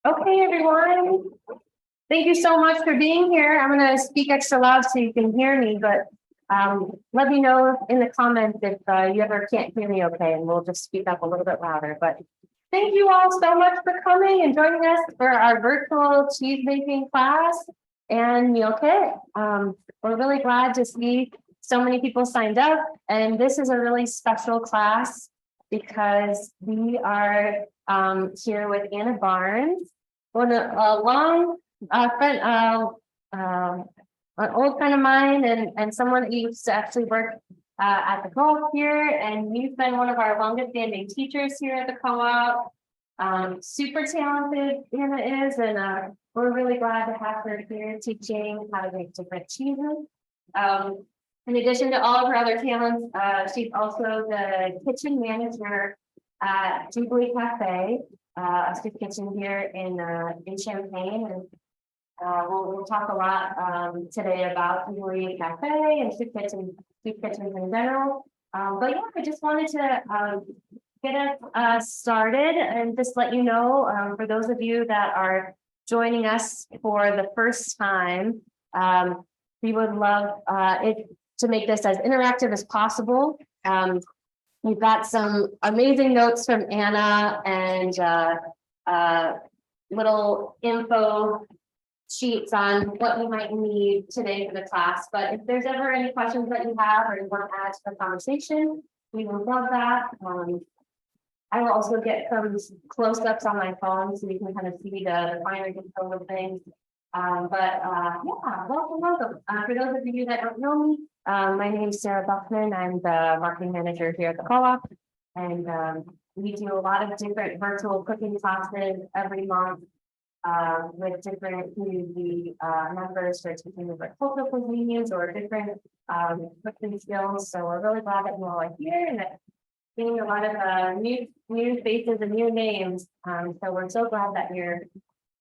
Okay, everyone. Thank you so much for being here. I'm going to speak extra loud so you can hear me, but let me know in the comments if you ever can't hear me okay, and we'll just speak up a little bit louder. But thank you all so much for coming and joining us for our virtual cheese making class and meal kit. We're really glad to see so many people signed up, and this is a really special class because we are here with Anna Barnes, a long friend, an old friend of mine, and someone who used to actually work at the co-op here, and you've been one of our longest standing teachers here at the co-op. Super talented Anna is, and we're really glad to have her here teaching how to make different cheeses. In addition to all of her other talents, she's also the kitchen manager at Jubilee Cafe, a soup kitchen here in Champaign, and we'll talk a lot today about Jubilee Cafe and soup kitchens in general. But yeah, I just wanted to get us started and just let you know, for those of you that are joining us for the first time, we would love it to make this as interactive as possible. We've got some amazing notes from Anna and little info sheets on what you might need today for the class. But if there's ever any questions that you have or you want to add to the conversation, we would love that. I will also get some close-ups on my phone so you can kind of see the finer info of things. Yeah, welcome. For those of you that don't know me, my name is Sarah Buckman. I'm the marketing manager here at the co-op, and we do a lot of different virtual cooking classes every month with different community members for teaching different cultural cuisines or different cooking skills. So we're really glad that you all are here and that seeing a lot of new faces and new names. So we're so glad that you're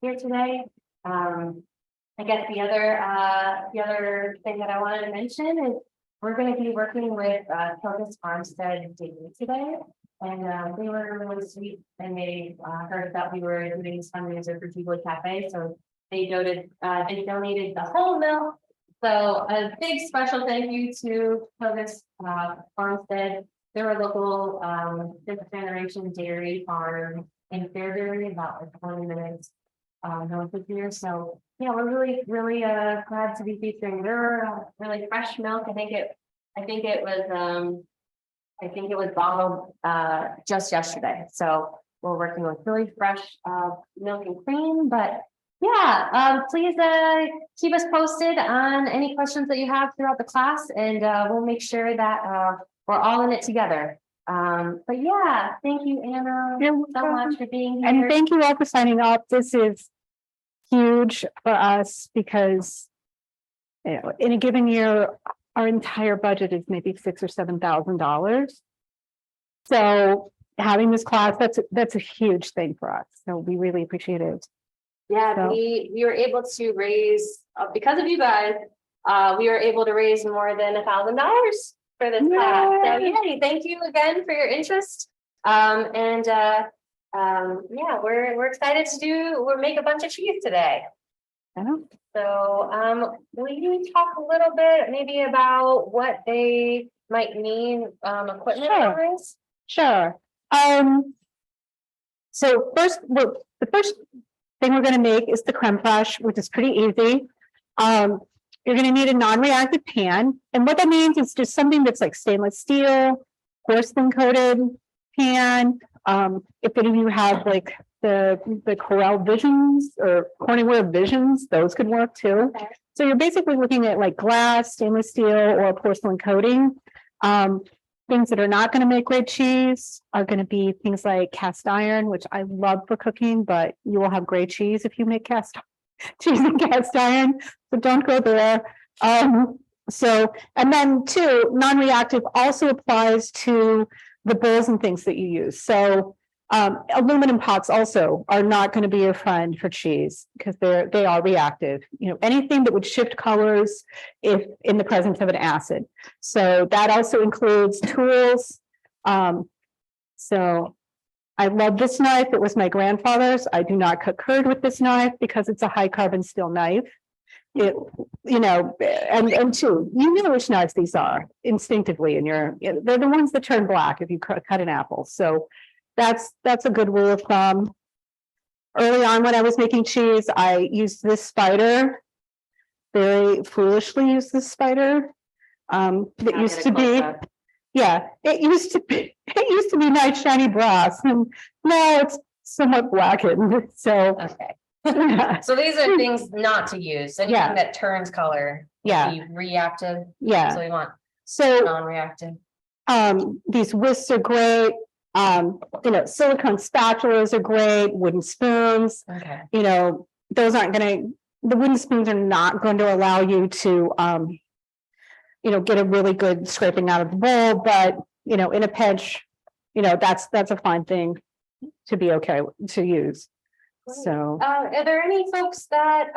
here today. I guess the other thing that I wanted to mention is we're going to be working with Focus Farmstead Daily today, and they were really sweet, and they heard that we were doing this fundraiser for Jubilee Cafe, so they donated the whole milk. So a big special thank you to Focus Farmstead. They're a local fifth generation dairy farm in Fairbury, about like 20 minutes north of here. So yeah, we're really glad to be featuring their really fresh milk. I think it was bottled just yesterday. So we're working with really fresh milk and cream. But yeah, please keep us posted on any questions that you have throughout the class, and we'll make sure that we're all in it together. But yeah, thank you, Anna, so much for being here. And thank you all for signing up. This is huge for us because, you know, in a given year, our entire budget is maybe $6,000 or $7,000. So having this class, that's a huge thing for us. So we really appreciate it. Yeah, so we were able to raise because of you guys. We were able to raise more than $1,000 for this class. So yeah, thank you again for your interest. Yeah, we're excited to make a bunch of cheese today. So will you talk a little bit maybe about what they might need equipment wise? Sure. So the first thing we're going to make is the creme fraiche, which is pretty easy. You're going to need a non-reactive pan, and what that means is just something that's like stainless steel, porcelain coated pan. If any of you have like the Corel Visions or Corningware Visions, those could work too. Okay. So you're basically looking at like glass, stainless steel, or porcelain coating. Things that are not going to make great cheese are going to be things like cast iron, which I love for cooking, but you will have great cheese if you make cheese and cast iron. So don't go there. And then two, non-reactive also applies to the bowls and things that you use. So aluminum pots also are not going to be your friend for cheese because they are reactive. You know, anything that would shift colors if in the presence of an acid. So that also includes tools. So I love this knife. It was my grandfather's. I do not cut curd with this knife because it's a high carbon steel knife. It, you know, and two, you know which knives these are instinctively, and they're the ones that turn black if you cut an apple. So that's a good rule of thumb. Early on, when I was making cheese, I used this spider. Very foolishly used this spider. That used to be, yeah, it used to be nice shiny brass, and now it's somewhat blackened. So Okay, yeah, so these are things not to use, anything Yeah. that turns color. would Yeah. be reactive, so yeah. we want So non-reactive. these whisks are great. You know, silicone spatulas are great. Wooden spoons. Okay, You know, those aren't going to. The wooden spoons are not going to allow you to, you know, get a really good scraping out of the bowl. But you know, in a pinch, you know, that's a fine thing to be okay to use. So are there any folks that,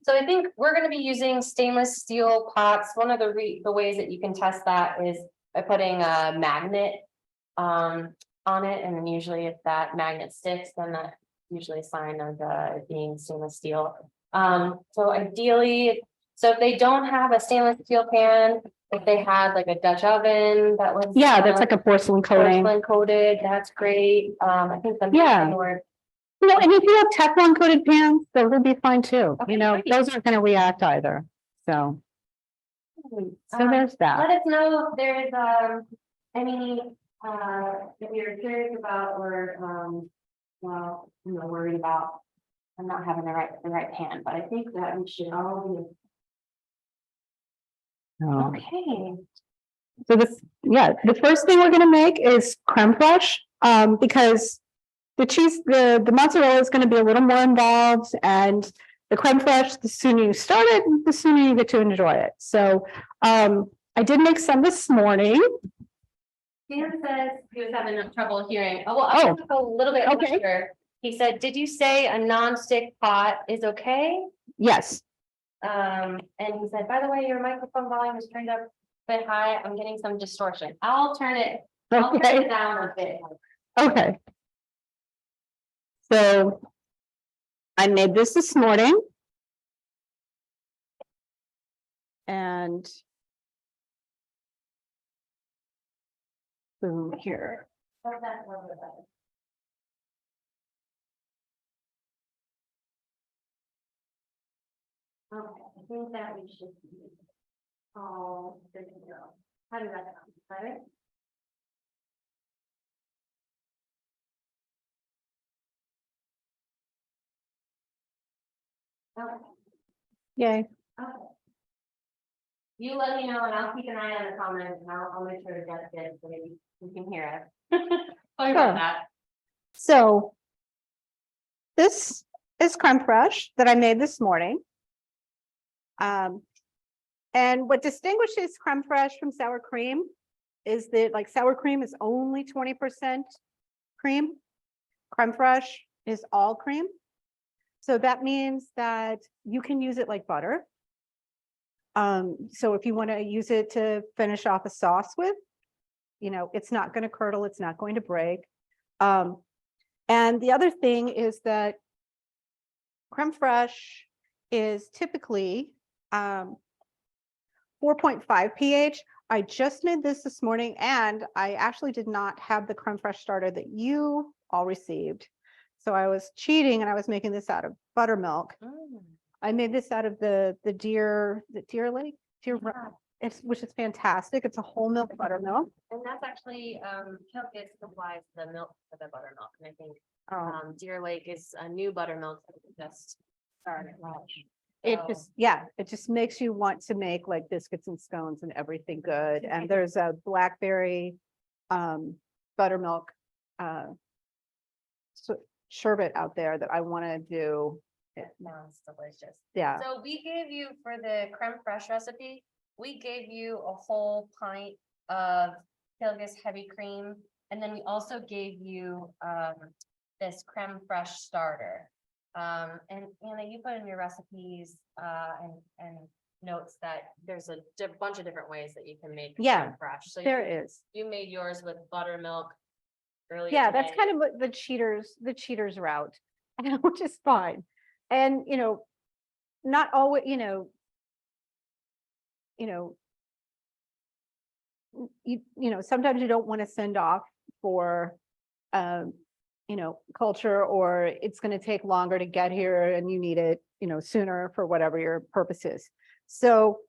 so I think we're gonna be using stainless steel pots. One of the ways that you can test that is by putting a magnet on it, and then usually if that magnet sticks, then that's usually a sign of it being stainless steel. So ideally, so if they don't have a stainless steel pan, if they had like a Dutch oven that was yeah, that's like a porcelain coating. porcelain coated, that's great. I think the Yeah. word. You know, and if you have Teflon coated pans, those will be fine too. Okay, You know, great. those aren't going to react either. So there's that. Let us know if there's any if you're curious about or well, you know, worried about. I'm not having the right pan, but I think that we should all So, be okay. so the first thing we're going to make is creme fraiche, because the mozzarella is going to be a little more involved, and the creme fraiche, the sooner you start it, the sooner you get to enjoy it. So I did make some this morning. Dan says he was having trouble hearing. Oh, well, I'll go a little bit Okay. louder. He said, did you say a non-stick pot is okay? Yes. And he said, by the way, your microphone volume is turned up a bit high. I'm getting some distortion. I'll turn it Okay. down a bit. Okay. So I made this morning. And boom here. Hold that a little bit better. Okay, I think that we should be all good to go. How does that sound? Better? Okay. Yay. Okay. You let me know and I'll keep an eye on the comments and I'll make sure to get it so maybe you can hear it. Sorry about that. So this is creme fraiche that I made this morning. And what distinguishes creme fraiche from sour cream is that, like, sour cream is only 20% cream. Creme fraiche is all cream. So that means that you can use it like butter. So if you want to use it to finish off a sauce with, you know, it's not going to curdle, it's not going to break. And the other thing is that creme fraiche is typically 4.5 pH. I just made this morning, and I actually did not have the creme fraiche starter that you all received. So I was cheating, and I was making this out of buttermilk. I made this out of the Deer Lake, which is fantastic. It's a whole milk buttermilk. And that's actually, Kilkis supplies the milk for the buttermilk. And I think, Deer Lake is a new buttermilk that we just started. It just makes you want to make like biscuits and scones and everything good. And there's a blackberry buttermilk sherbet out there that I want to do. It sounds delicious. Yeah. So we gave you, for the creme fraiche recipe, we gave you a whole pint of Kilgis heavy cream. And then we also gave you this creme fraiche starter. And Anna, you put in your recipes and notes that there's a bunch of different ways that you can make creme fraiche. So there is. you made yours with buttermilk, earlier. Yeah, that's today. kind of what the cheaters route, which is fine. And, not always, sometimes you don't want to send off for, um, culture, or it's going to take longer to get here and you need it, sooner for whatever your purpose is. So,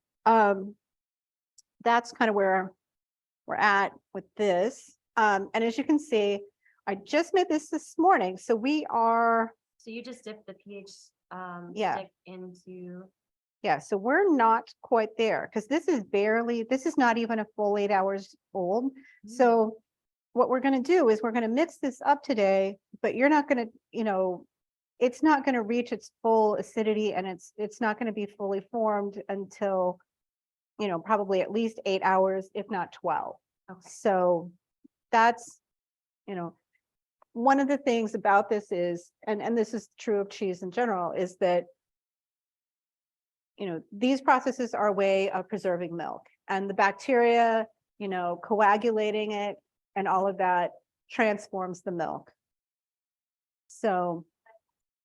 that's kind of where we're at with this. And as you can see, I just made this morning. So we are, So you just dip the pH Yeah. stick into. yeah, so we're not quite there because this is not even a full 8 hours old. So what we're going to do is we're going to mix this up today, but you're not going to, it's not going to reach its full acidity, and it's not going to be fully formed until, probably at least 8 hours, if not 12. Okay. So that's, one of the things about this is, and this is true of cheese in general, is that, these processes are a way of preserving milk, and the bacteria, coagulating it and all of that transforms the milk. So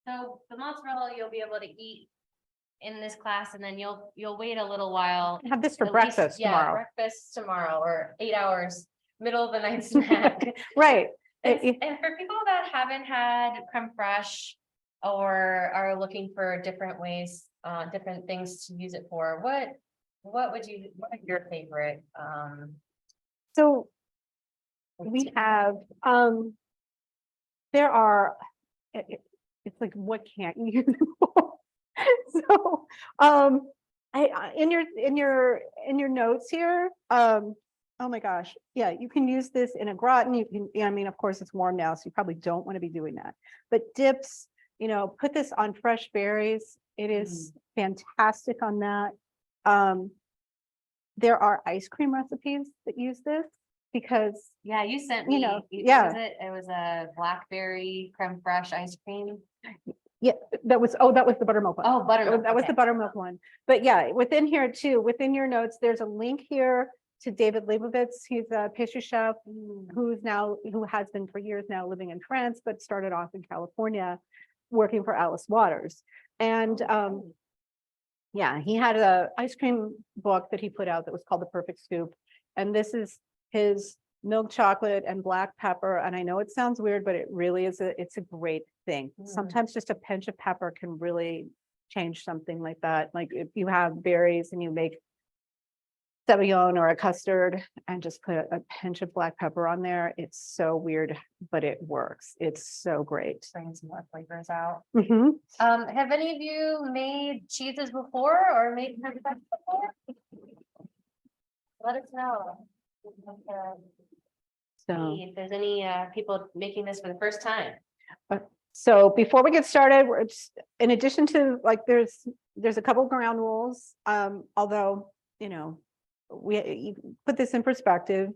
So the mozzarella you'll be able to eat in this class, and then you'll wait a little while. have this for At least- breakfast yeah, tomorrow. breakfast tomorrow, or 8 hours, middle of the night snack. Right. And for people that haven't had creme fraiche or are looking for different ways, different things to use it for, what are your favorite? So we have, there are, it's like, what can't you use it for? So, in your notes here, oh my gosh, yeah, you can use this in a gratin. You can, I mean, of course it's warm now, so you probably don't want to be doing that, but dips, put this on fresh berries. It is fantastic on that. There are ice cream recipes that use this because, Yeah, you sent me, yeah. it was a blackberry creme fraiche ice cream. yeah, that was the buttermilk one. Oh, buttermilk. That was okay. the buttermilk one. But yeah, within here too, within your notes, there's a link here to David Leibovitz. He's a pastry chef who has been for years now living in France, but started off in California working for Alice Waters. And yeah, he had a ice cream book that he put out that was called The Perfect Scoop. And this is his milk chocolate and black pepper. And I know it sounds weird, but it really is it's a great thing. Sometimes just a pinch of pepper can really change something like that. Like if you have berries and you make Sauvignon or a custard and just put a pinch of black pepper on there, it's so weird, but it works. It's so great. Bring some more flavors out. Mhm. Have any of you made cheeses before or made creme fraiche before? Let us know. So, See if there's any people making this for the first time. so before we get started, we're just, in addition to like, there's a couple ground rules. Although, you put this in perspective.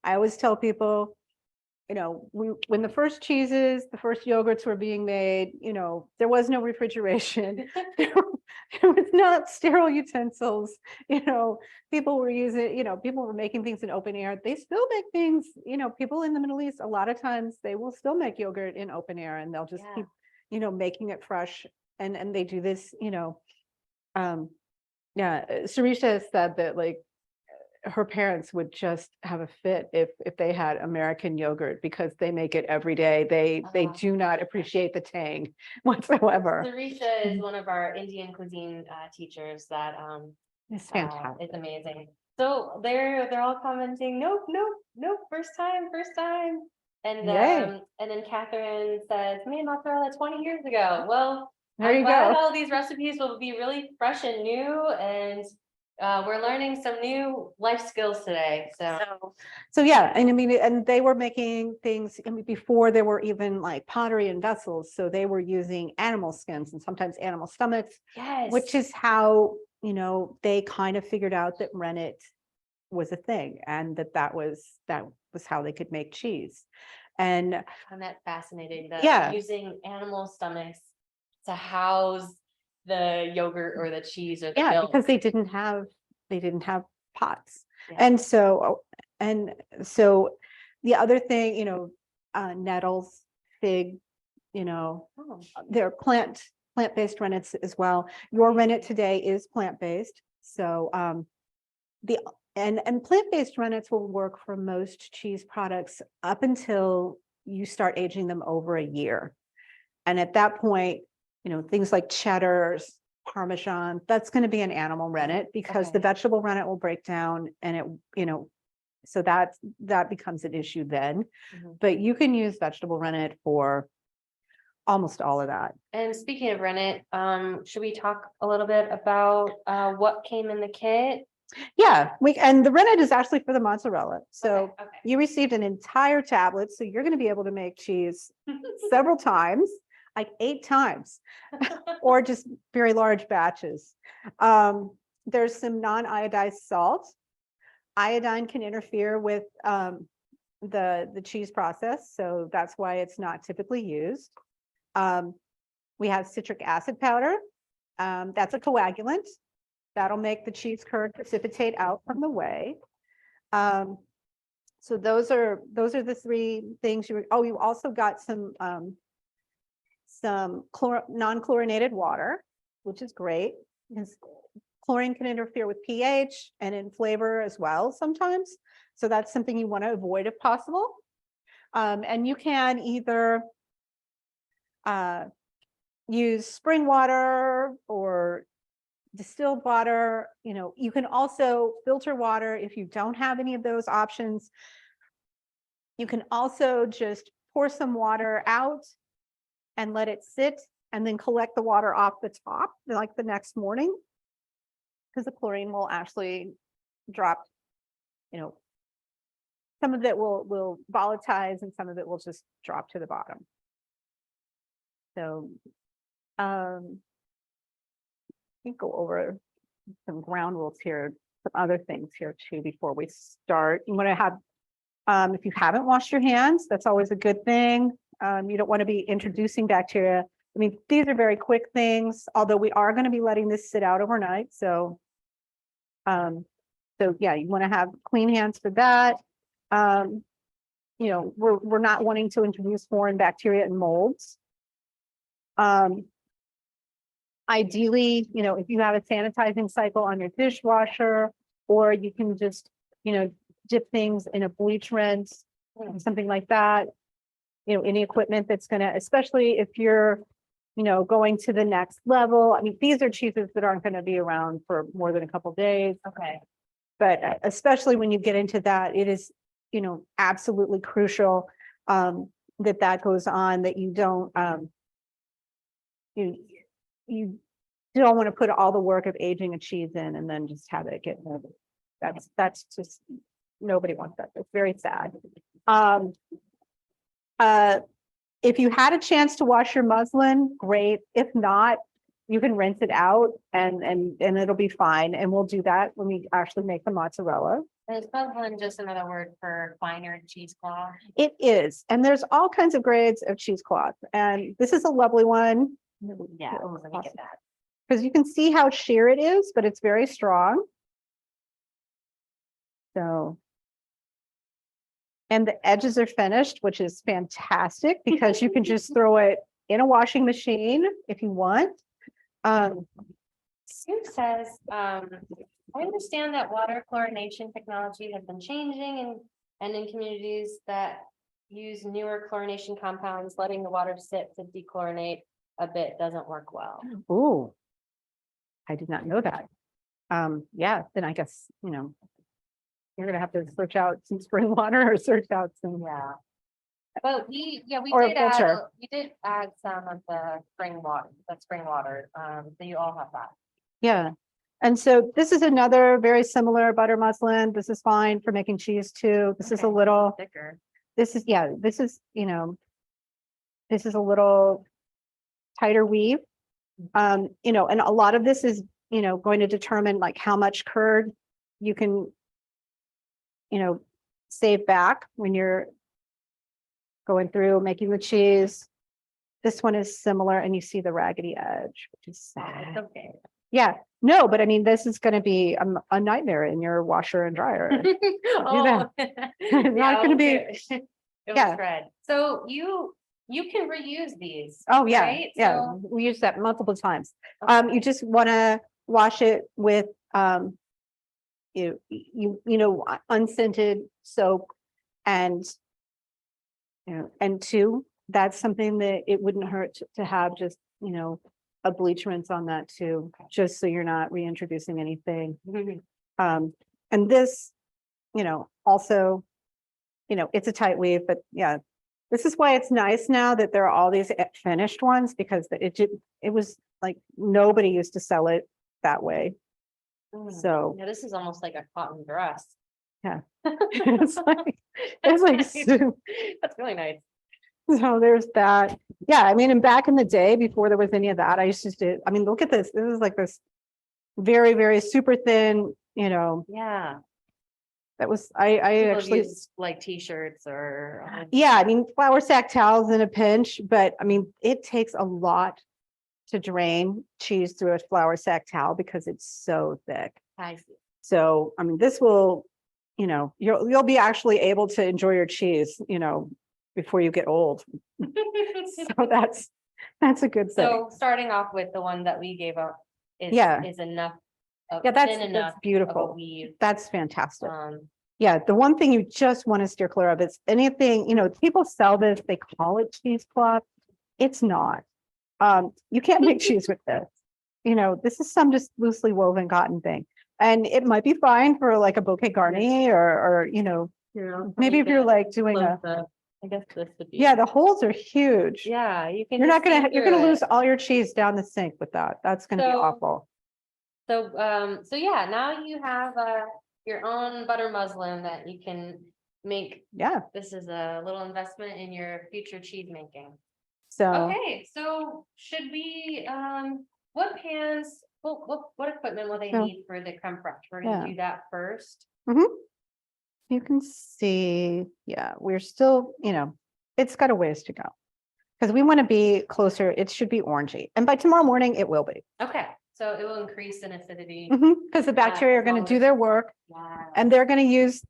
I always tell people, when the first cheeses, the first yogurts were being made, there was no refrigeration. There was not sterile utensils. People were people were making things in open air. They still make things, people in the Middle East, a lot of times they will still make yogurt in open air, and they'll just keep, making it fresh. And they do this, Sarisha has said that like her parents would just have a fit if they had American yogurt, because they make it every day. They do not appreciate the tang whatsoever. Sarisha is one of our Indian cuisine teachers that It's fantastic. it's amazing. So they're all commenting, nope, first time. And Yay. And then Catherine says, made mozzarella 20 years ago. Well, There you glad go. all these recipes will be really fresh and new, and we're learning some new life skills today. So yeah, and I mean, and they were making things, I mean, before there were even like pottery and vessels. So they were using animal skins and sometimes animal stomachs, yes, which is how, they kind of figured out that rennet was a thing, and that was how they could make cheese. And I find that fascinating. That Yeah. using animal stomachs to house the yogurt or the cheese or the yeah, milk. because they didn't have pots. Yeah. And so the other thing, nettles, fig, you know, Oh, they're plant-based rennets as well. Your rennet today is plant-based. So and plant-based rennets will work for most cheese products up until you start aging them over a year. And at that point, you know, things like cheddars, Parmesan, that's going to be an animal rennet because the Okay. vegetable rennet will break down and it, you know, so that becomes an issue then. Mhm. But you can use vegetable rennet for almost all of that. And speaking of rennet, should we talk a little bit about what came in the kit? Yeah, and the rennet is actually for the mozzarella. So Okay, you received an entire tablet, so you're going to be able to make cheese several times, like 8 times, or just very large batches. There's some non-iodized salt. Iodine can interfere with the cheese process, so that's why it's not typically used. We have citric acid powder. That's a coagulant. That'll make the cheese curd precipitate out from the whey. So those are the 3 things you also got some non-chlorinated water, which is great because chlorine can interfere with pH and in flavor as well sometimes. So that's something you want to avoid if possible. And you can either use spring water or distilled water. You know, you can also filter water if you don't have any of those options. You can also just pour some water out and let it sit and then collect the water off the top like the next morning, because the chlorine will actually drop, you know, some of it will volatilize and some of it will just drop to the bottom. So we go over some ground rules here, some other things here too before we start. You want to have, if you haven't washed your hands, that's always a good thing. You don't want to be introducing bacteria. I mean, these are very quick things, although we are going to be letting this sit out overnight. So, yeah, you want to have clean hands for that. You know, we're not wanting to introduce foreign bacteria and molds. Ideally, you know, if you have a sanitizing cycle on your dishwasher, or you can just, you know, dip things in a bleach rinse, something like that. You know, any equipment that's going to, especially if you're, you know, going to the next level. I mean, these are cheeses that aren't going to be around for more than a couple of days. Okay. But especially when you get into that, it is, you know, absolutely crucial that goes on, that you don't, you don't want to put all the work of aging a cheese in and then just have it get molded. That's just, nobody wants that. It's very sad. If you had a chance to wash your muslin, great. If not, you can rinse it out and it'll be fine. And we'll do that when we actually make the mozzarella. And is muslin just another word for finer cheesecloth? It is. And there's all kinds of grades of cheesecloth. And this is a lovely one. Yeah, let me get that. Because you can see how sheer it is, but it's very strong. So. And the edges are finished, which is fantastic because you can just throw it in a washing machine if you want. Sue says, I understand that water chlorination technology has been changing and in communities that use newer chlorination compounds, letting the water sit to dechlorinate a bit doesn't work well. Ooh, I did not know that. Yeah, then I guess, you know, you're gonna have to search out some spring water or search out some. Yeah. But we Or a did filter. add some of the spring water, so you all have that. Yeah. And so this is another very similar butter muslin. This is fine for making cheese too. This is a Okay. little, Thicker. this is, yeah, this is, you know, this is a little tighter weave. You know, and a lot of this is, you know, going to determine like how much curd you can, you know, save back when you're going through making the cheese. This one is similar and you see the raggedy edge, which is sad. Okay. Yeah, no, but I mean, this is going to be a nightmare in your washer and dryer. Oh, It's not going to be, It Yeah. was red. So you can reuse these. Oh, yeah, right? yeah, So- we use that multiple times. Okay. You just wanna wash it with, unscented soap and, and two, that's something that it wouldn't hurt to have just, a bleach rinse on that too, just so you're not reintroducing anything. And this, also, it's a tight weave, but yeah, this is why it's nice now that there are all these finished ones, because it was like, nobody used to sell it that way. So Yeah, this is almost like a cotton dress. it's like That's really nice. so there's that. Yeah, I mean, and back in the day, before there was any of that, I used to do, I mean, look at this. This is like this very, very super thin, Yeah. that was, I People actually, use like t-shirts or. yeah, I mean, flour sack towels in a pinch, but I mean, it takes a lot to drain cheese through a flour sack towel because it's so thick. I see. So, I mean, this will, you'll be actually able to enjoy your cheese, before you get old. So that's a good thing. So starting off with the one that we gave up is, Yeah. is enough. Yeah, Thin that's enough of a beautiful. weave. That's fantastic. Um, Yeah, the one thing you just want to steer clear of is anything, people sell this, they call it cheesecloth. It's not. You can't make cheese with this. This is some just loosely woven cotton thing. And it might be fine for like a bouquet garni or, maybe if you're like doing I guess this would be. yeah, the holes are huge. Yeah, you can. You're not just see you're through gonna it. lose all your cheese down the sink with that. That's gonna be So- awful. So yeah, now you have your own butter muslin that you can make. Yeah, This is a little investment in your future cheese making. so, Okay, so should we, what pans, what equipment will they So- need for the creme fraiche? We're Yeah. gonna do that first. you can see, yeah, we're still, it's got a ways to go. Because we want to be closer, it should be orangey. And by tomorrow morning, it will be. Okay, so it will increase in acidity. Because the bacteria are as gonna long do as- their work. Wow. And they're gonna eat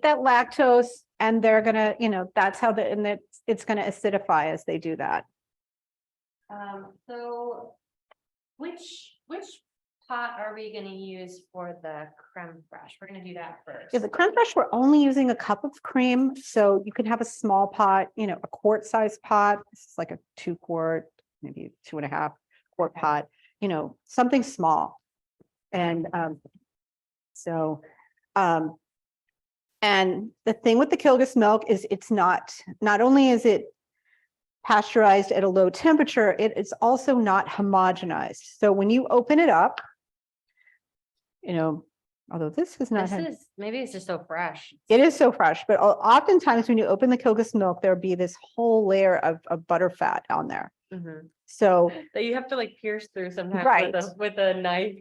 that lactose and they're gonna, that's how and it's gonna acidify as they do that. So which pot are we gonna use for the creme fraiche? We're gonna do that first. Yeah, the creme fraiche, we're only using a cup of cream, so you can have a small pot, a quart size pot. This is like a 2-quart, maybe 2.5-quart Okay. pot, something small. And and the thing with the Kilgus milk is it's not only is it pasteurized at a low temperature, it is also not homogenized. So when you open it up, although this is not. Maybe it's just so fresh. It is so fresh, but oftentimes when you open the Kilgus milk, there'll be this whole layer of butter fat on there. So, That you have to like pierce through sometimes Right. with a knife.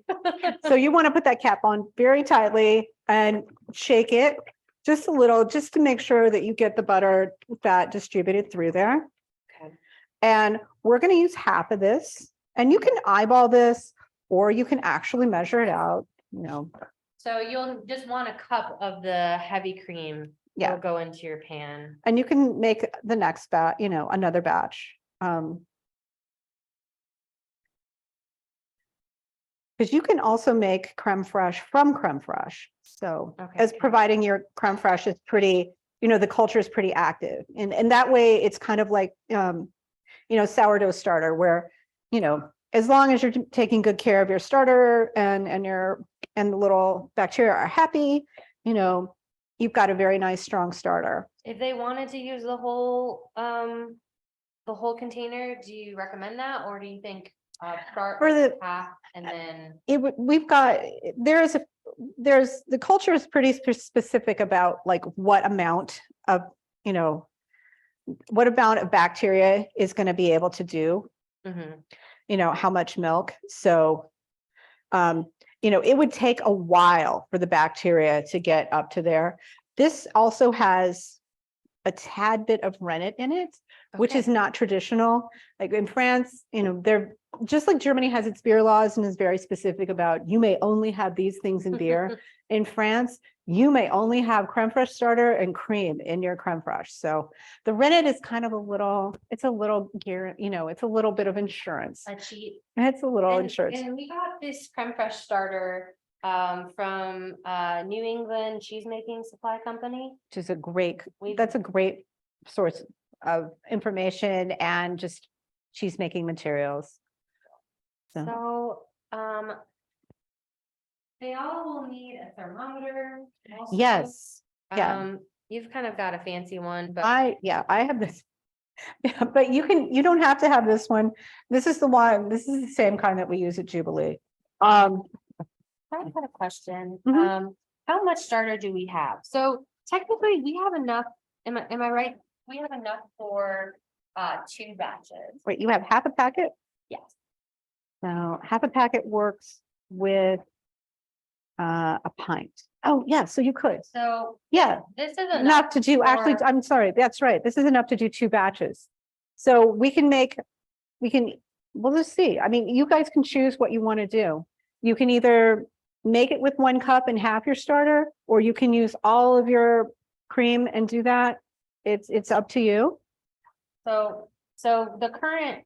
so you want to put that cap on very tightly and shake it just a little, just to make sure that you get the butter fat distributed through there. Okay. And we're going to use half of this, and you can eyeball this, or you can actually measure it out, So you'll just want a cup of the heavy cream. Yeah. Will go into your pan. and you can make the next batch, another batch. Because you can also make creme fraiche from creme fraiche. So Okay. as providing your creme fraiche is pretty, the culture is pretty active. And that way it's kind of like, sourdough starter where, as long as you're taking good care of your starter and the little bacteria are happy, you've got a very nice, strong starter. If they wanted to use the whole container, do you recommend that, or do you think start For with the- half and then? The culture is pretty specific about like what amount of bacteria is going to be able to do, how much milk. So, it would take a while for the bacteria to get up to there. This also has a tad bit of rennet in it, which is Okay. not traditional. Like in France, they're just like Germany has its beer laws and is very specific about you may only have these things in beer. In France, you may only have creme fraiche starter and cream in your creme fraiche. So the rennet is kind of it's a little gear, it's a little bit of insurance. A cheat. It's a little And insurance. and we got this creme fraiche starter from New England Cheesemaking Supply Company. Which is a great, We've- that's a great source of information and just cheese making materials. So, So, they all will need a thermometer. also. yes, yeah. You've kind of got a fancy one, but I have this. Yeah, but you don't have to have this one. This is the same kind that we use at Jubilee. I had a question. Mhm. How much starter do we have? So technically, we have enough, am I right? We have enough for 2 batches. Wait, you have half a packet? Yes. So half a packet works with a pint. Oh, yeah, so you could. So Yeah, this is enough to do, actually, for- I'm sorry, that's right. This is enough to do 2 batches. So we'll just see. I mean, you guys can choose what you want to do. You can either make it with 1 cup and half your starter, or you can use all of your cream and do that. It's up to you. So the current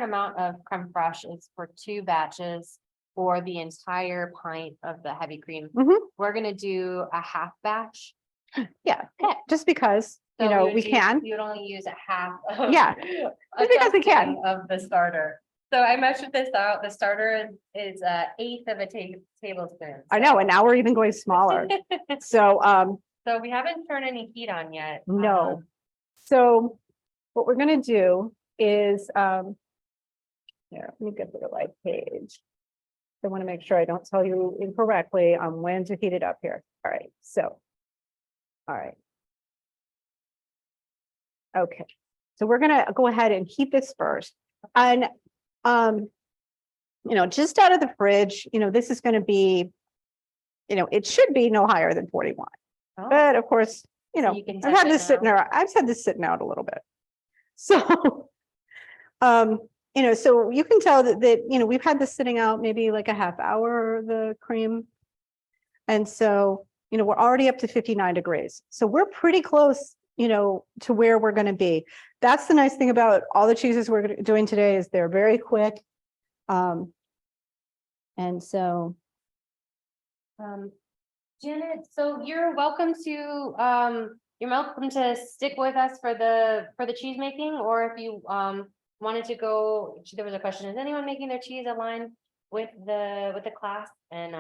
amount of creme fraiche is for 2 batches for the entire pint of the heavy cream. Mhm. We're gonna do a half batch. Yeah, just because, So we can. You would only use a half. Of, Yeah, a just because we can. dusting of the starter. So I measured this out. The starter is 1/8 of a tablespoon. I know, and now we're even going smaller. So, So we haven't turned any heat on yet. no. So what we're gonna do is, here, let me get to the right page. I want to make sure I don't tell you incorrectly on when to heat it up here. All right, so. All right. Okay, so we're gonna go ahead and heat this first. And, just out of the fridge, this is gonna be, it should be no higher than 41. Oh, But of course, So you can I've test had it this sitting now. there, I've had this sitting out a little bit. So, so you can tell that, we've had this sitting out maybe like a half hour, the cream. And so, we're already up to 59 degrees. So we're pretty close, to where we're going to be. That's the nice thing about all the cheeses we're doing today is they're very quick. And so, Janet, so you're welcome to stick with us for the cheese making, or if you wanted to go, there was a question, is anyone making their cheese aligned with the class? And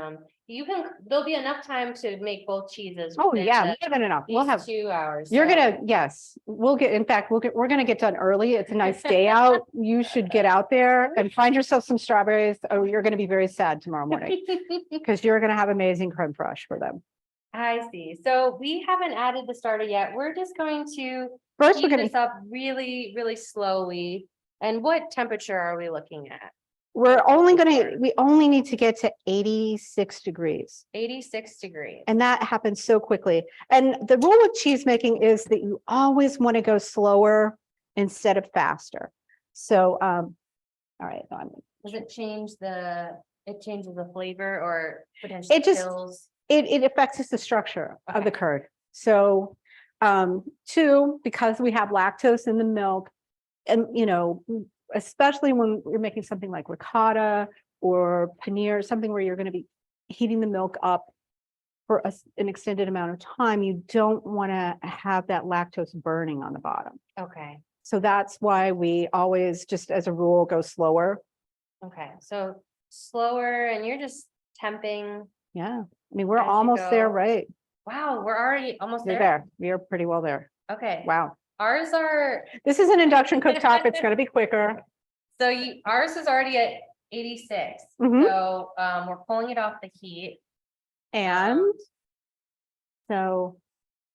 there'll be enough time to make both cheeses. oh within yeah, the- more than enough. We'll these have, 2 hours. you're so- gonna, yes, in fact, we're gonna get done early. It's a nice day out. You should get out there and find yourself some strawberries, or you're gonna be very sad tomorrow morning because you're gonna have amazing creme fraiche for them. I see. So we haven't added the starter yet. We're just going to First, we're heat gonna, this up really, really slowly. And what temperature are we looking at? we only need to get to 86 degrees. 86 degrees. And that happens so quickly. And the rule with cheese making is that you always want to go slower instead of faster. So, all right. Does it change it changes the flavor or potentially It just- kills? It affects the structure of the Okay. curd. So, 2, because we have lactose in the milk, and especially when you're making something like ricotta or paneer, something where you're going to be heating the milk up for an extended amount of time, you don't want to have that lactose burning on the bottom. Okay, So that's why we always, just as a rule, go slower. okay. So slower, and you're just temping. Yeah, I mean, we're As you almost there, go. right? Wow, we're already almost You're there. there. You're pretty well there. Okay. Wow. Ours are, This is an induction cooktop. It's going to be quicker. ours is already at 86. Mhm. So we're pulling it off the heat. And so,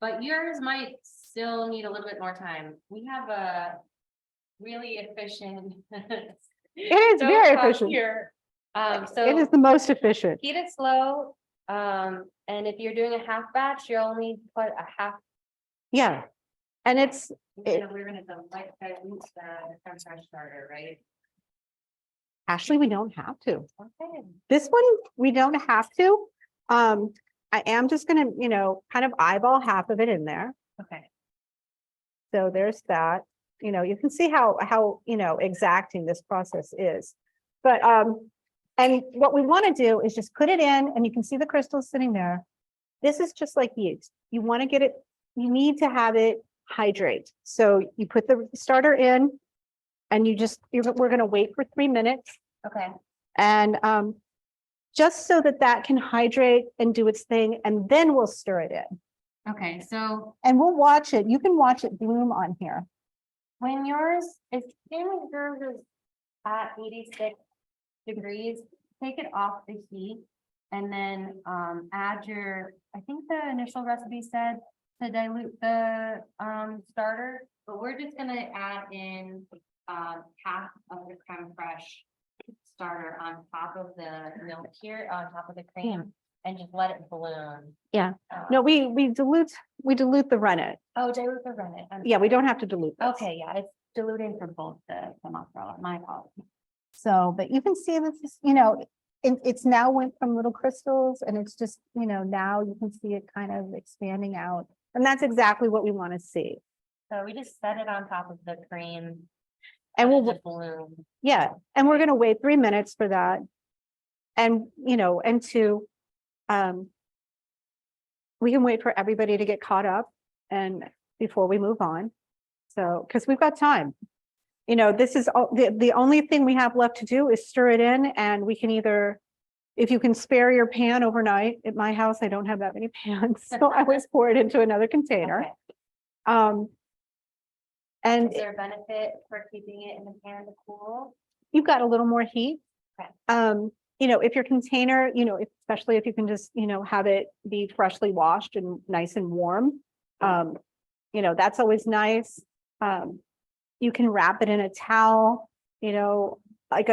But yours might still need a little bit more time. We have a really efficient. it is very efficient. Here. It So is the most efficient. heat it slow. And if you're doing a half batch, you only put a half. Yeah. And it's, We're gonna like the creme fraiche starter, right? actually, we don't have to. Okay. This one, we don't have to. I I am just gonna, kind of eyeball half of it in there. Okay. So there's that, you can see how, exacting this process is. But, and what we want to do is just put it in and you can see the crystals sitting there. This is just like yeast. You want to get it, you need to have it hydrate. So you put the starter in and we're going to wait for 3 minutes. Okay. And, just so that can hydrate and do its thing, and then we'll stir it in. Okay, so And we'll watch it. You can watch it bloom on here. when yours is at 86 degrees, take it off the heat and then add I think the initial recipe said to dilute the starter, but we're just gonna add in half of the creme fraiche starter on top of the milk here, on top of the cream, and just let it bloom. Yeah. No, we dilute the rennet. Oh, dilute the rennet. Yeah, we don't have to dilute this. Okay, yeah, it's diluting for both the mozzarella, my apologies. So, but you can see this is, it's now went from little crystals and it's just, now you can see it kind of expanding out. And that's exactly what we want to see. So we just set it on top of the cream. And we'll, let it bloom. yeah, and we're going to wait 3 minutes for that. And, we can wait for everybody to get caught up and before we move on. So, because we've got time. This is all, the only thing we have left to do is stir it in, and we can either, if you can spare your pan overnight. At my house, I don't have that many pans, so I always pour it into another container. Okay. And Is there a benefit for keeping it in the pan to cool? you've got a little more heat. Okay. If your container, especially if you can just, have it be freshly washed and nice and warm, that's always nice. You can wrap it in a towel, like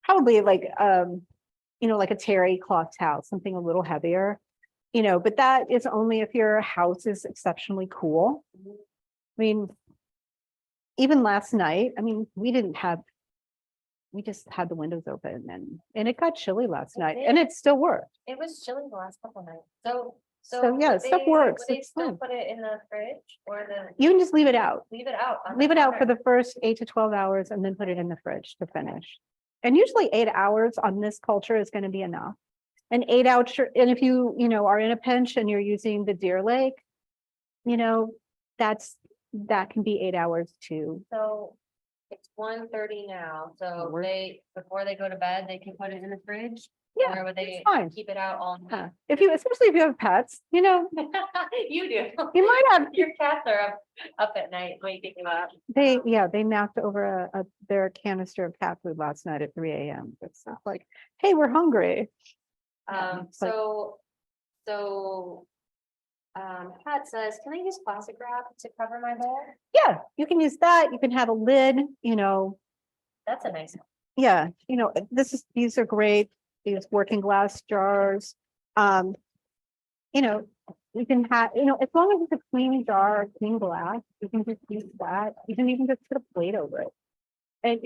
probably like a terry cloth towel, something a little heavier, but that is only if your house is exceptionally cool. I mean, even last night, we just had the windows open and it got chilly last night and it still worked. It was chilly the last couple nights. So yeah, would stuff they- works. would they It's still fine. put it in the fridge or You can just leave it out. leave it out? on Leave it out for counter? the first 8 to 12 hours and then put it in the fridge to finish. And usually 8 hours on this culture is going to be enough. And 8 hours, and if you, are in a pinch and you're using the Deer Lake, that can be 8 hours too. So it's 1:30 now, so before they go to bed, they can put it in the fridge? Yeah, Or would they fine. keep it out all night? Especially if you have pets, You do. you might have, Your cats are up at night waking you up. they knocked over their canister of cat food last night at 3 a.m. It's like, hey, we're hungry. Yeah, it's like- Pat says, can I use plastic wrap to cover my bowl? Yeah, you can use that. You can have a lid, That's a nice one. yeah, these are great, these working glass jars. You can have, as long as it's a clean jar, clean glass, you can just use that. You can even just put a plate over it. And,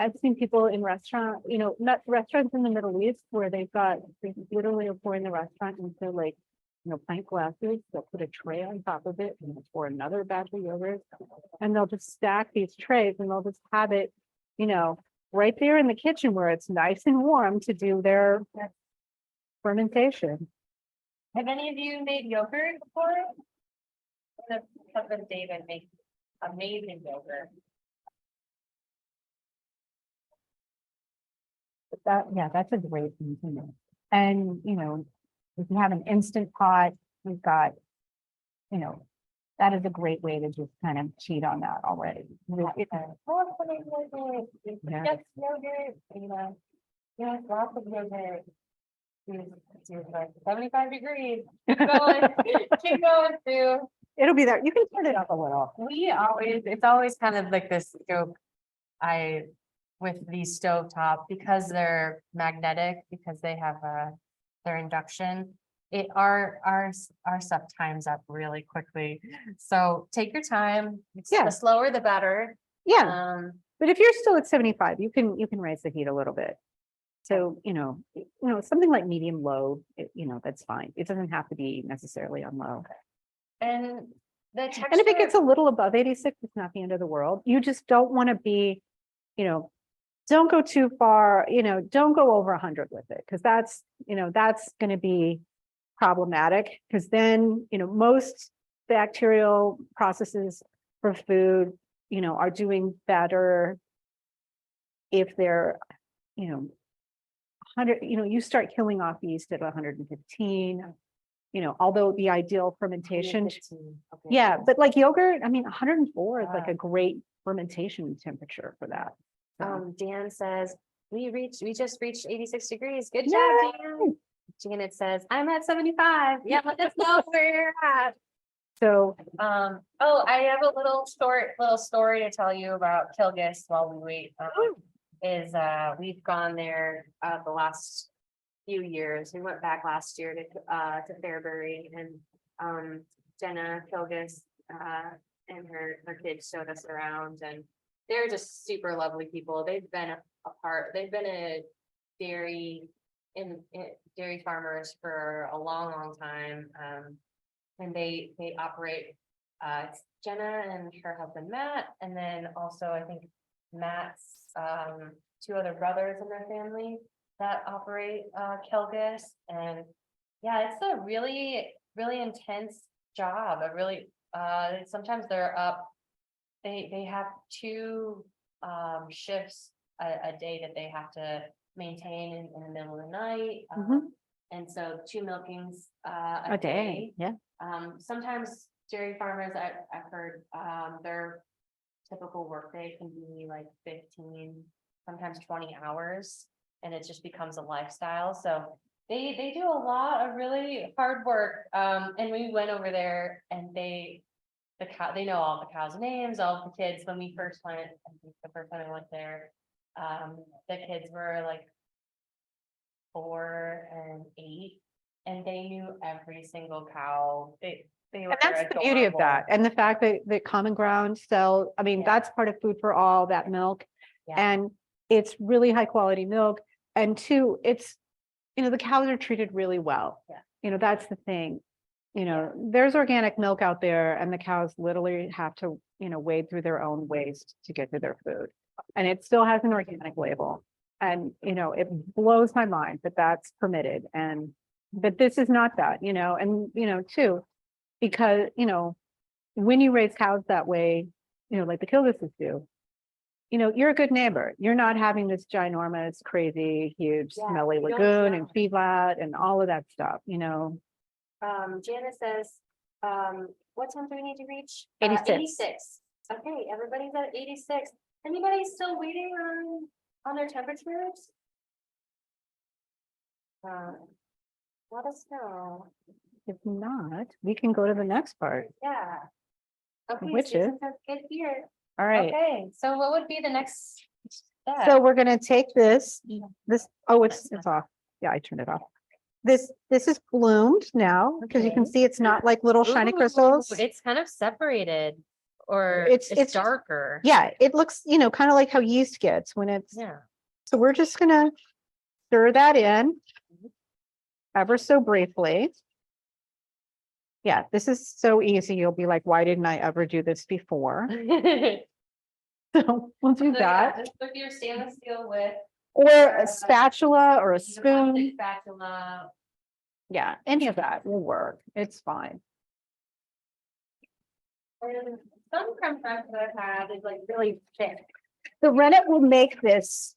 I've seen people in restaurant, not restaurants in the Middle East where they literally are pouring the restaurant into like, pint glasses. They'll put a tray on top of it and pour another batch of yogurt. And they'll just stack these trays and they'll just have it, right there in the kitchen where it's nice and warm to do their fermentation. Have any of you made yogurt before? My husband David makes amazing yogurt. That's a great thing to know. And, if you have an instant pot, we've got, that is a great way to just kind of cheat on that already. Yes, yogurt, yes, lots of yogurt. She was like 75 degrees. Keep going through. It'll be there. You can turn it up a little. It's always kind of like this joke. With these stovetop, because they're magnetic, because they have their induction, our stuff times up really quickly. So take your time. Yeah. The slower the better. Yeah, but if you're still at 75, you can raise the heat a little bit. So, something like medium low, that's fine. It doesn't have to be necessarily on low. And the texture. And if it gets a little above 86, it's not the end of the world. You just don't want to be, don't go too far, don't go over 100 with it, because that's going to be problematic, because then, most bacterial processes for food, are doing better if they're, 100, you start killing off yeast at 115, although the ideal fermentation, 115, okay. yeah, but like yogurt, 104 is like a great fermentation temperature for that. So, Dan says, we just reached 86 degrees. Good job, Yay! Dan. Janet says, I'm at 75. Yeah, let us know where you're at. so Oh, I have a little story to tell you about Kilgis while we wait. We've gone there the last few years. We went back last year to Fairbury, and Jenna Kilgis and her kids showed us around, and they're just super lovely people. They've been they've been a dairy farmers for a long time. And they operate, Jenna and her husband Matt, and then also I think Matt's two other brothers in their family that operate Kilgis. And yeah, it's a really intense job. Sometimes they're up, they have two shifts a day that they have to maintain in the middle of the night. And so 2 milkings a day. yeah. Sometimes dairy farmers, I've heard, their typical workday can be like 15, sometimes 20 hours, and it just becomes a lifestyle. So they do a lot of really hard work. And we went over there, and they know all the cows' names, all the kids. When we first went, I think the first time I went there, the kids were like 4 and 8, and they knew every single cow. They were And that's the beauty of that. And the fact that Common Ground sell, that's part of Food for All, that milk. Yeah. And it's really high quality milk. And 2, it's, the cows are treated really well. Yeah. That's the thing. There's organic milk out there, and the cows literally have to, wade through their own waste to get to their food. And it still has an organic label. And, it blows my mind that that's permitted. But this is not that, and, 2, because, when you raise cows that way, like the Kilgises do, you're a good neighbor. You're not having this ginormous, crazy, huge, smelly you don't lagoon smell. and feedlot and all of that stuff, Janice says, what time do we need to reach? 86. 86. Okay, everybody's at 86. Anybody still waiting on their temperatures? Let us know. If not, we can go to the next part. Yeah. Okay, Which Susan is? says good here. All right. Okay, so what would be the next step? So we're gonna take this, it's off. Yeah, I turned it off. This is bloomed now, because you can Okay. see it's not like little shiny crystals. It's kind of separated, or It's it's darker. Yeah, it looks, kind of like how yeast gets when it's, Yeah. so we're just gonna stir that in ever so briefly. Yeah, this is so easy. You'll be like, why didn't I ever do this before? So we'll do that. Just with your stainless steel with Or a spatula or a the plastic spoon. spatula. Yeah, any of that will work. It's fine. Some creme fraiche that I've had is like really thick. The rennet will make this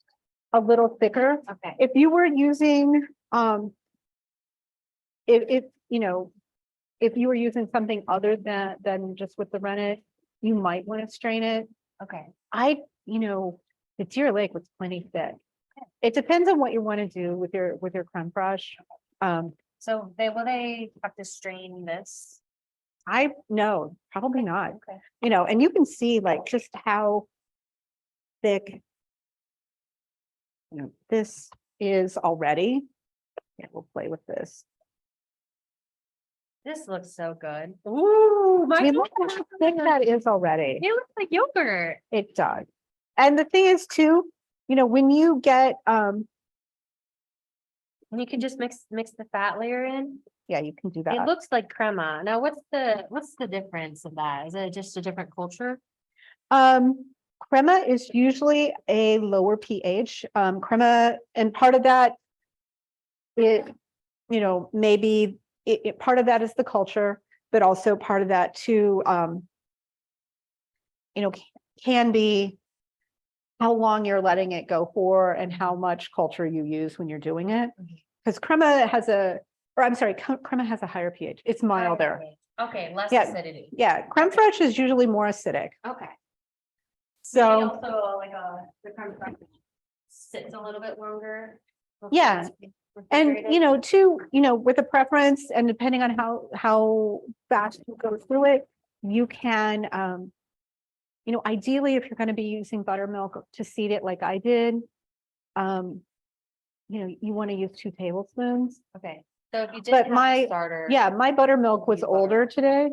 a little thicker. Okay. If you were using, if you were using something other than just with the rennet, you might want to strain it. Okay. The Deer Lake was plenty thick. It depends on what you want to do with your creme fraiche. So will they have to strain this? No, probably not. Okay. And you can see like just how thick this is already. Yeah, we'll play with this. This looks so good. Ooh, I mean, look at how thick that is already. It looks like yogurt. It does. And the thing is too, when you get And you can just mix the fat layer in. Yeah, you can do It that. looks like crema. Now, what's the difference of that? Is it just a different culture? Crema is usually a lower pH. Crema, and part of that, maybe part of that is the culture, but also part of that too, can be how long you're letting it go for and how much culture you use when you're doing it. Because crema has a higher pH. It's milder. Okay, less Yeah. acidity. Yeah, creme fraiche is usually more acidic. Okay. So, Also like the creme fraiche sits a little bit longer. yeah. And, with a preference and depending on how fast you go through it, you can, ideally, if you're going to be using buttermilk to seed it like I did, you want to use 2 tablespoons. Okay, so if you But didn't have a starter. Yeah, my buttermilk was Use butter. older today.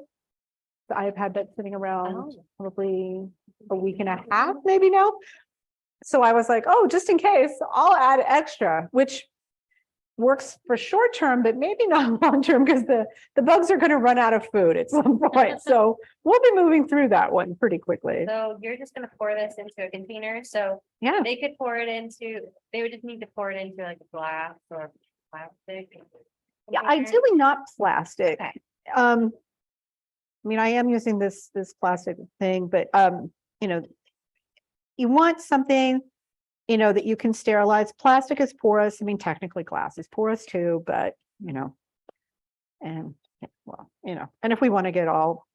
So I've had that sitting around Oh. probably a week and a half, maybe now. So I was like, oh, just in case, I'll add extra, which works for short term, but maybe not long term because the bugs are going to run out of food at some point. So we'll be moving through that one pretty quickly. So you're just gonna pour this into a container, so Yeah, they would just need to pour it into like a glass or plastic. yeah, container. ideally not plastic. Okay. I am using this plastic thing, but you want something that you can sterilize. Plastic is porous. I mean, technically glass is porous too, but and and if we want to get all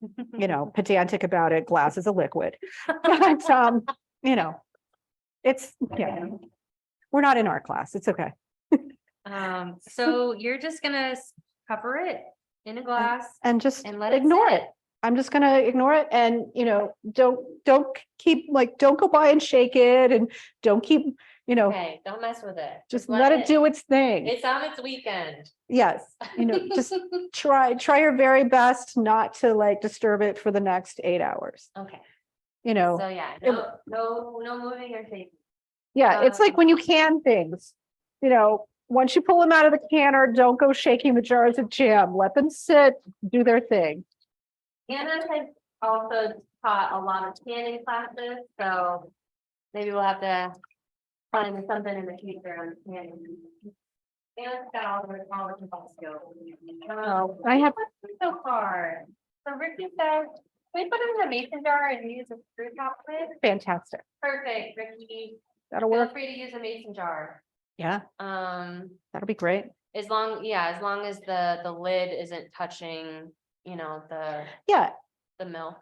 pedantic about it, glass is a liquid. But it's we're not in art class. It's okay. So you're just gonna cover it in a glass And just and let it ignore sit. it. I'm just gonna ignore it and don't keep don't go by and shake it and don't keep Okay, don't mess with it. just let it do its thing. It's on its weekend. Yes, just try your very best not to disturb it for the next 8 hours. Okay, So so yeah, no moving or shaking. yeah, it's like when you can things, once you pull them out of the canner, don't go shaking the jars of jam. Let them sit, do their thing. Anna has also taught a lot of canning classes, so maybe we'll have to find something in the future on canning. Anna's got all the skills. I have So far. So Ricky says, we put it in a mason jar and use a screw top lid. fantastic. Perfect, Ricky. That'll Feel work. free to use a mason jar. Yeah, that'll be great. As long as the lid isn't touching, Yeah, the milk.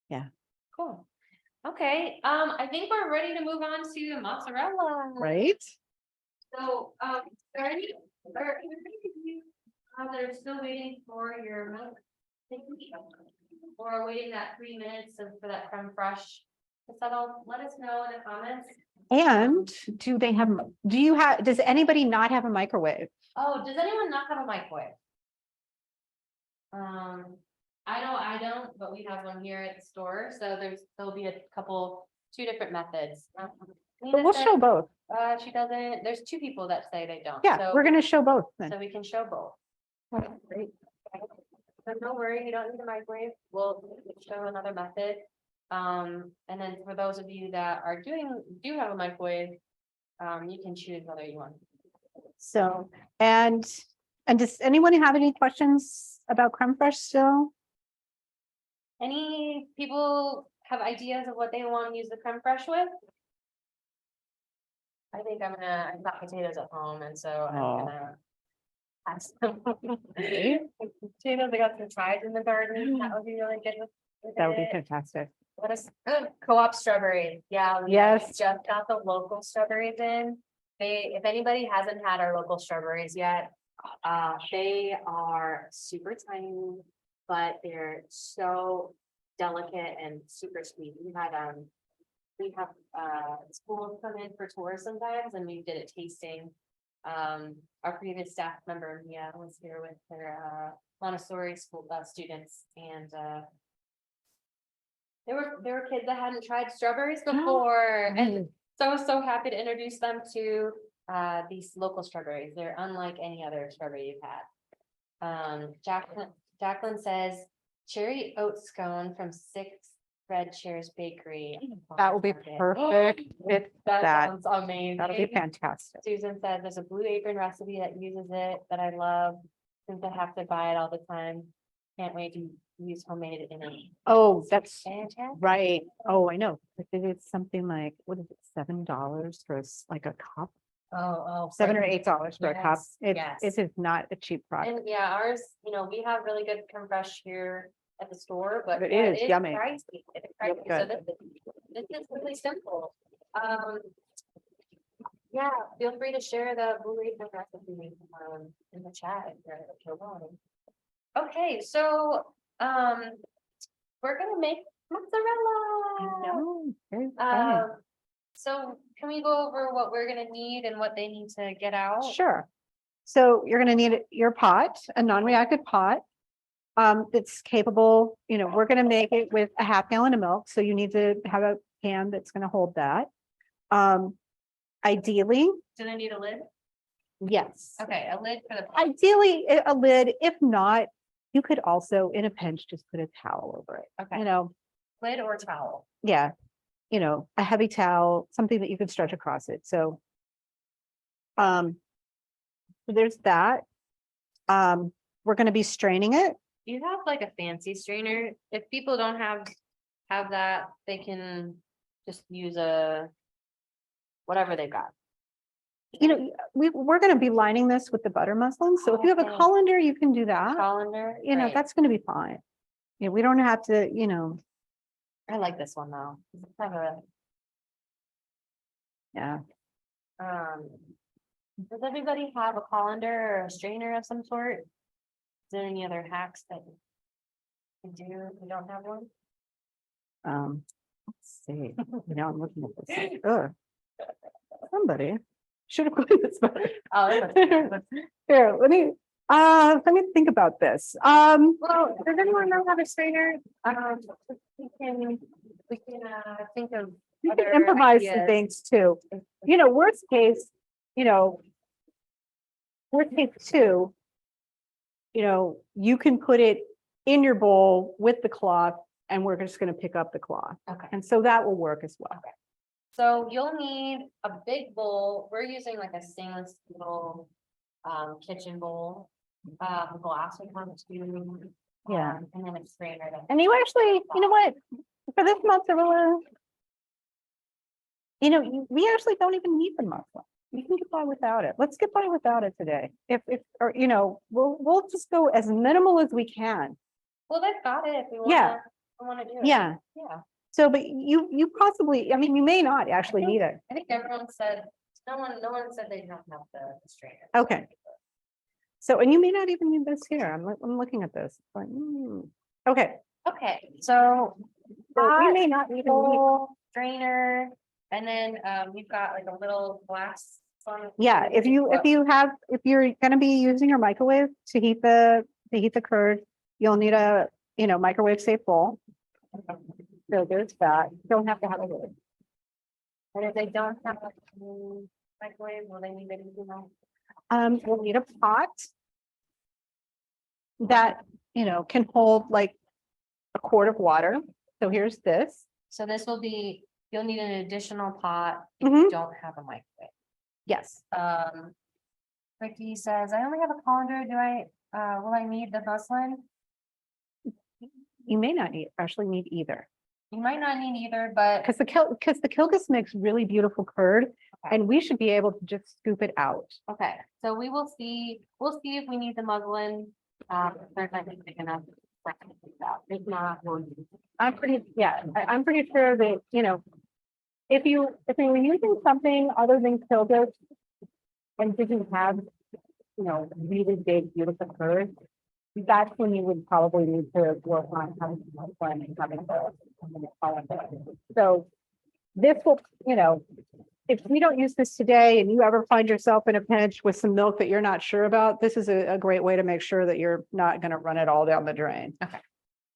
Yeah. Cool. Okay, I think we're ready to move on to mozzarella. right. So, they're still waiting for your milk. Or waiting that 3 minutes for that creme fraiche to settle, let us know in the comments. And does anybody not have a microwave? Oh, does anyone not have a microwave? I don't, but we have one here at the store, so there'll be two different methods. But we'll show both. She doesn't, there's 2 people that say they don't. Yeah, so- we're gonna show both then. So we can show both. Great. So don't worry, you don't need a microwave, we'll show another method. And then for those of you that do have a microwave, you can choose whether you want. So, and does anyone have any questions about creme fraiche still? Any people have ideas of what they want to use the creme fraiche with? I think I've got potatoes at home, and so I'm gonna ask them. Potatoes, I got some chives in the garden, that would be really good. That would be fantastic. What is co-op strawberries? Yeah. Yes. Just got the local strawberries in. If anybody hasn't had our local strawberries yet, they are super tiny, but they're so delicate and super sweet. We have schools come in for tours sometimes, and we did a tasting. Our previous staff member Mia was here with her Montessori school students, and there were kids that hadn't tried strawberries before, and so happy to introduce them to these local strawberries. They're unlike any other strawberry you've had. Jacqueline says cherry oat scone from Six Red Chairs Bakery. That will be perfect. It's That that. sounds amazing. That'll be fantastic. Susan said there's a Blue Apron recipe that uses it that I love, since I have to buy it all the time. Can't wait to use homemade in it. Oh, that's Fantastic. right. Oh, I know. I think it's something like, what is it, $7 for like a cup? Oh. $7 or $8 for a cup. Yes, It is not a cheap product. And yeah, ours, we have really good creme fraiche here at the store, but It yeah, is yummy. pricey. It's pricey. So this is really simple. Yeah, feel free to share the Blue Apron recipe in the chat if you're willing. Okay, so we're gonna make mozzarella. No, very funny. So can we go over what we're gonna need and what they need to get out? Sure. So you're gonna need your pot, a non-reactive pot. That's capable, we're gonna make it with a half gallon of milk, so you need to have a pan that's gonna hold that. Ideally, Do they need a lid? yes. Okay, a lid for the. Ideally, a lid. If not, you could also, in a pinch, just put a towel over it. Okay, lid or towel. Yeah, a heavy towel, something that you can stretch across it. So, there's that. We're going to be straining it. You have like a fancy strainer. If people don't have that, they can just use whatever they've got. We're going to be lining this with the butter muslin. So if you have a Okay. colander, you can do that. Colander. Great. That's going to be fine. We don't have to, I like this one though. It's kind of yeah. Does everybody have a colander or a strainer of some sort? Is there any other hacks that you do if you don't have one? Let's see. Now I'm looking at this. Ugh. Somebody should have put this. Oh, Here, let me think about this. well, does anyone know how to strainer? We can think of You can other improvise some ideas. things too. Worst case too, you can put it in your bowl with the cloth and we're just going to pick up the cloth. Okay. And so that will work as well. So you'll need a big bowl. We're using like a stainless steel kitchen bowl. Glass would work too. Yeah. And then a strainer. And you actually, what, for this mozzarella, we actually don't even need the muslin. We can get by without it. Let's get by without it today. We'll just go as minimal as we can. Well, they've got it if we want to do it. Yeah. Yeah. So, but you possibly, you may not actually need it. I think everyone said, no one said they don't have the strainer. Okay. So, and you may not even need this here. I'm looking at this. Like, okay. Okay, so We may not even need. bowl, strainer, and then you've got like a little glass. Yeah, if you're gonna be using your microwave to heat the curd, you'll need a microwave safe bowl. So there's that. You don't have to have a lid. And if they don't have a microwave, will they need anything else? We'll need a pot that can hold like a quart of water. So here's this. So this will be, you'll need an additional pot if you don't have a microwave. Yes. Ricky says, I only have a colander. Will I need the muslin? You may not actually need either. You might not need either, but Because the Kilgus makes really beautiful curd, and we should be able to just scoop it out. okay. So we'll see if we need the muslin. They're not big enough. If not, I'm pretty sure that, if you were using something other than Kilgus and didn't have, really big, beautiful curd, that's when you would probably need to work on having some fun and having the. So this will, if we don't use this today and you ever find yourself in a pinch with some milk that you're not sure about, this is a great way to make sure that you're not going to run it all down the drain. Okay.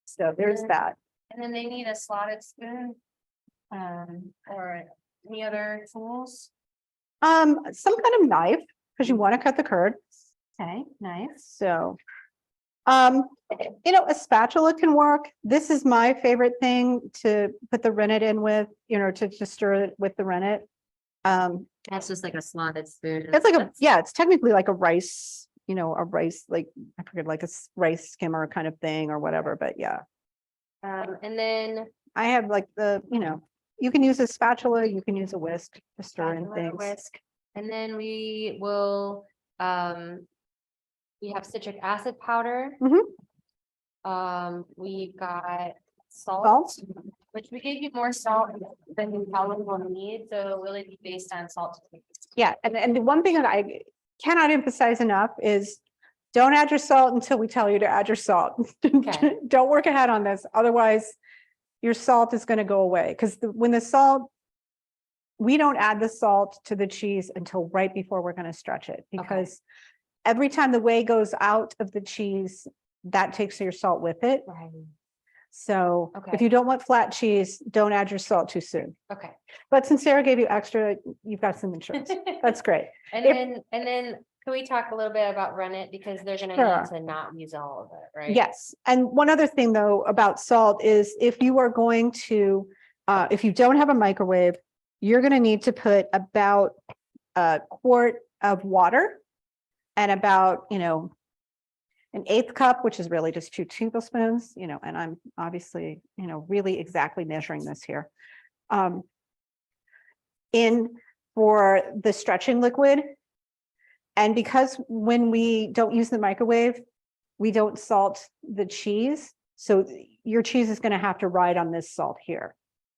So there's that. and then they need a slotted spoon. Or any other tools. Some kind of knife, because you want to cut the curd. Okay, nice. So, a spatula can work. This is my favorite thing to put the rennet in with, to just stir it with the rennet. That's just like a slotted spoon. It's like it's technically like a rice, like, I forget, like a rice skimmer kind of thing or whatever, but yeah. And then I have like you can use a spatula, you can use a whisk to stir in spatula, things. whisk. And then we will, we have citric acid powder. We've got salt, Salt, which we gave you more salt than you probably will need, so it'll really be based on salt. yeah, and the one thing that I cannot emphasize enough is don't add your salt until we tell you to add your salt. Okay. Don't work ahead on this, otherwise your salt is going to go away, because we don't add the salt to the cheese until right before we're going to stretch it, because every time the whey goes out of the cheese, that takes your salt with it. Right. So Okay. if you don't want flat cheese, don't add your salt too soon. Okay. But since Sarah gave you extra, you've got some insurance. That's great. And then can we talk a little bit about rennet, because they're gonna Sure. need to not use all of it, right? Yes. And one other thing though about salt is if you are going to, if you don't have a microwave, you're going to need to put about a quart of water and about, an eighth cup, which is really just 2 tablespoons, and I'm obviously, really exactly measuring this here. In for the stretching liquid. And because when we don't use the microwave, we don't salt the cheese. So your cheese is going to have to ride on this salt here.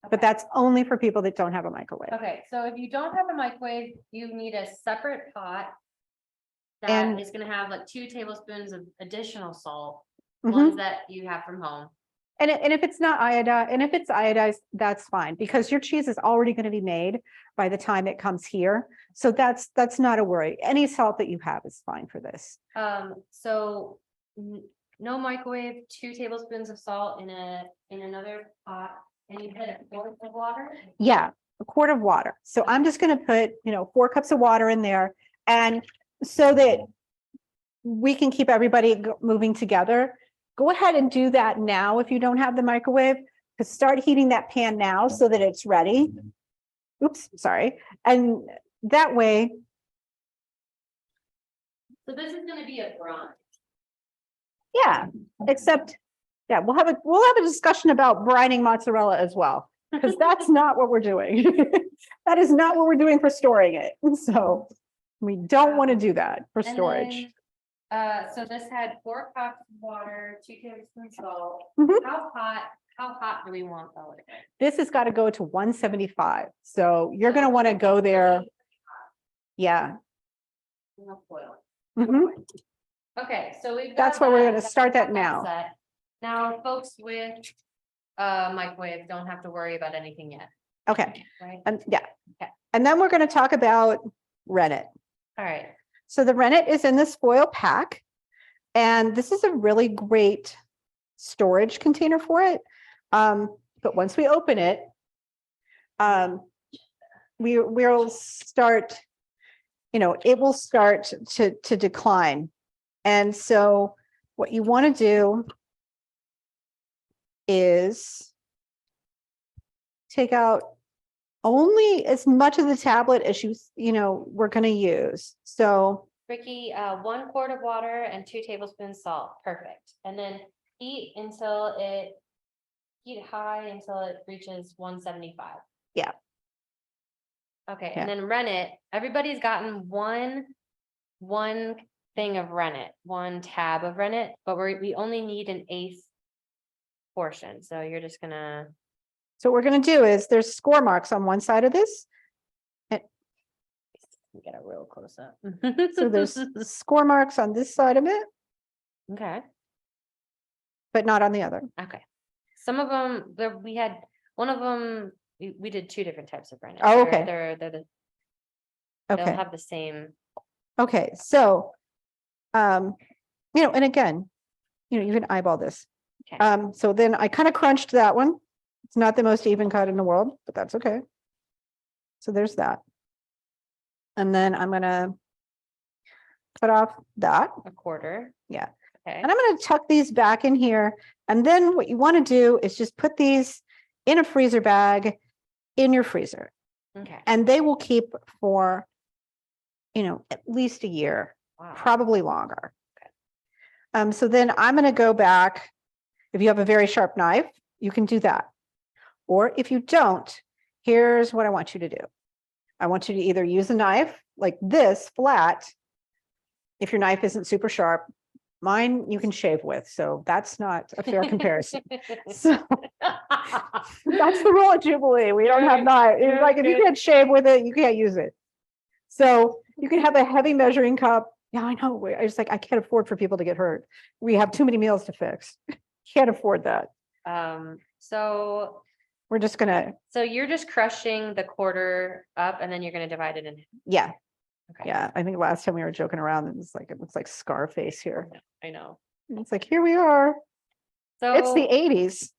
But that's only for people that don't have a microwave. Okay, so if you don't have a microwave, you need a separate pot. That And- is gonna have like 2 tablespoons of additional salt, Mhm. ones that you have from home. And if it's not iodized, and if it's iodized, that's fine, because your cheese is already going to be made by the time it comes here. So that's not a worry. Any salt that you have is fine for this. So no microwave, 2 tablespoons of salt in another pot, and you put a quart of water. Yeah, a quart of water. So I'm just going to put, 4 cups of water in there, and so that we can keep everybody moving together. Go ahead and do that now if you don't have the microwave, to start heating that pan now so that it's ready. Oops, sorry. And that way, So this is gonna be a brine. yeah, except, yeah, we'll have a discussion about brining mozzarella as well, because that's not what we're doing. That is not what we're doing for storing it. So we don't want to do that for And storage. then, so this had 4 cups of water, 2 tablespoons salt. Mhm. How hot do we want though? This has got to go to 175. So you're going to want to go there. Yeah. No boil. Mhm. Okay, so we've. That's got where we're that- gonna start that that's now. set. Now, folks with microwave don't have to worry about anything yet, Okay. right? And yeah. Okay. And then we're going to talk about rennet. All right, So the rennet is in this foil pack. And this is a really great storage container for it. But once we open it, we'll start, it will start to decline. And so what you want to do is take out only as much of the tablet as we're going to use. So Ricky, 1 quart of water and 2 tablespoons salt, perfect. And then heat high until it reaches 175. Yeah. Okay, Yeah. and then rennet, everybody's gotten one thing of rennet, 1 tab of rennet, but we only need an 1/8 portion, so you're just gonna. So what we're going to do is there's score marks on one side of this. Get a real close up. So there's score marks on this side of it, Okay, but not on the other. okay. Some of them, we had, one of them, we did 2 different types of rennet. Oh, okay. They'll Okay. have the same. Okay. So, and again, you can eyeball this. Okay. So then I kind of crunched that one. It's not the most even cut in the world, but that's okay. So there's that. And then I'm gonna cut off that. A quarter. Yeah. Okay. And I'm gonna tuck these back in here. And then what you want to do is just put these in a freezer bag in your freezer. Okay. And they will keep for, at least a year, Wow. probably longer. So then I'm gonna go back. If you have a very sharp knife, you can do that. Or if you don't, here's what I want you to do. I want you to either use a knife like this flat. If your knife isn't super sharp, mine you can shave with. So that's not a fair comparison. So that's the rule of Jubilee. We don't have knives. It's like if you can't shave with it, you can't use it. So you can have a heavy measuring cup. Yeah, I know. I just I can't afford for people to get hurt. We have too many meals to fix. Can't afford that. So We're just gonna, you're just crushing the quarter up and then you're gonna divide it in. yeah. Okay. Yeah, I think last time we were joking around, it looks like Scarface here. I know. And it's like, here we are. So It's the 80s.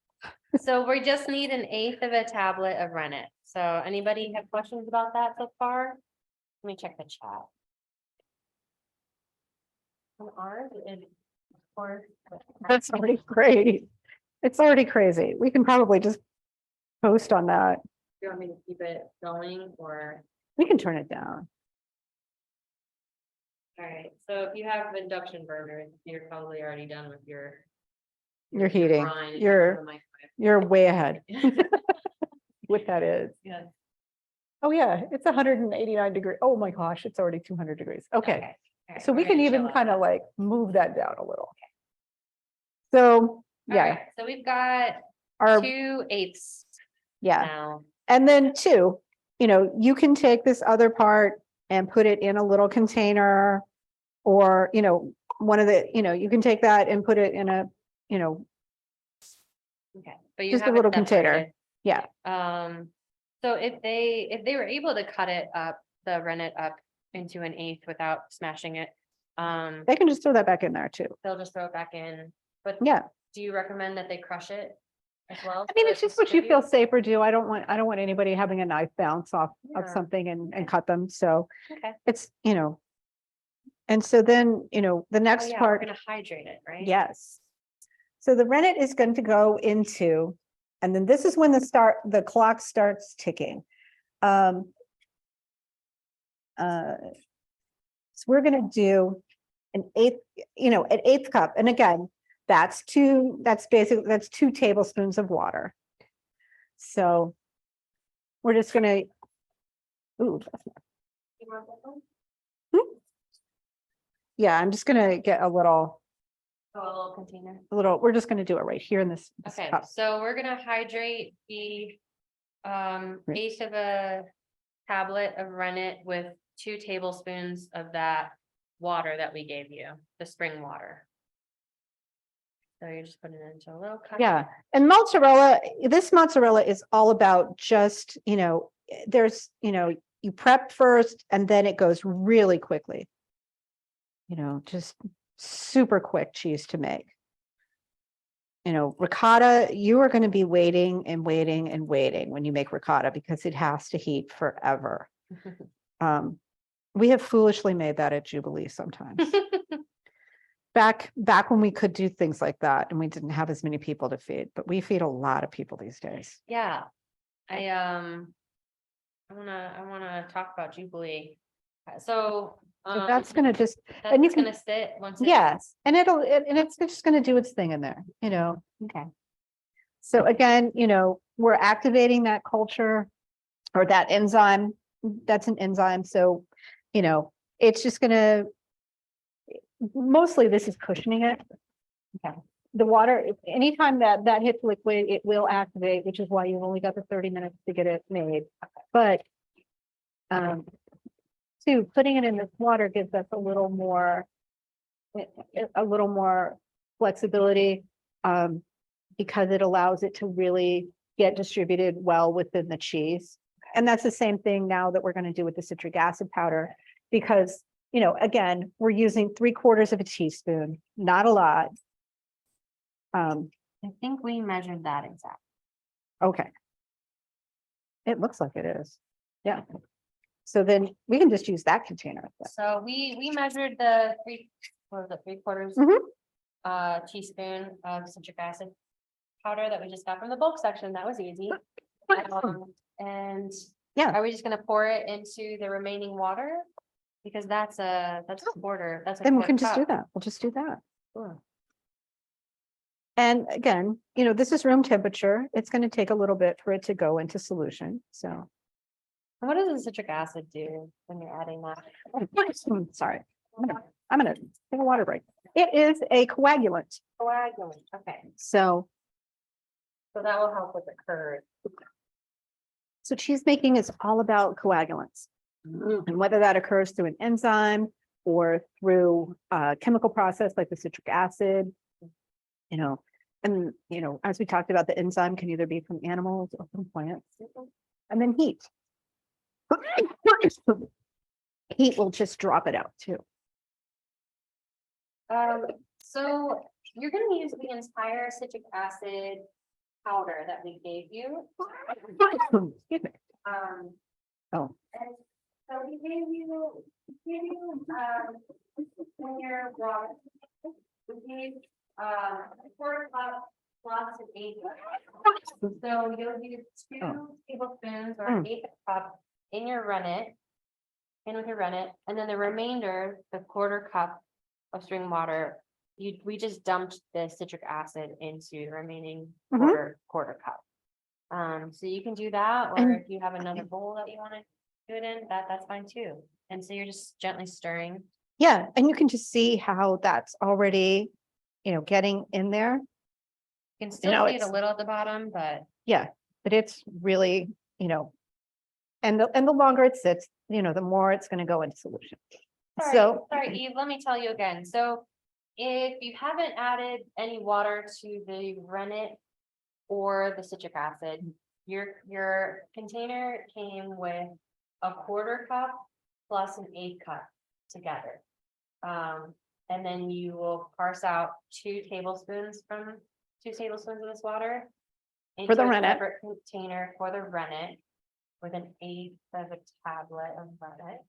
So we just need 1/8 of a tablet of rennet. So anybody have questions about that so far? Let me check the chat. On ours, it is, of course. That's already great. It's already crazy. We can probably just post on that. Do you want me to keep it going or? We can turn it down. All right, so if you have induction burners, you're probably already done with your. You're heating. brine and You're- the microwave. You're way ahead. What that is. Yes. Oh, yeah, it's 189 degrees. Oh my gosh, it's already 200 degrees. Okay. All right, So we're we can gonna even chill out. kind of like move that down a little. So, All yeah, right, so we've got our, 2/8 yeah. now. And then two, you can take this other part and put it in a little container or, one of the, you can take that and put it in a, Okay, but you just a have it little container. separated. Yeah. So if they were able to cut it up, the rennet up into 1/8 without smashing it, They can just throw that back in there too. they'll just throw it back in. But Yeah. do you recommend that they crush it as well? I mean, so it's it just what you feel distributes? safer do. I don't want anybody having a knife bounce off of Yeah. something and cut them. So Okay. it's, and so then, the Oh next yeah, we're part, gonna hydrate it, right? yes. So the rennet is going to go into, and then this is when the clock starts ticking. So we're going to do an eighth cup. And again, that's 2 tablespoons of water. So we're just going to, ooh, You want that one? yeah, I'm just going to get a little, Oh, a little container. we're just going to do it right here in this Okay, cup. so we're gonna hydrate the 1/8 of a tablet of rennet with 2 tablespoons of that water that we gave you, the spring water. So you're just putting it into a little cup. Yeah, and this mozzarella is all about just, there's, you prep first and then it goes really quickly. Just super quick cheese to make. Ricotta, you are going to be waiting and waiting and waiting when you make ricotta because it has to heat forever. We have foolishly made that at Jubilee sometimes. Back when we could do things like that and we didn't have as many people to feed, but we feed a lot of people these days. Yeah, I wanna talk about Jubilee. So So that's going to just, that's and you can, gonna sit once. yes, and it's just going to do its thing in there, Okay. So again, we're activating that culture or that enzyme. That's an enzyme. So, it's just going to, mostly this is cushioning it. Okay. The water, anytime that hits liquid, it will activate, which is why you've only got the 30 minutes to get it made. But, putting it in this water gives us a little more flexibility, because it allows it to really get distributed well within the cheese. And that's the same thing now that we're going to do with the citric acid powder, because, again, we're using 3/4 of a teaspoon, not a lot. I think we measured that exactly. Okay. It looks like it is. Yeah. So then we can just use that container. So we measured the what was it, 3/4 Mhm. teaspoon of citric acid powder that we just got from the bulk section. That was easy. And Yeah. are we just gonna pour it into the remaining water? Because that's a quarter, that's a Then we quarter can just do cup. that. We'll just do that. Sure. And again, this is room temperature. It's going to take a little bit for it to go into solution. So, And what does the citric acid do when you're adding that? sorry, I'm gonna take a water break. It is a coagulant. Coagulant, okay, So that will help with the curd. cheese making is all about coagulants. And whether that occurs through an enzyme or through a chemical process like the citric acid, as we talked about, the enzyme can either be from animals or from plants. And then heat. Heat will just drop it out too. So you're gonna use the entire citric acid powder that we gave you. Excuse me. Oh, And so we gave you, in your water, we gave, a quarter cup plus an eighth. So you'll use 2 tablespoons or an eighth cup in your rennet. With your rennet, and then the remainder, the quarter cup of spring water, we just dumped the citric acid into the remaining quarter cup. So you can do that, or And- if you have another bowl that you want to do it in, that's fine too. And so you're just gently stirring. yeah, and you can just see how that's already, getting in there. You can still see it a little at the bottom, but Yeah, but it's really, and the longer it sits, the more it's going to go into solution. sorry, Eve, let me tell you again. So if you haven't added any water to the rennet or the citric acid, your container came with a quarter cup plus an eighth cup together. And then you will parse out 2 tablespoons of this water into the a rennet. separate container for the rennet with an eighth of a tablet of rennet.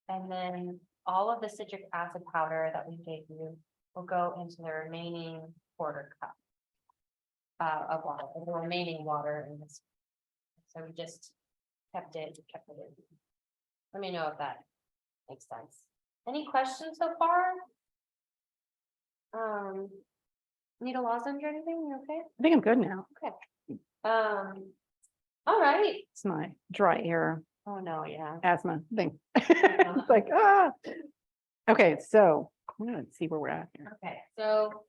And then all of the citric acid powder that we gave you will go into the remaining quarter cup of water, the remaining water in this. So we just kept it in. Let me know if that makes sense. Any questions so far? Need a lozenge or anything? You okay? I think I'm good now. All right. It's my dry air Oh, no, yeah. asthma thing. It's like, okay, so I'm gonna see where we're at here. Okay, so,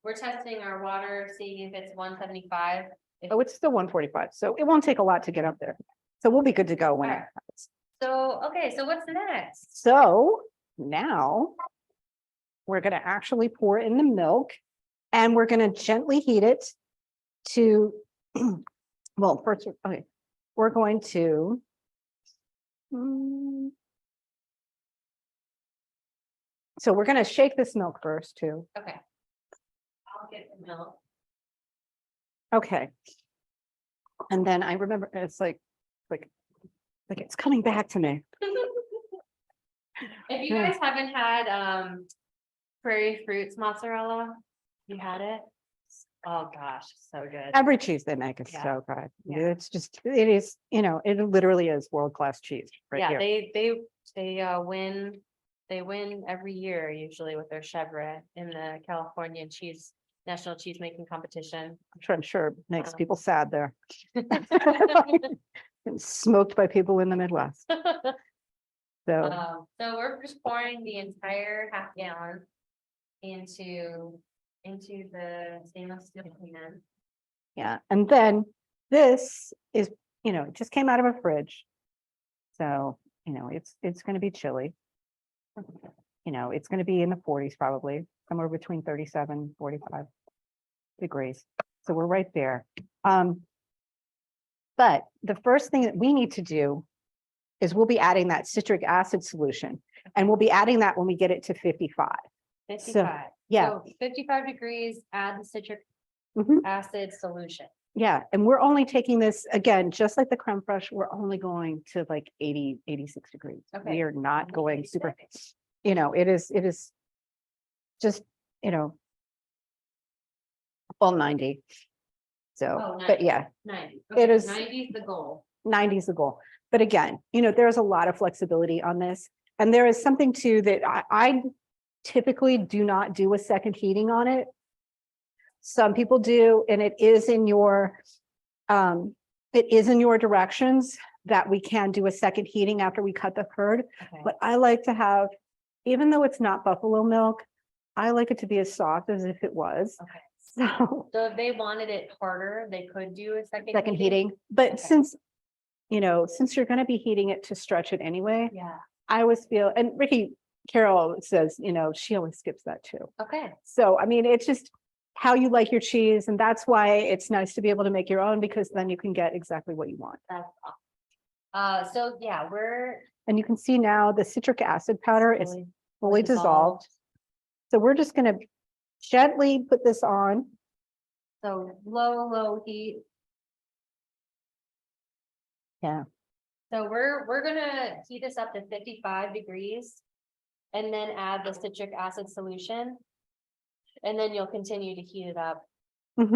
we're testing our water, seeing if it's 175. Oh, it's still 145, so it won't take a lot to get up there. So we'll be good to go when it Alright. happens. So, okay, so what's next? So now we're gonna actually pour in the milk and we're gonna gently heat it to, well, first, okay, we're going to. So we're gonna shake this milk first too. Okay. I'll get the milk. Okay. And then I remember it's like it's coming back to me. If you guys haven't had, prairie fruits mozzarella, you had it? Oh, gosh, so good. Every cheese they make is Yeah. so good. Yeah. It's just, it is, it literally is world-class cheese right Yeah, here. they win every year usually with their chevre in the California National Cheesemaking Competition. I'm sure it makes Wow. people sad there. And smoked by people in the Midwest. So, So we're just pouring the entire half gallon into the stainless steel pan. yeah, and then this is, it just came out of a fridge. So, it's gonna be chilly. It's gonna be in the 40s probably, somewhere between 37, 45 degrees. So we're right there. But the first thing that we need to do is we'll be adding that citric acid solution, and we'll be adding that when we get it to 55. 55. Yeah. So 55 degrees, add the citric Mhm. acid solution. Yeah, and we're only taking this, again, just like the creme fraiche, we're only going to like 80, 86 degrees. Okay. We are not Only going 86. super, it is just, well, 90. So, Oh, but 90. yeah, 90. It Okay, is- 90 is the goal. 90 is the goal. But again, there's a lot of flexibility on this. And there is something too that I typically do not do a second heating on it. Some people do, and it is in your directions that we can do a second heating after we cut the curd. Okay. But I like to have, even though it's not buffalo milk, I like it to be as soft as if it was. Okay. So So if they wanted it harder, they could do a second. second heating, but Okay. since you're going to be heating it to stretch it anyway, Yeah, I always feel, and Carol says, she always skips that too. okay, So, I mean, it's just how you like your cheese. And that's why it's nice to be able to make your own, because then you can get exactly what you want. that's awesome. So yeah, we're And you can see now the citric acid powder is fully fully dissolved. So we're just going to gently put this on. So low heat. Yeah. So we're gonna heat this up to 55 degrees. And then add the citric acid solution. And then you'll continue to heat it up. And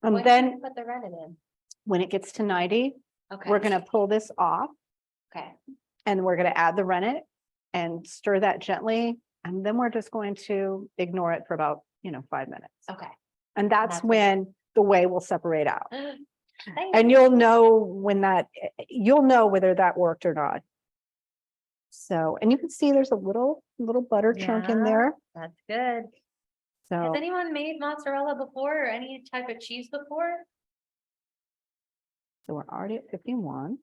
When do then you put the rennet in. when it gets to 90, Okay. we're going to pull this off Okay, and we're going to add the rennet and stir that gently. And then we're just going to ignore it for about, 5 minutes. okay. And that's That's what- when the whey will separate out. Thank And you. you'll know whether that worked or not. So, and you can see there's a little butter chunk in Yeah. there. That's good. So, Has anyone made mozzarella before or any type of cheese before? so we're already at 51.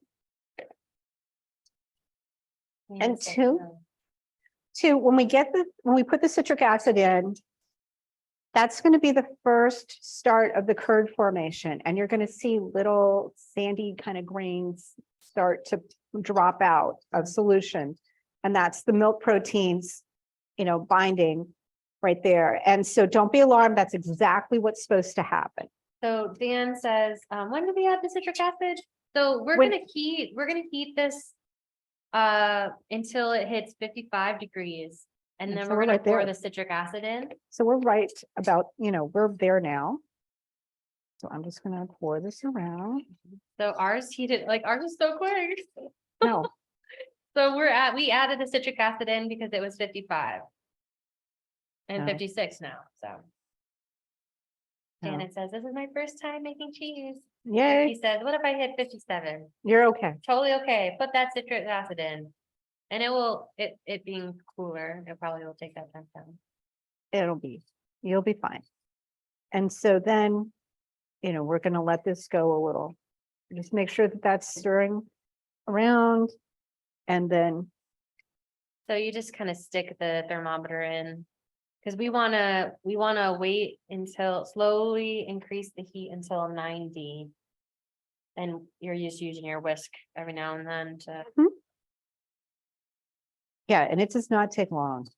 Yeah, And so- Two, when we put the citric acid in, that's going to be the first start of the curd formation. And you're going to see little sandy kind of grains start to drop out of solution. And that's the milk proteins, binding right there. And so don't be alarmed. That's exactly what's supposed to happen. So Dan says, when do we add the citric acid? So we're When- gonna heat this until it hits 55 degrees. And And then so we're we're gonna right pour there. the citric acid in. So we're right about, we're there now. So I'm just going to pour this around. So ours is so quick. No, So we added the citric acid in because it was 55. And No. 56 now, so. No. Janet says, this is my first time making cheese. yay, He says, what if I hit 57? you're okay. Totally okay, put that citric acid in. And it being cooler, it probably will take that time down. You'll be fine. And so then, we're going to let this go a little. Just make sure that that's stirring around. And then, So you just kind of stick the thermometer in. Cause we wanna wait until slowly increase the heat until 90. And you're just using your whisk every now and then to. yeah, and it does not take long.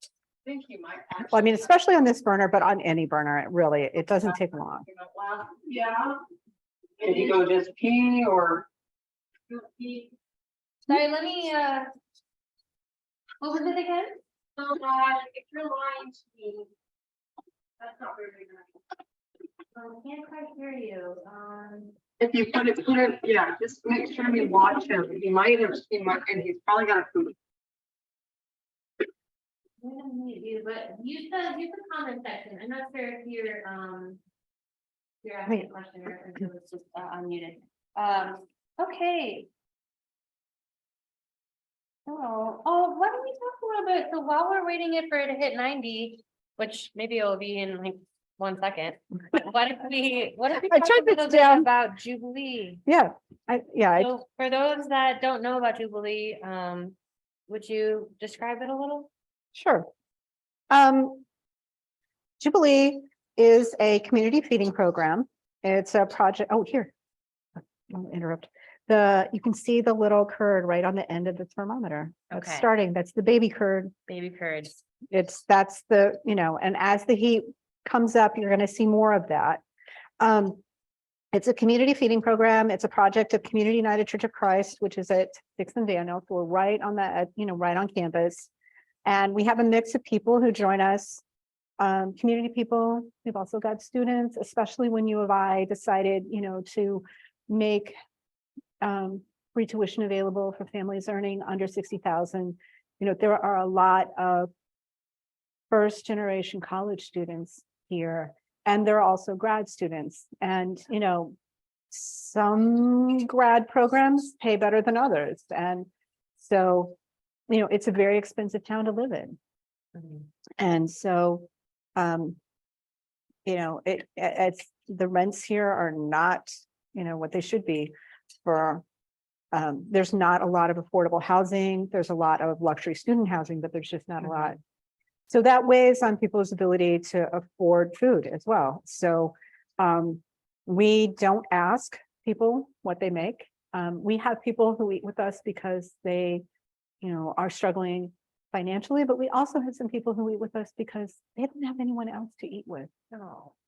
Think you might. Well, I mean, especially on this burner, but on any burner, it doesn't take long. Yeah. Did you go just pee or? Sorry, let me, what was it again? If you're lying to me. That's not very good. I can't quite hear you, If you put it, yeah, just make sure you watch him. He might, and he's probably got a food. I'm gonna mute you, but use the comment section. I'm not sure if you're asking a question or if it was just unmuted. okay. Why don't we talk a little bit, so while we're waiting for it to hit 90, which maybe it'll be in like 1 second. What if we I talk a took this little bit down. about Jubilee? Yeah, So for those that don't know about Jubilee, would you describe it a little? sure. Jubilee is a community feeding program. It's a project, here. I'll interrupt. You can see the little curd right on the end of the thermometer. That's Okay. starting, that's the baby curd. Baby curd. That's the, and as the heat comes up, you're gonna see more of that. And It's a community feeding program. It's a project of Community United Church of Christ, which is at 6th and Daniel. So we're right on that, right on campus. And we have a mix of people who join us, community people. We've also got students, especially when U of I decided, to make free tuition available for families earning under 60,000. There are a lot of first generation college students here, and there are also grad students. And, some grad programs pay better than others. And so, it's a very expensive town to live in. And so, it's the rents here are not, what they should be for. There's not a lot of affordable housing. There's a lot of luxury student housing, but there's just not a lot. So that weighs on people's ability to afford food as well. So we don't ask people what they make. We have people who eat with us because they, are struggling financially, but we also have some people who eat with us because they don't have anyone else to eat with.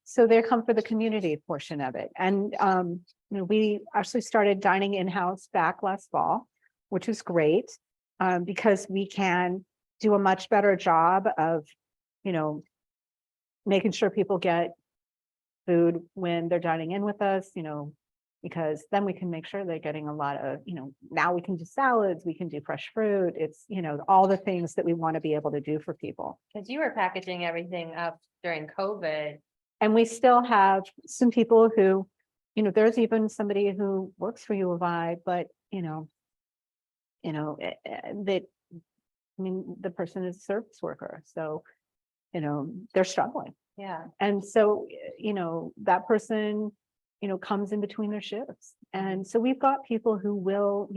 So they come for the community portion of it. And we actually started dining in-house back last fall, which is great because we can do a much better job of, making sure people get food when they're dining in with us, because then we can make sure they're getting a lot of, now we can do salads, we can do fresh fruit. It's, all the things that we want to be able to do for people. Because you were packaging everything up during COVID. And we still have some people who, there's even somebody who works for U of I, but, the person is a service worker. So, they're struggling. Yeah. And so, that person, comes in between their shifts. And so we've got people who will,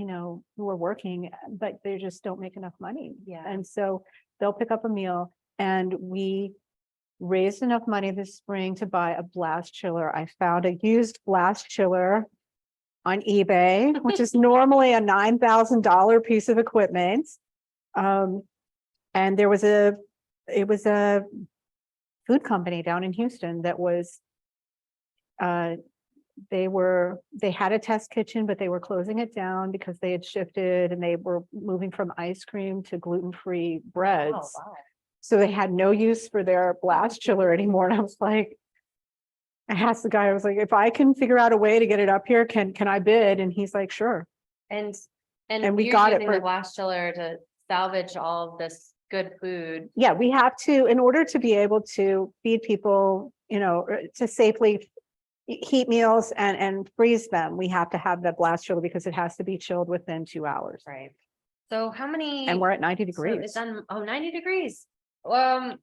who are working, but they just don't make enough money. Yeah. And so they'll pick up a meal, and we raised enough money this spring to buy a blast chiller. I found a used blast chiller on eBay, which is normally a $9,000 piece of equipment. And it was a food company down in Houston that was, they had a test kitchen, but they were closing it down because they had shifted and they were moving from ice cream to gluten-free breads. Oh, wow. So they had no use for their blast chiller anymore. And I was like, I asked the guy, I was like, if I can figure out a way to get it up here, can I bid? And he's like, sure. And we you're got it using the for, blast chiller to salvage all of this good food. yeah, we have to, in order to be able to feed people, to safely heat meals and freeze them, we have to have the blast chiller because it has to be chilled within 2 hours. Right. So how many? And we're at 90 So degrees. it's on, 90 degrees. How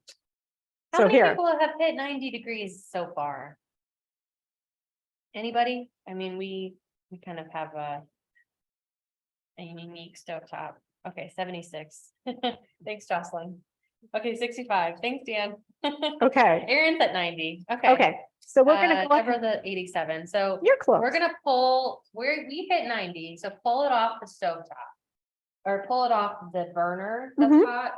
So many here. people have hit 90 degrees so far? Anybody? I mean, we kind of have a unique stovetop. Okay, 76. Thanks, Jocelyn. Okay, 65. Thanks, Dan. Okay. Aaron's at 90. Okay. Okay. So we're going to go Deborah's ahead. at 87. So You're close. we're gonna pull, we hit 90, so pull it off the stovetop. Or pull it off the burner that's Mhm. hot.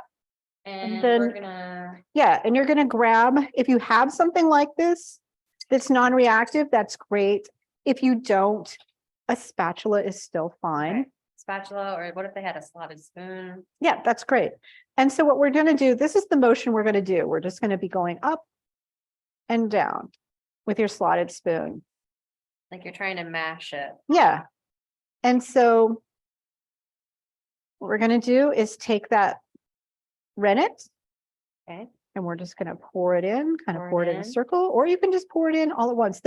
And then- we're gonna, Yeah. And you're going to grab, if you have something like this, that's non-reactive, that's great. If you don't, a spatula is still fine. okay, spatula, or what if they had a slotted spoon? Yeah, that's great. And so what we're going to do, this is the motion we're going to do. We're just going to be going up and down with your slotted spoon. Like you're trying to mash it. Yeah. And so what we're going to do is take that rennet. Okay. And we're just going to pour it in, kind of Pour it pour it in a in. circle, or you can just pour it in all at once.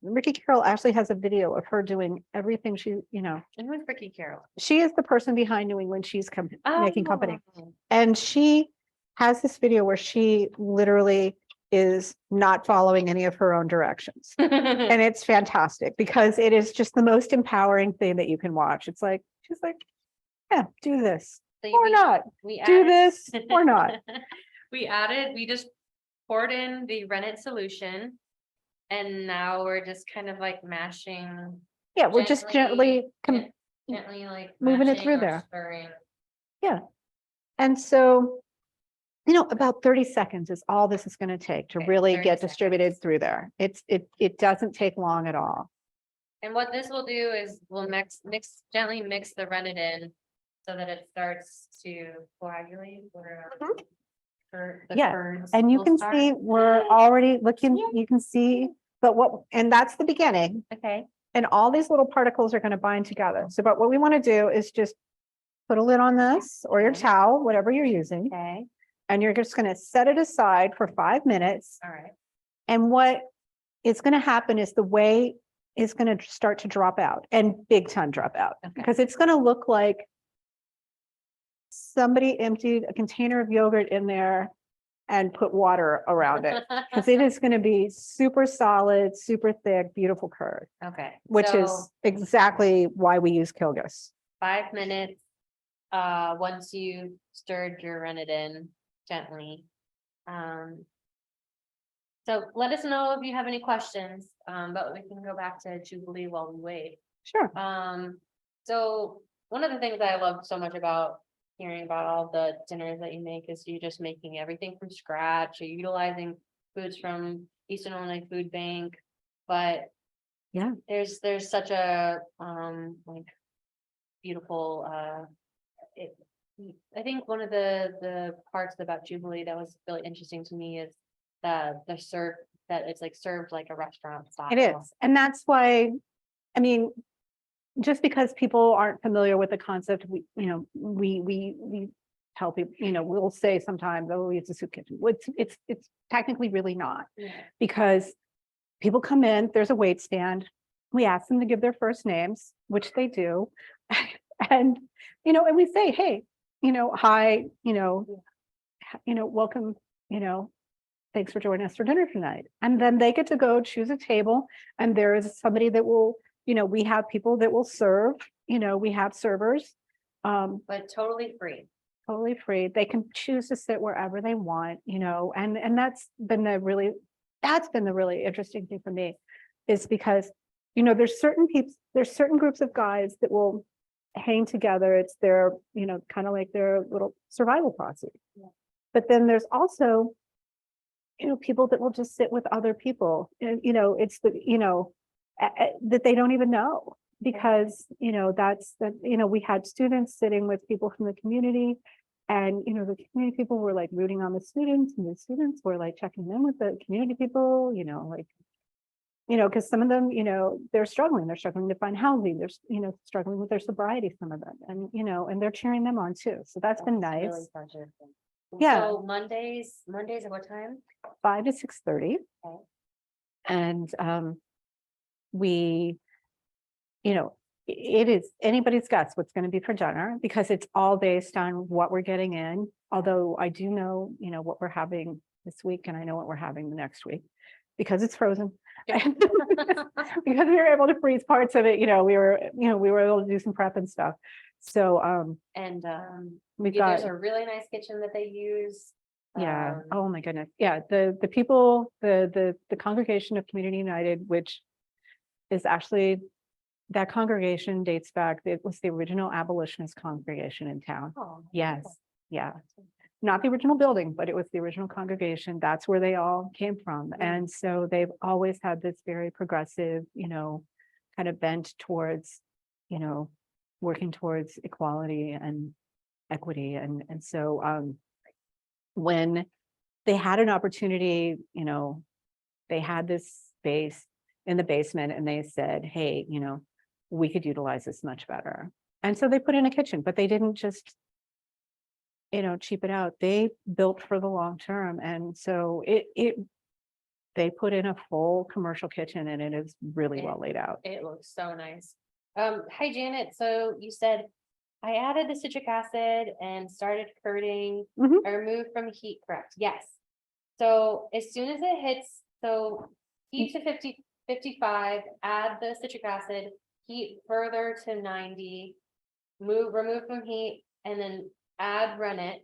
Ricky Carroll actually has a video of her doing everything And who's Ricky Carroll? she is the person behind New England Cheese Making Company. Oh. And she has this video where she literally is not following any of her own directions. And it's fantastic because it is just the most empowering thing that you can watch. It's like, she's like, yeah, do this So or not, we do added- this or not. We just poured in the rennet solution. And now we're just kind of like mashing, Yeah, we're just gently, gently like. moving it mashing through or there. Stirring. and so, about 30 seconds is all this is going to take to Okay, really 30 get seconds. distributed through there. It doesn't take long at all. And what this will do is we'll gently mix the rennet in so that it starts to coagulate or for the Yeah, curds. And you will can start. see, we're already looking, you can see, and that's the beginning. Okay, And all these little particles are going to bind together. So, but what we want to do is just put a lid on this or your Okay. towel, whatever you're using, okay, and you're just going to set it aside for 5 minutes. all right. And what is going to happen is the whey is going to start to drop out and big time drop out Okay. because it's going to look like somebody emptied a container of yogurt in there and put water around it. Because it is going to be super solid, super thick, beautiful curd, Okay. which so is exactly why we use Kilgus. 5 minutes. Once you stirred your rennet in gently. So let us know if you have any questions, but we can go back to Jubilee while we wait. Sure. So one of the things I love so much about hearing about all the dinners that you make is you just making everything from scratch, you're utilizing foods from Eastern Illinois Food Bank, but Yeah. there's such a like beautiful I think one of the parts about Jubilee that was really interesting to me is the serve that it's like served like a restaurant style. It is. And that's why, I mean, just because people aren't familiar with the concept, we tell people, we'll say sometimes, oh, it's a soup kitchen. It's technically really not, Yeah. because people come in, there's a wait stand. We ask them to give their first names, which they do. And, and we say, hey, hi, welcome, thanks for joining us for dinner tonight. And then they get to go choose a table, and there is somebody that will, we have people that will serve, we have servers. But totally free. Totally free. They can choose to sit wherever they want, and that's been the really interesting thing for me, is because, there's certain groups of guys that will hang together. It's their, kind of like their little survival posse. Yeah. But then there's also, people that will just sit with other people, and, it's the, that they don't even know, because, we had students sitting with people from the community, and, the community people were like rooting on the students, and the students were like checking in with the community people, because some of them, they're struggling to find housing, they're, struggling with their sobriety, some of them, and, and they're cheering them on too. So that's been Really nice. pleasure. Yeah. So Mondays at what time? 5 to 6:30. Okay. And we, it is anybody's guess what's going to be for dinner, because it's all based on what we're getting in. Although I do know, what we're having this week, and I know what we're having the next week, because it's frozen. Because we were able to freeze parts of it, we were able to do some prep and stuff. So And we've there's got, a really nice kitchen that they use. yeah, oh my goodness. Yeah, the people, the Congregation of Community United, which is actually, that congregation dates back, it was the original abolitionist congregation in town. Oh, Yes, yeah. Not the original building, but it was the original congregation. That's where they all came from. And so they've always had this very progressive, kind of bent towards, working towards equality and equity. And so when they had an opportunity, they had this space in the basement, and they said, hey, we could utilize this much better. And so they put in a kitchen, but they didn't just, cheap it out. They built for the long term. And so they put in a full commercial kitchen, and it is really well laid out. It looks so nice. Hi Janet, so you said I added the citric acid and started curding. Mhm. I removed from heat, correct? Yes. So as soon as it hits, so heat to 55, add the citric acid, heat further to 90, remove from heat, and then add rennet,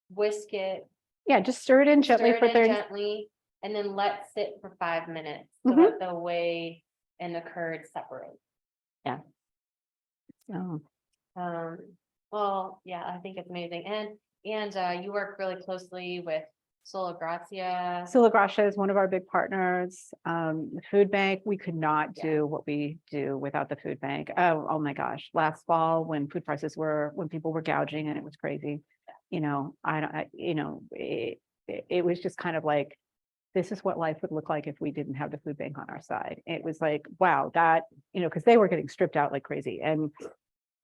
whisk it, Yeah, just stir it in gently stir for it in 30. gently, and then let sit for 5 minutes so Mhm. that the whey and the curd separate. Oh, Well, yeah, I think it's amazing. And you work really closely with Sola Grazia. Sula Gracia is one of our big partners. The food bank, we could not Yeah. do what we do without the food bank. Oh my gosh, last fall when food prices when people were gouging and it was crazy. You know, it was just kind of like, this is what life would look like if we didn't have the food bank on our side. It was like, wow, that, because they were getting stripped out like crazy. And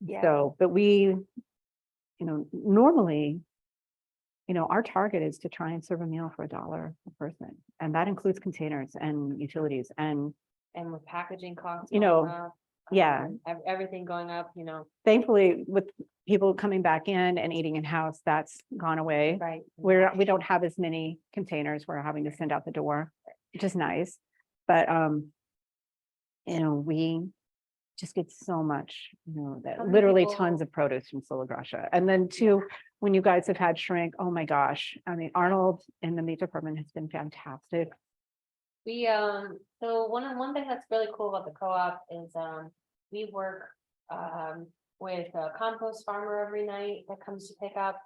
Yeah. so, but we, normally, our target is to try and serve a meal for $1 a person. And that includes containers and utilities and, And with packaging costs. You know, going up, yeah. Everything going up, Thankfully with people coming back in and eating in-house, that's gone away. right. We don't have as many containers we're having to send out the door, which is nice. But, we just get so much, that How many literally people- tons of produce from Sola Gracia. And then too, when you guys have had shrink, oh my gosh. I mean, Arnold in the meat department has been fantastic. We, so one thing that's really cool about the co-op is, we work, with a compost farmer every night that comes to pick up.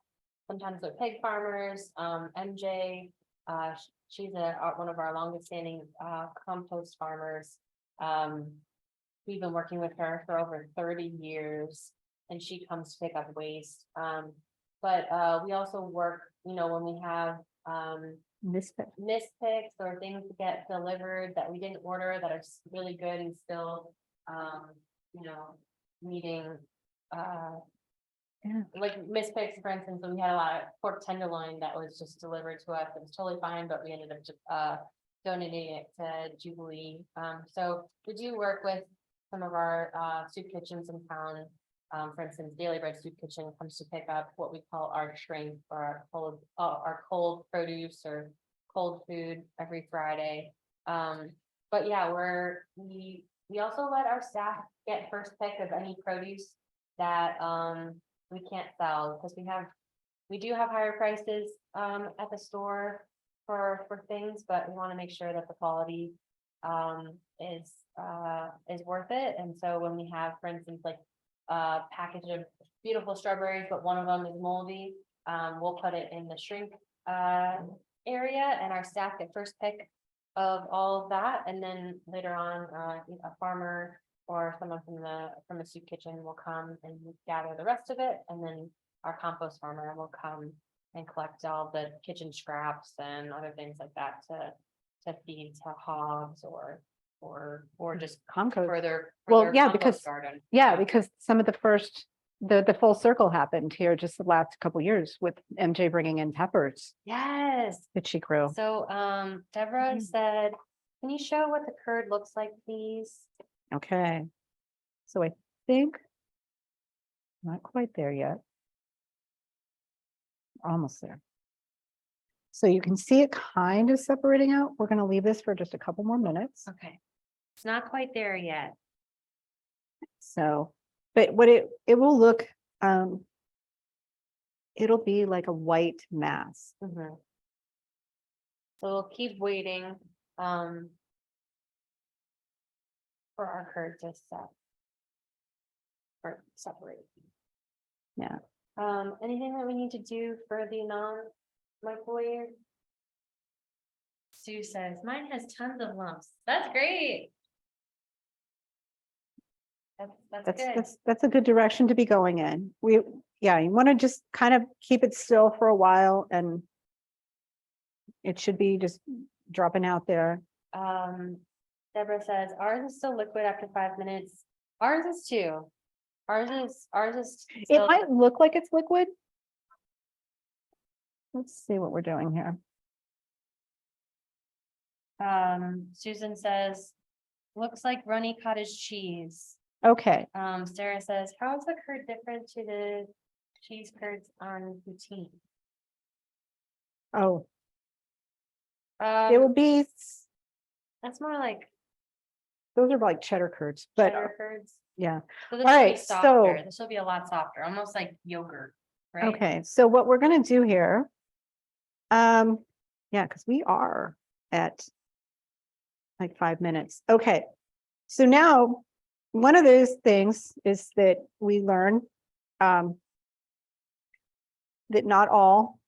Sometimes they're pig farmers, MJ, she's one of our longest standing, compost farmers. We've been working with her for over 30 years and she comes to pick up waste. But we also work, when we have, Misfit. mispicks or things to get delivered that we didn't order that are really good and still, needing, Yeah. like mispicks, for instance, we had a lot of pork tenderloin that was just delivered to us. It was totally fine, but we ended up just, donating it to Jubilee. So we do work with some of our, soup kitchens in town. For instance, Daily Bread Soup Kitchen comes to pick up what we call our shrink or our cold produce or cold food every Friday. But yeah, we also let our staff get first pick of any produce that we can't sell because we do have higher prices at the store for things, but we want to make sure that the quality is worth it. And so when we have, for instance, like a package of beautiful strawberries, but one of them is moldy, we'll put it in the shrink area and our staff get first pick of all of that. And then later on, a farmer or someone from the soup kitchen will come and gather the rest of it. And then our compost farmer will come and collect all the kitchen scraps and other things like that to feed to hogs or just Compost. further. Well, further yeah, compost because- garden. Yeah, because some of the first, the full circle happened here just the last couple years with MJ bringing in peppers Yes. that she grew. So, Deborah said, can you show what the curd looks like, please? Okay. So I think not quite there yet. Almost there. So you can see it kind of separating out. We're going to leave this for just a couple more minutes. Okay. It's not quite there yet. So, but what it will look, it'll be like a white mass. So we'll keep waiting, for our curd to set. Or separate. Yeah. Anything that we need to do for the non-microwave? Sue says, mine has tons of lumps. That's great. That's good. That's a good direction to be going in. You want to just kind of keep it still for a while and it should be just dropping out there. Deborah says, ours is still liquid after 5 minutes. Ours is too. Ours is. It still- might look like it's liquid. Let's see what we're doing here. Susan says, looks like runny cottage cheese. Okay, Sarah says, how is the curd different to the cheese curds on poutine? oh, it will be, That's more like those are like cheddar curds, but cheddar curds. yeah. So this All will be right, softer. so- This will be a lot softer, almost like yogurt, right? Okay, so what we're gonna do here. Yeah, because we are at like 5 minutes. Okay, so now one of those things is that we learn that not all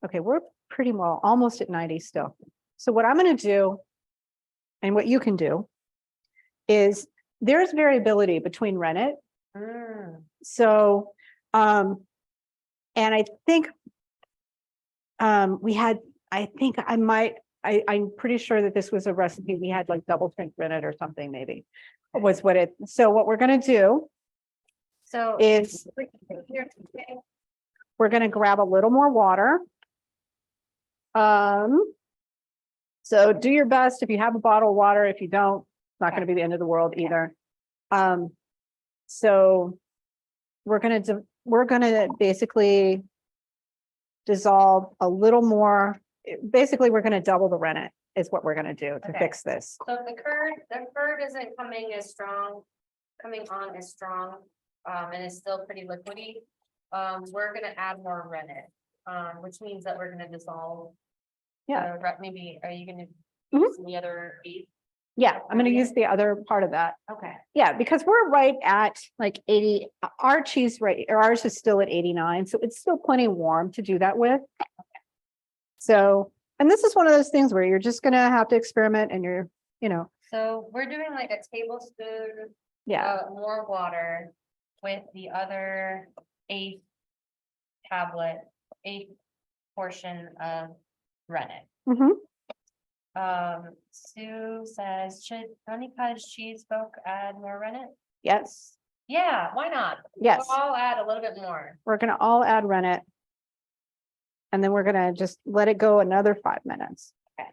Okay, we're pretty well, almost at 90 still. So what I'm gonna do, and what you can do, is there's variability between rennet. So, and I think we had, I think I might, I'm pretty sure that this was a recipe. We had like double strength rennet or something maybe was what it, so what we're gonna do So. is we're gonna grab a little more water. So do your best if you have a bottle of water. If you don't, it's not gonna be the end of the world either. So we're gonna basically dissolve a little more. Basically, we're gonna double the rennet is what we're gonna do to Okay. fix this. So the curd isn't coming on as strong, and it's still pretty liquidy. We're gonna add more rennet, which means that we're gonna dissolve. Yeah. Maybe, are you gonna Mhm. use the other eight? Yeah, I'm gonna use the other part of that. Okay. Yeah, because we're right at like 80, our cheese rate, or ours is still at 89, so it's still plenty warm to do that with. So, and this is one of those things where you're just gonna have to experiment and you're, So we're doing like a tablespoon, yeah, more water with the other eighth portion of rennet. mhm, Sue says, should honey cottage cheese folk add more rennet? yes, Yeah, why not? yes. I'll add a little bit more. We're gonna all add rennet. And then we're gonna just let it go another 5 minutes. Okay.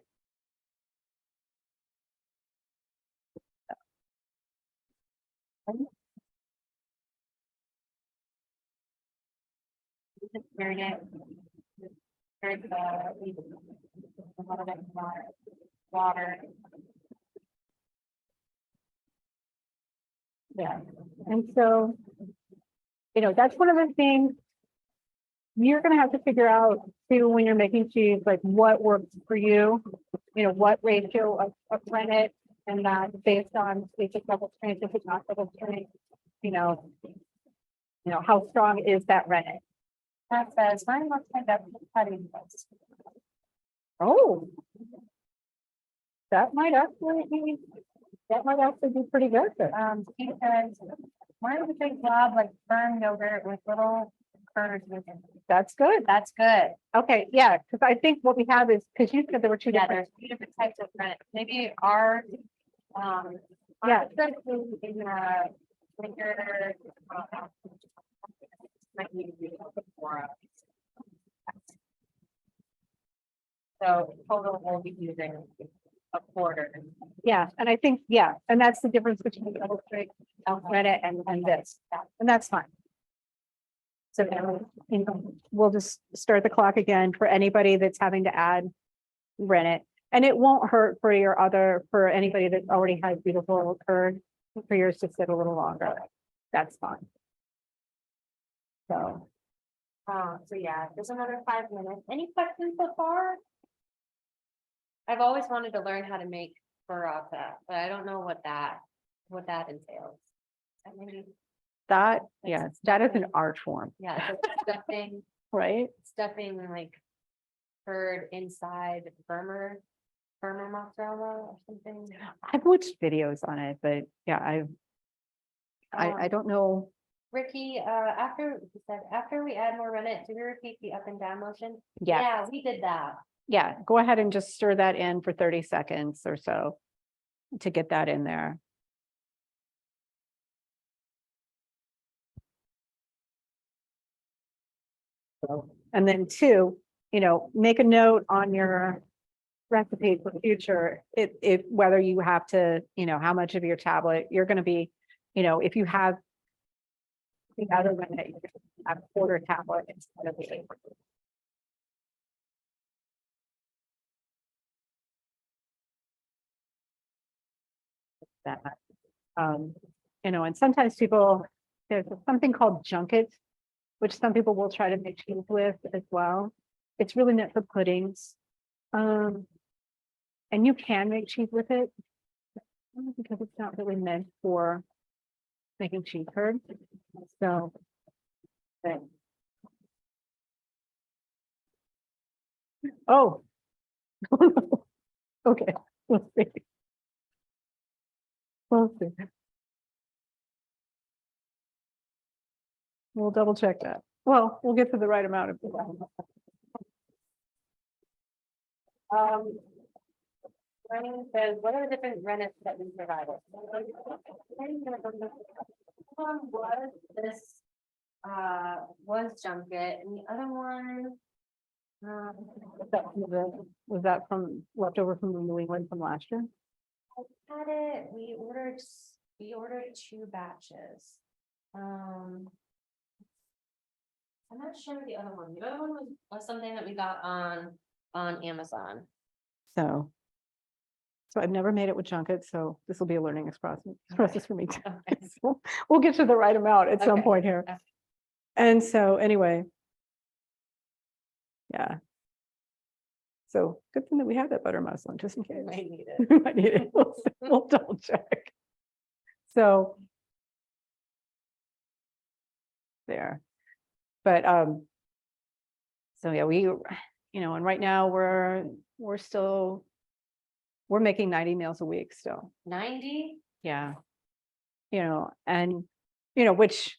Very good. Very good. A little bit more water. Yeah, and so, that's one of the things you're gonna have to figure out too, when you're making cheese, like what works for you. What ratio of rennet, and that based on if it's double strength, if it's not double strength, how strong is that rennet? That says, mine looks like that's cutting. Oh. That might actually be pretty good. He says, mine was a big blob like firm yogurt with little curds with it. That's good. That's good. Okay, yeah, because I think what we have is, because you said there were two Yeah, different. there's two different types of rennet. Maybe our, Yeah. in the winter. Might need to be a bit more of. So total we'll be using a quarter. Yeah, and I think, yeah, and that's the difference between double strength rennet and this, and that's fine. So we'll just start the clock again for anybody that's having to add rennet. And it won't hurt for anybody that already has beautiful curd, for yours to sit a little longer. That's fine. So, So yeah, there's another 5 minutes. Any questions so far? I've always wanted to learn how to make burrata, but I don't know what that entails. Maybe, yes, that is an art form, yeah, it's stuffing right? like curd inside firmer mozzarella or something. I've watched videos on it, but yeah, I don't know. Ricky, after we add more rennet, do we repeat the up and down motion? Yeah, Yeah, we did that. yeah, go ahead and just stir that in for 30 seconds or so to get that in there. And then two, make a note on your recipe for future, whether you have to, how much of your tablet you're going to be, if you have the other one that you have a quarter tablet instead of the 8. That, and sometimes there's something called junket, which some people will try to make cheese with as well. It's really meant for puddings. And you can make cheese with it because it's not really meant for making cheese curd. So, but Oh. Okay, let's see. Let's see. We'll double check that. Well, we'll get to the right amount of. Running says, what are the different rennets that we provided? One was this, was junket, and the other one. Was that from leftover from the New England from last year? Had it, we ordered 2 batches. I'm not sure the other one. The other one was something that we got on Amazon. So. So I've never made it with junket, so this will be a learning process for me too. Okay. So we'll get to the right amount at some Okay. point here. Okay. And so anyway. Yeah. So good thing that we have that butter muslin, just in case. Might need it. We might need it. We'll double check. So. There. But, so yeah, and right now we're making 90 meals a week still. 90? Yeah. And, which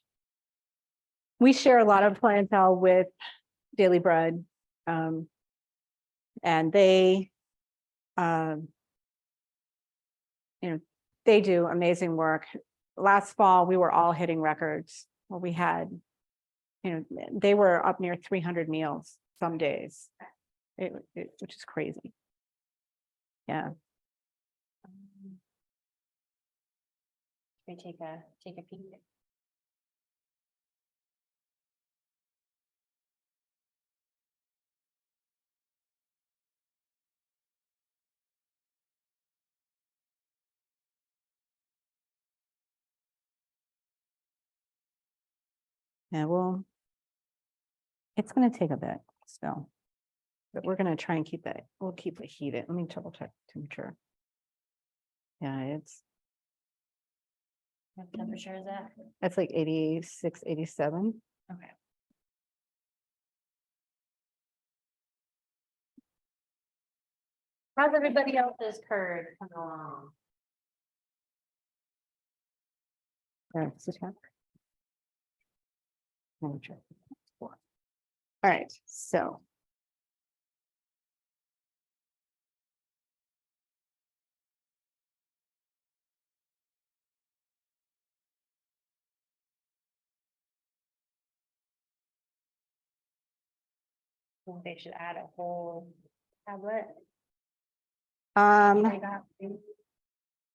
we share a lot of clientele with Daily Bread. And they, they do amazing work. Last fall, we were all hitting records. Well, we had, they were up near 300 meals some days, which is crazy. Yeah. We take a peek. Yeah, well, it's going to take a bit still, but we're going to try and keep that. We'll keep it heated. Let me double check temperature. Yeah, What temperature is that? it's like 86, 87. Okay. How's everybody else's curd coming along? All right, so. Think they should add a whole tablet.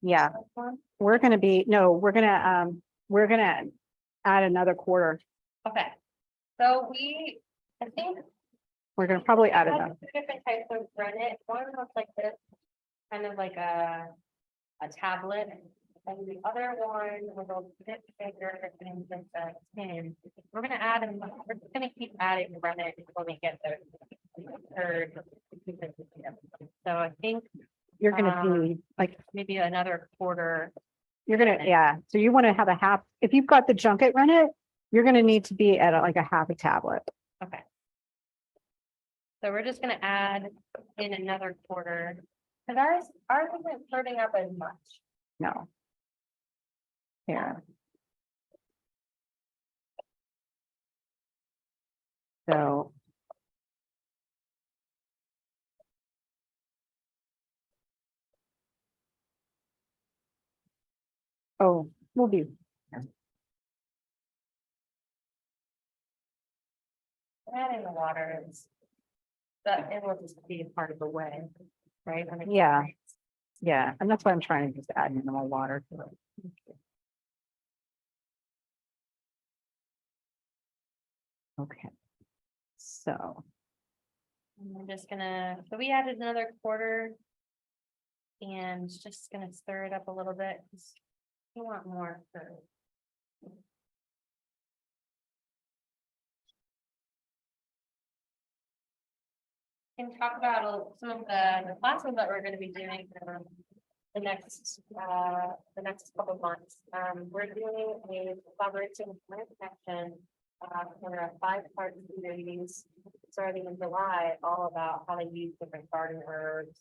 Yeah, we're gonna add another quarter. Okay, so I think We're gonna probably add we had another. 2 different types of rennet. One looks like this, kind of like a tablet. And the other one was a bit bigger and just a tin. We're gonna add them, we're just gonna keep adding rennet until we get the curd. So I think You're gonna be like, maybe another quarter. yeah, so you wanna have a half, if you've got the junket rennet, you're gonna need to be at like a half a tablet. Okay. So we're just gonna add in another quarter. Cause ours isn't starting up as much. No. Here. So. Oh, we'll be. Adding the water is. That it will just be a part of the way, right? I mean, Yeah. Yeah, and that's why I'm trying to just add minimal water to it. Okay. So. I'm just gonna, so we added another quarter. And just gonna stir it up a little bit, 'cause you want more curd. Can talk about some of the classes that we're gonna be doing the next couple of months. We're doing a collaboration connection for a 5-part series starting in July, all about how to use different garden herbs.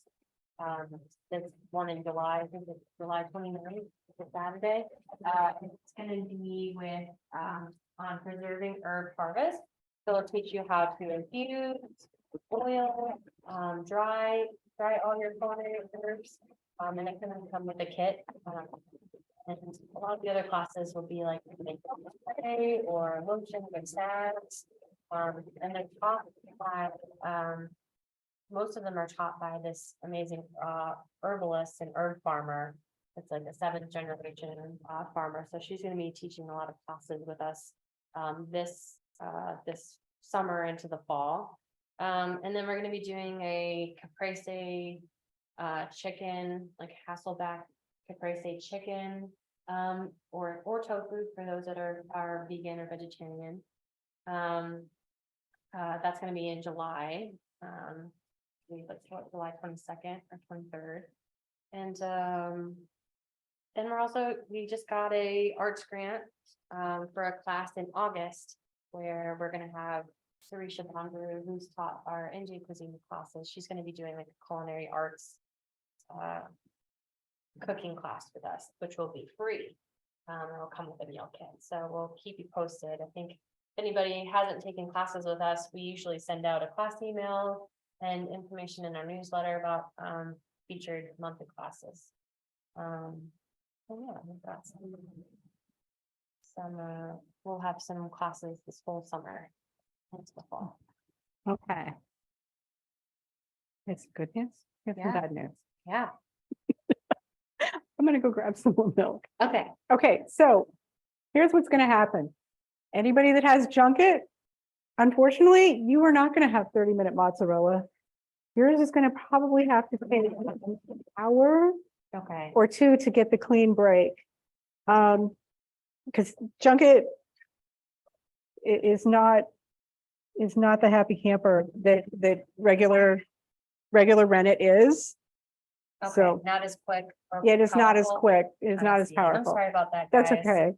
There's one in July, I think it's July 29th, it's a Saturday. It's gonna be with, on preserving herb harvest. So it'll teach you how to infuse, oil, dry all your culinary herbs. And it's gonna come with a kit. And a lot of the other classes will be like make spray or lotion with salves. And they're taught by, most of them are taught by this amazing herbalist and herb farmer. It's like a 7th generation farmer. So she's going to be teaching a lot of classes with us this summer into the fall. And then we're going to be doing a caprese chicken, like Hasselback caprese chicken, or tofu for those that are vegan or vegetarian. That's going to be in July. I believe it's July 22nd or 23rd. And then we just got a arts grant for a class in August where we're going to have Sarisha Bondru, who's taught our Indian cuisine classes. She's going to be doing like a culinary arts cooking class with us, which will be free. It'll come with a meal kit. So we'll keep you posted. I think if anybody hasn't taken classes with us, we usually send out a class email and information in our newsletter about featured monthly classes. So yeah, we've got some we'll have some classes this whole summer into the fall. Okay. It's good news. We have some Yeah. bad news. Yeah. I'm gonna go grab some more milk. Okay. Okay, so here's what's gonna happen. Anybody that has junket, unfortunately, you are not gonna have 30-minute mozzarella. Yours is gonna probably have to take an hour Okay. or two to get the clean break. Because junket is not the happy camper that regular rennet is. Okay. So Not as quick. or yeah, it is not as powerful. quick. It is I not as see. I'm powerful. sorry about that, That's guys. okay.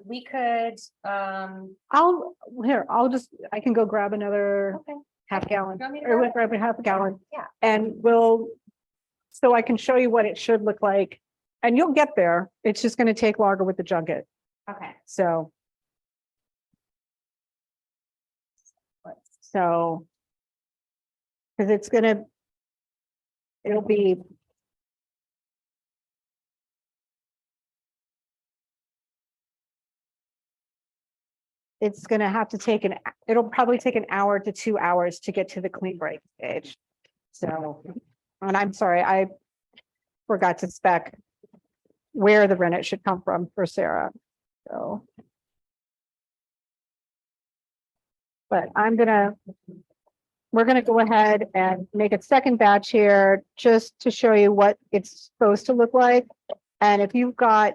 We could, I can go grab another okay. half gallon, You want me to or grab grab a half a gallon. Yeah. And so I can show you what it should look like. And you'll get there. It's just gonna take longer with the junket. Okay. So. Because it'll be. It's gonna have to take it'll probably take an hour to 2 hours to get to the clean break stage. So, and I'm sorry, I forgot to spec where the rennet should come from for Sarah, so. But we're gonna go ahead and make a second batch here just to show you what it's supposed to look like. And if you've got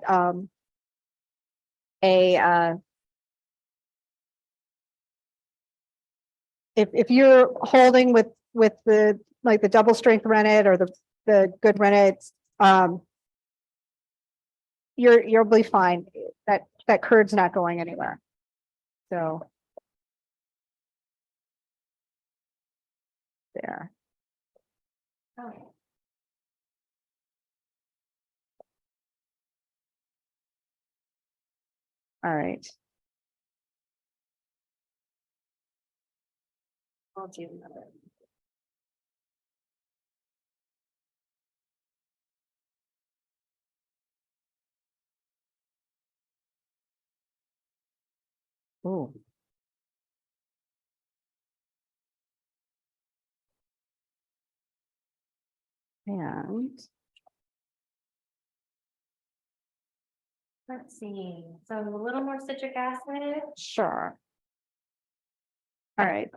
if you're holding with the like the double strength rennet or the good rennet, you'll be fine. That curd's not going anywhere. So there. Okay. All right. I'll do another. Ooh. And Let's see. So a little more citric acid. sure. All right.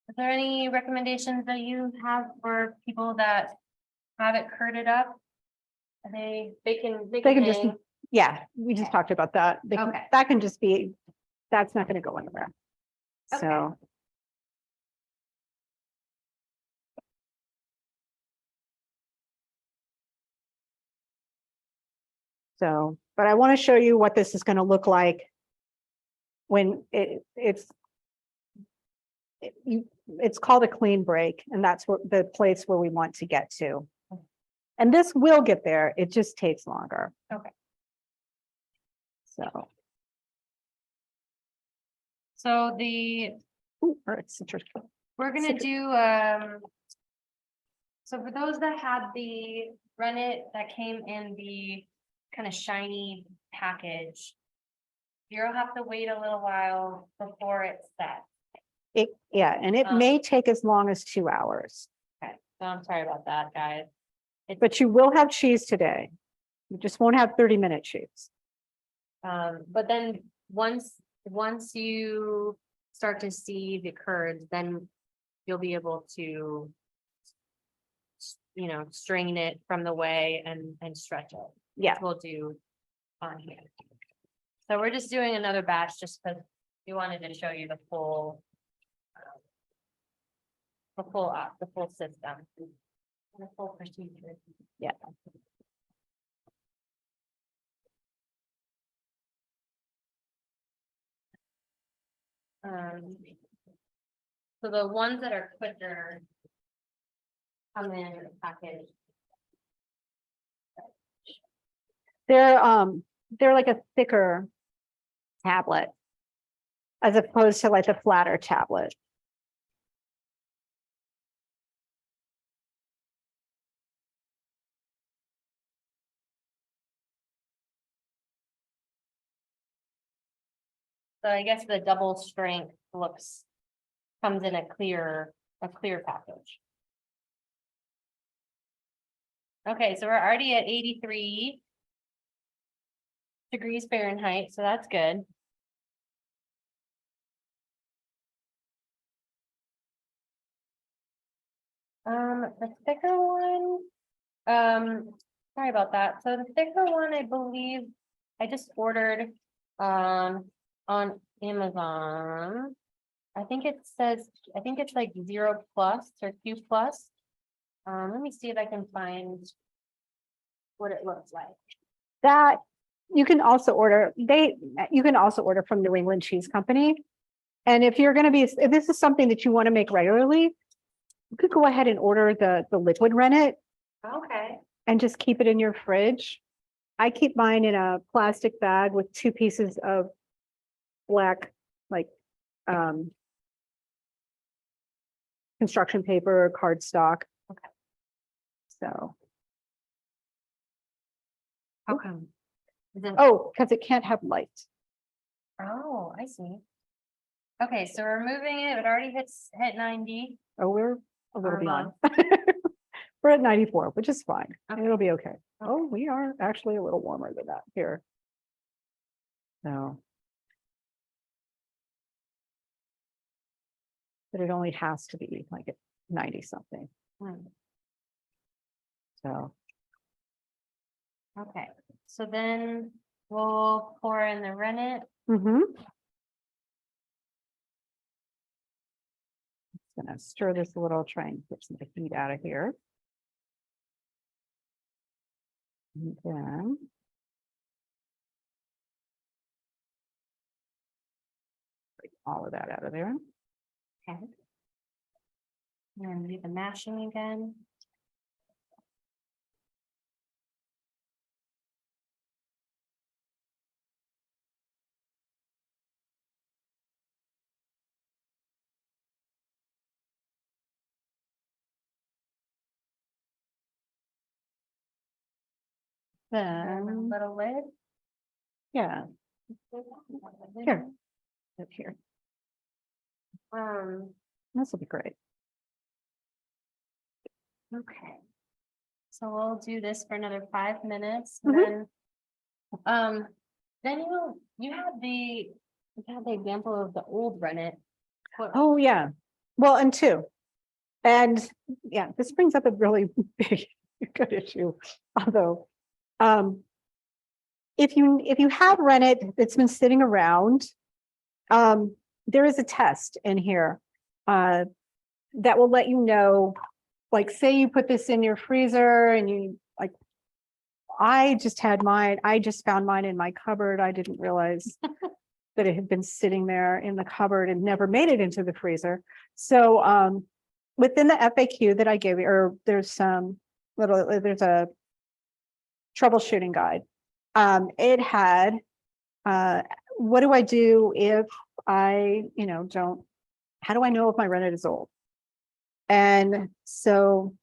Is there any recommendations that you have for people that have it curded up? Are they can just, hang? yeah, we just Okay. talked about that. Okay. That can just be, that's not gonna go anywhere. Okay. So. So, but I want to show you what this is going to look like when it's called a clean break, and that's what the place where we want to get to. And this will get there. It just takes longer. Okay. So, So the, or it's citrus. we're gonna do, so for those that had the rennet that came in the kind of shiny package, you'll have to wait a little while before it's set. Yeah, and it may take as long as 2 hours, Okay, so I'm sorry about that, guys. but you will have cheese today. You just won't have 30-minute cheese. But then once you start to see the curds, then you'll be able to, you know, strain it from the whey and stretch it. Yeah. We'll do on here. So we're just doing another batch just because we wanted to show you the full system. The full procedure. Yeah. So the ones that are quicker come in a package. They're like a thicker tablet as opposed to like a flatter tablet. So I guess the double strength comes in a clear package. Okay, so we're already at 83 degrees Fahrenheit, so that's good. The thicker one, sorry about that. So the thicker one, I believe I just ordered, on Amazon. I think it's like 0+ or Q+. Let me see if I can find what it looks like. That you can also order, from New England Cheese Company. And if this is something that you want to make regularly, you could go ahead and order the liquid rennet Okay. and just keep it in your fridge. I keep mine in a plastic bag with 2 pieces of black, like, construction paper or cardstock. Okay. So, How come? oh, because it can't have light. Oh, I see. Okay, so we're moving it. It already hit 90. Oh, we're a little Our beyond. We're at 94, which is fine. Okay. It'll be okay. Oh, we are actually a little warmer than that here. So. But it only has to be like at 90 something. So, Okay, so then we'll pour in the rennet. Just gonna stir this a little, try and get some of the heat out of here. And then. Break all of that out of there. Okay. And do the mashing again. Then, Little lid. yeah, here, up here. This will be great. Okay. So we'll do this for another 5 minutes, Mhm. and then you had the example of the old rennet. Oh, yeah. Well, and 2. And yeah, this brings up a really big, good issue. Although, if you have rennet that's been sitting around, there is a test in here that will let you know, like, say you put this in your freezer and you like I just found mine in my cupboard. I didn't realize that it had been sitting there in the cupboard and never made it into the freezer. So within the FAQ that I gave you, or there's a troubleshooting guide. It had, what do I do if I, how do I know if my rennet is old? And so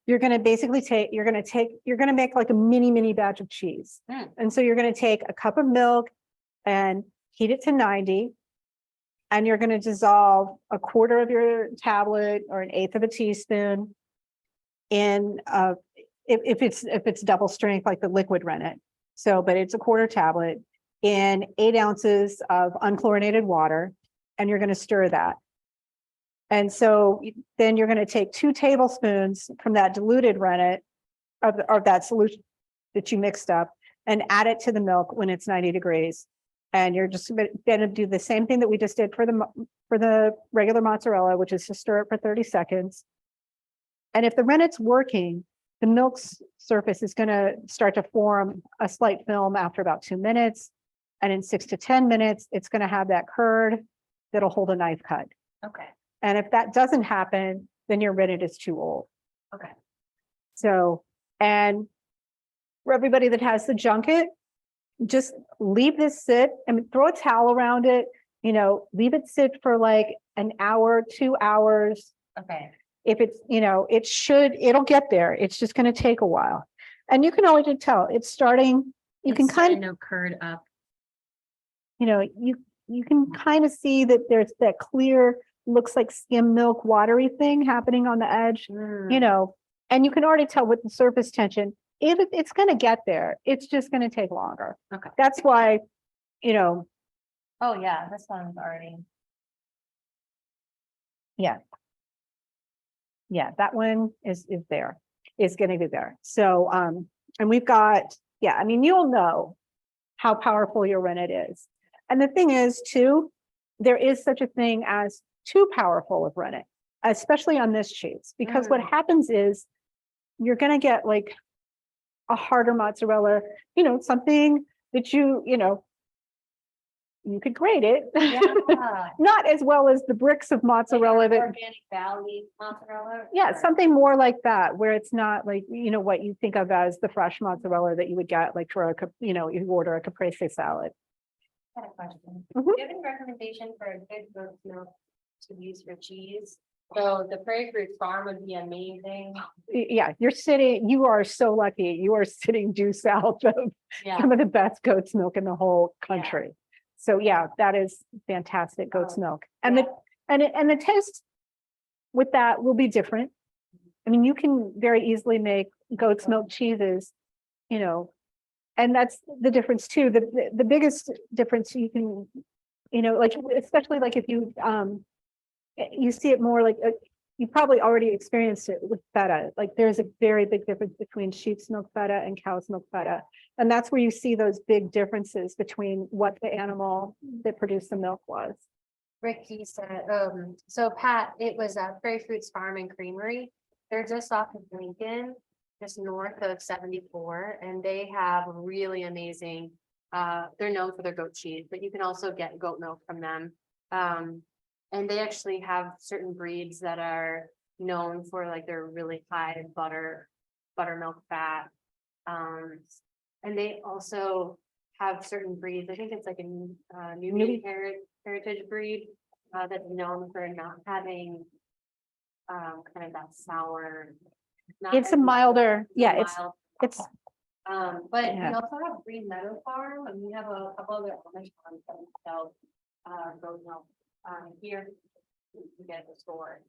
you're going to basically you're going to make like a mini batch of cheese. And so you're going to take a cup of milk and heat it to 90. And you're going to dissolve a quarter of your tablet or an eighth of a teaspoon in, if it's double strength, like the liquid rennet. So, but it's a quarter tablet in 8 ounces of unchlorinated water, and you're going to stir that. And so then you're going to take 2 tablespoons from that diluted rennet of that solution that you mixed up and add it to the milk when it's 90 degrees. And you're just going to do the same thing that we just did for the regular mozzarella, which is to stir it for 30 seconds. And if the rennet's working, the milk's surface is going to start to form a slight film after about 2 minutes. And in 6 to 10 minutes, it's going to have that curd that'll hold a knife cut. Okay. And if that doesn't happen, then your rennet is too old. Okay. So, and for everybody that has the junket, just leave this sit and throw a towel around it, leave it sit for like an hour, 2 hours. Okay. If it's, it'll get there. It's just going to take a while. And you can always tell it's starting, you can kind of, curd up. you can kind of see that there's that clear, looks like skim milk, watery thing happening on the edge, and you can already tell with the surface tension, it's going to get there. It's just going to take longer. Okay. That's why, Oh yeah, this one's already. yeah, that one is going to be there. So, and we've got, you'll know how powerful your rennet is. And the thing is too, there is such a thing as too powerful of rennet, especially on this cheese, because what happens is you're going to get like a harder mozzarella, something that you could grate it, Yeah. not as well as the bricks of mozzarella Like that, Organic Valley mozzarella. yeah, something more like that, where it's not like, what you think of as the fresh mozzarella that you would get like for you order a caprese salad. I had a question. Mhm. Do you have any recommendation for a good goat milk to use for cheese? So the Prairie Fruit Farm would be amazing. Yeah, you are so lucky. You are sitting due south of Yeah. some of the best goat's milk in the whole country. So yeah, that is fantastic goat's milk. And the taste with that will be different. I mean, you can very easily make goat's milk cheeses, and that's the difference too. The biggest difference you can, like, especially like if you see it more like, you probably already experienced it with feta. Like there's a very big difference between sheep's milk feta and cow's milk feta. And that's where you see those big differences between what the animal that produced the milk was. Ricky said, so Pat, it was Prairie Fruits Farm and Creamery. They're just off of Lincoln, just north of 74, and they have really amazing, they're known for their goat cheese, but you can also get goat milk from them. And they actually have certain breeds that are known for like their really high buttermilk fat. And they also have certain breeds. I think it's like a Nubian heritage breed that's known for not having kind of that sour. It's a milder, yeah, it's, but we yeah. also have Green Meadow Farm, and we have a couple other Amish farms that we sell goat milk here you can get at the store.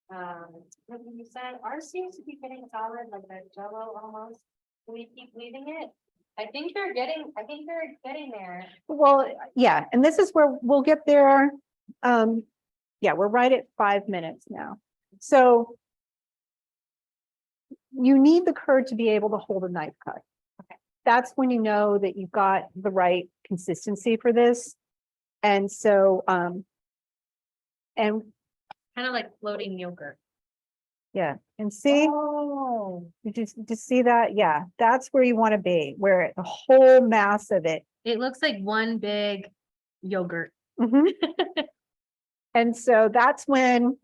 What you said, ours seems to be getting solid, like a jello almost. Do we keep leaving it? I think they're getting there. Well, yeah, and this is where we'll get there. Yeah, we're right at 5 minutes now. So you need the curd to be able to hold a knife cut. Okay. That's when you know that you've got the right consistency for this. And so, and Kind of like floating yogurt. Yeah, and see, Oh, you just see that? Yeah, that's where you want to be, where the whole mass of it. It looks like one big yogurt. Mhm. And so that's when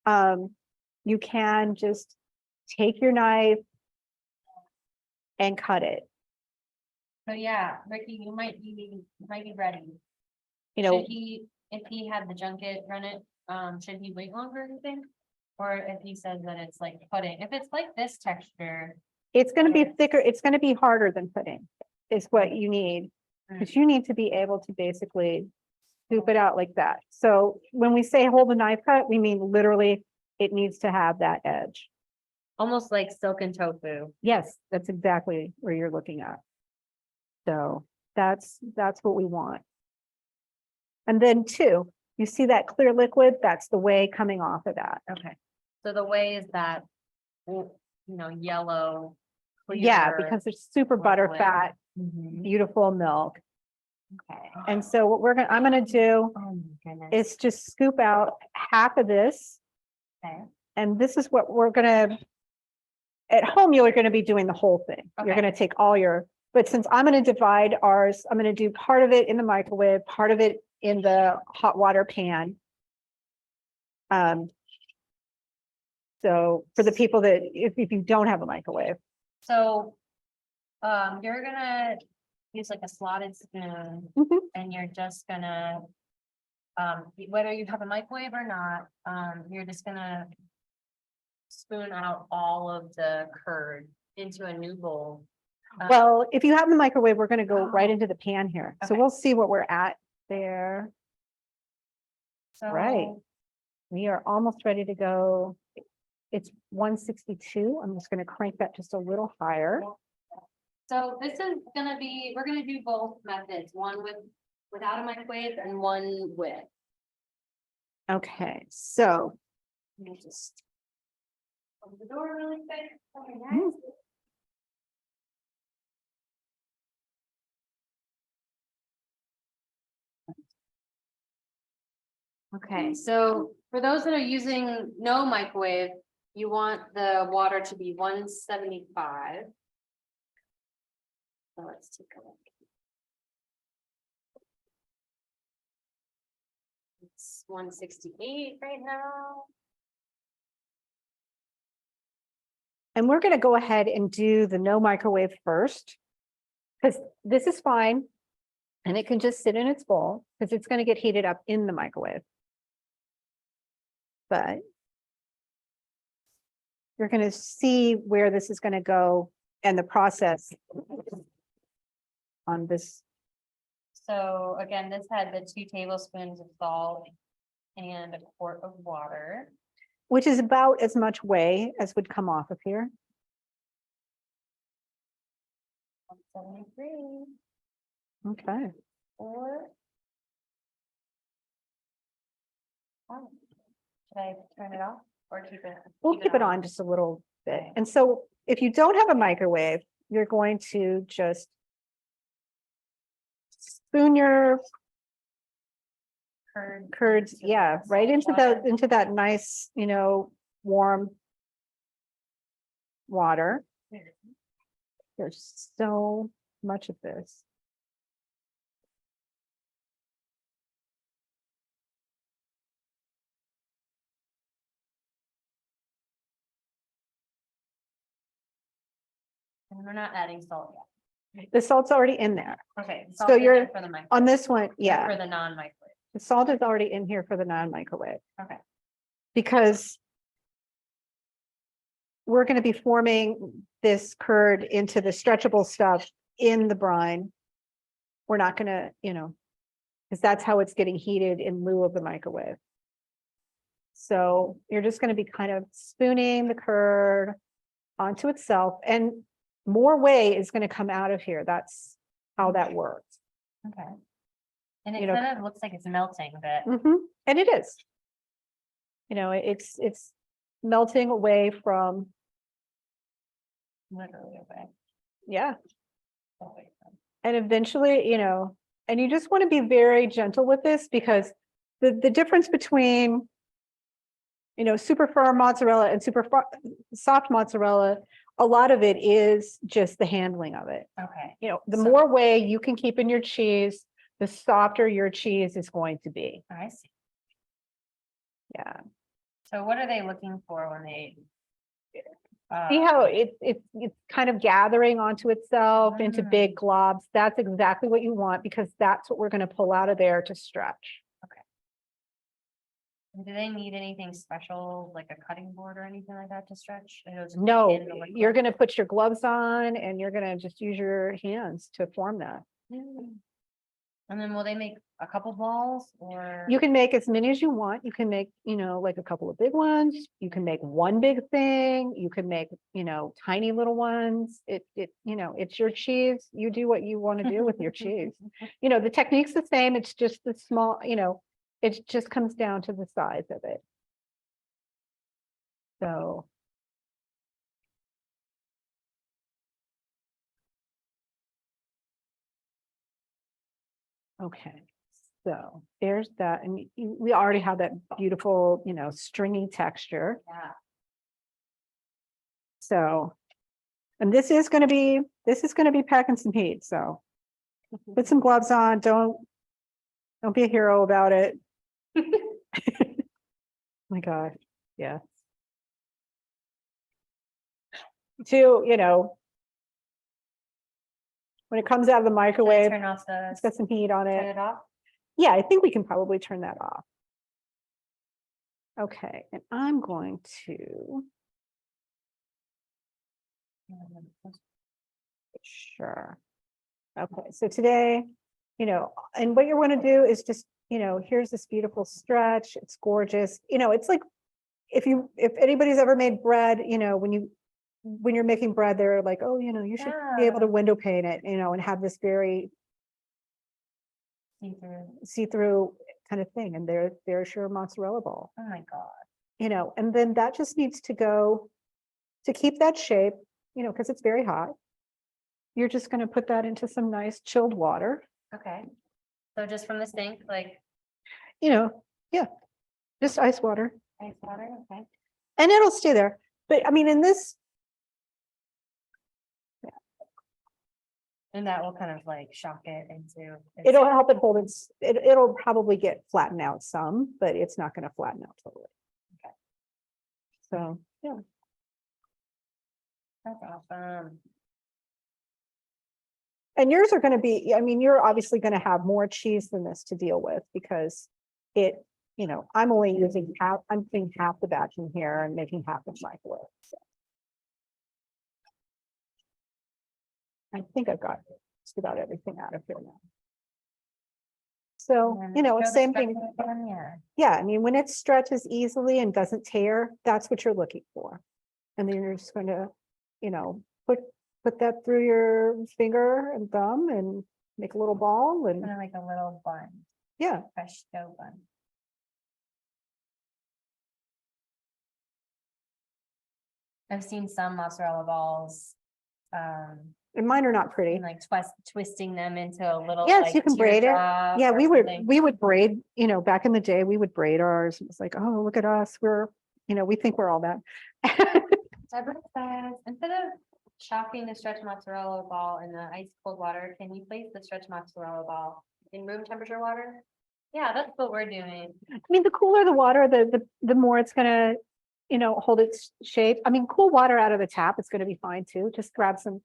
you can just take your knife and cut it. So yeah, Ricky, you might be ready. You know, Should he, if he had the junket run it, should he wait longer, you think? Or if he says that it's like pudding, if it's like this texture. it's going to be thicker, it's going to be harder than pudding is what you need. Because you need to be able to basically scoop it out like that. So when we say hold the knife cut, we mean literally it needs to have that edge. Almost like silken tofu. Yes, that's exactly where you're looking at. So that's what we want. And then two, you see that clear liquid? That's the whey coming off of that. Okay. So the way is that, yellow. Yeah, clear because it's super butter liquid. fat, Mhm. beautiful milk. Okay. And so what I'm gonna do Oh my goodness. is just scoop out half of this. Okay. And this is what we're gonna, at home, you're gonna be doing the whole thing. You're Okay. gonna take all your, but since I'm gonna divide ours, I'm gonna do part of it in the microwave, part of it in the hot water pan. So for the people that, if you don't have a microwave, So, you're gonna use like a slotted spoon Mhm. and you're just gonna, whether you have a microwave or not, you're just gonna spoon out all of the curd into a new bowl. well, if you have the microwave, we're gonna go right into the pan here. So Okay. we'll see what we're at there. Right. So, We are almost ready to go. It's 162. I'm just gonna crank that just a little higher. so this is gonna be, we're gonna do both methods, one without a microwave and one with. Okay, so Let me just open the door really quick. Okay, Mm. guys. Okay, so for those that are using no microwave, you want the water to be 175. So let's take a look. It's 168 right now. and we're gonna go ahead and do the no microwave first. Because this is fine. And it can just sit in its bowl because it's gonna get heated up in the microwave. But you're gonna see where this is gonna go and the process on this. So again, this had the 2 tablespoons of salt and a quart of water. Which is about as much whey as would come off of here. 173 Okay, or. Oh, should I turn it off or keep it? we'll keep it on just a little bit. And so if you don't have a microwave, you're going to just spoon your curds, yeah, right into that nice, warm water. There's so much of this. And we're not adding salt The salt's already in there. yet. Okay. So salt is you're in for the microwave. On this one, For yeah, the non-microwave. the salt is already in here for the non-microwave. Okay. Because we're going to be forming this curd into the stretchable stuff in the brine. We're not going to, because that's how it's getting heated in lieu of the microwave. So you're just going to be kind of spooning the curd onto itself, and more whey is going to come out of here. That's how that works. Okay. And it You know, kind of looks like it's melting, but And it is. It's melting away from, literally away. yeah. Away from- And eventually, and you just want to be very gentle with this because the difference between, you know, super firm mozzarella and soft mozzarella, a lot of it is just the handling of it. Okay. You know, the So- more whey you can keep in your cheese, the softer your cheese is going to be. I see. Yeah. So what are they looking for when they? See how it's kind of gathering onto itself into big globs. That's exactly what you want, because that's what we're going to pull out of there to stretch. Do they need anything special, like a cutting board or anything like that to stretch? I know it's No, in the liquid. you're going to put your gloves on and you're going to just use your hands to form that. And then will they make a couple balls or? You can make as many as you want. You can make, you know, like a couple of big ones. You can make one big thing. You can make, you know, tiny little ones. You know, it's your cheese. You do what you want to do with your cheese. You know, the technique's the same. It's just the small, you know, it just comes down to the size of it. So. Okay, so there's that. And we already have that beautiful, you know, stringy texture. Yeah. So, and this is going to be packing some heat. So put some gloves on. Don't be a hero about it. My God. Yeah. To, you know, when it comes out of the microwave, Turn off the, it's got some heat on turn it. it off. Yeah, I think we can probably turn that off. Okay, and I'm going to, sure. Okay, so today, you know, and what you want to do is just, you know, here's this beautiful stretch. It's gorgeous. You know, it's like, if anybody's ever made bread, you know, when you're making bread, they're like, oh, you know, you should be able to window pane it, you know, and have this very see-through kind of thing. And there's your mozzarella ball, Oh my God. you know, and then that just needs to go to keep that shape, you know, because it's very hot. You're just going to put that into some nice chilled water, Okay. So just from the sink, like you know, yeah, just ice water, ice water, okay. and it'll stay there. But I mean, in this, And that will kind of like shock it into. it'll help it hold it'll probably get flattened out some, but it's not going to flatten out totally. Okay. So, yeah. That's awesome. And yours are going to be, I mean, you're obviously going to have more cheese than this to deal with, because it, you know, I'm only using I'm doing half the batch in here and making half the microwave. So. I think I've got just about everything out of here now. So, you know, it's same thing. Yeah, I mean, when it stretches easily and doesn't tear, that's what you're looking for. And then you're just going to, you know, put that through your finger and thumb and make a little ball and Kind of like a little bun, yeah. fresh dough bun. I've seen some mozzarella balls. And mine are not pretty. And like twisting them into a little. Yes, like, you can braid it. teardrop Yeah, or something. we would braid, you know, back in the day, we would braid ours. It was like, oh, look at us. We're, you know, we think we're all that. Deborah says, instead of shocking the stretch mozzarella ball in the ice cold water, can you place the stretch mozzarella ball in room temperature water? Yeah, that's what we're doing. I mean, the cooler the water, the more it's gonna, you know, hold its shape. I mean, cool water out of the tap, it's gonna be fine too. Just grab some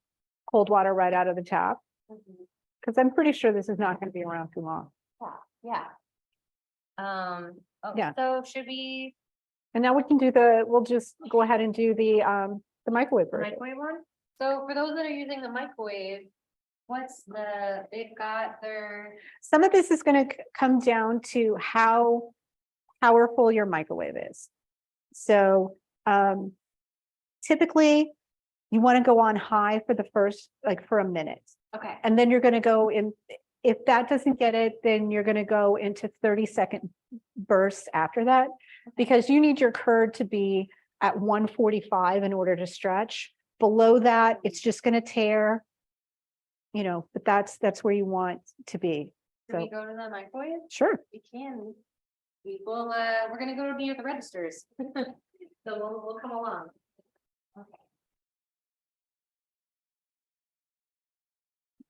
cold water right out of the tap, because I'm pretty sure this is not gonna be around too long. Yeah. Oh, Yeah. so should we, And now we can we'll just go ahead and do the microwave the version. microwave one? So for those that are using the microwave, they've got their, Some of this is gonna come down to how powerful your microwave is. So typically you want to go on high for the first, like for a minute. okay, And then you're going to go in, if that doesn't get it, then you're going to go into 30-second bursts after that, because you need your curd to be at 145 in order to stretch. Below that, it's just going to tear, you know, but that's where you want to be. can we So go to the microwave? sure. We can. we're gonna go near the registers. So we'll come along. Okay.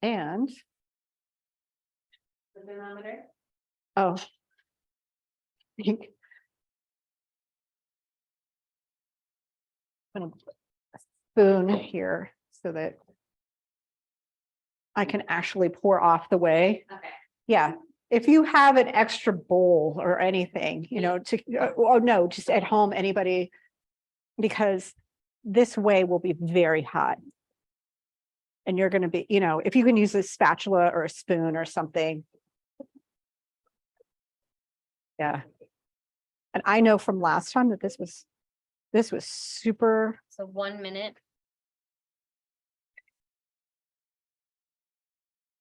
And, The thermometer. oh. I think I'm gonna put a spoon here so that I can actually pour off the whey. Okay. Yeah, if you have an extra bowl or anything, you know, oh no, just at home, anybody, because this whey will be very hot. And you're gonna be, you know, if you can use a spatula or a spoon or something. Yeah. And I know from last time that this was super, So 1 minute.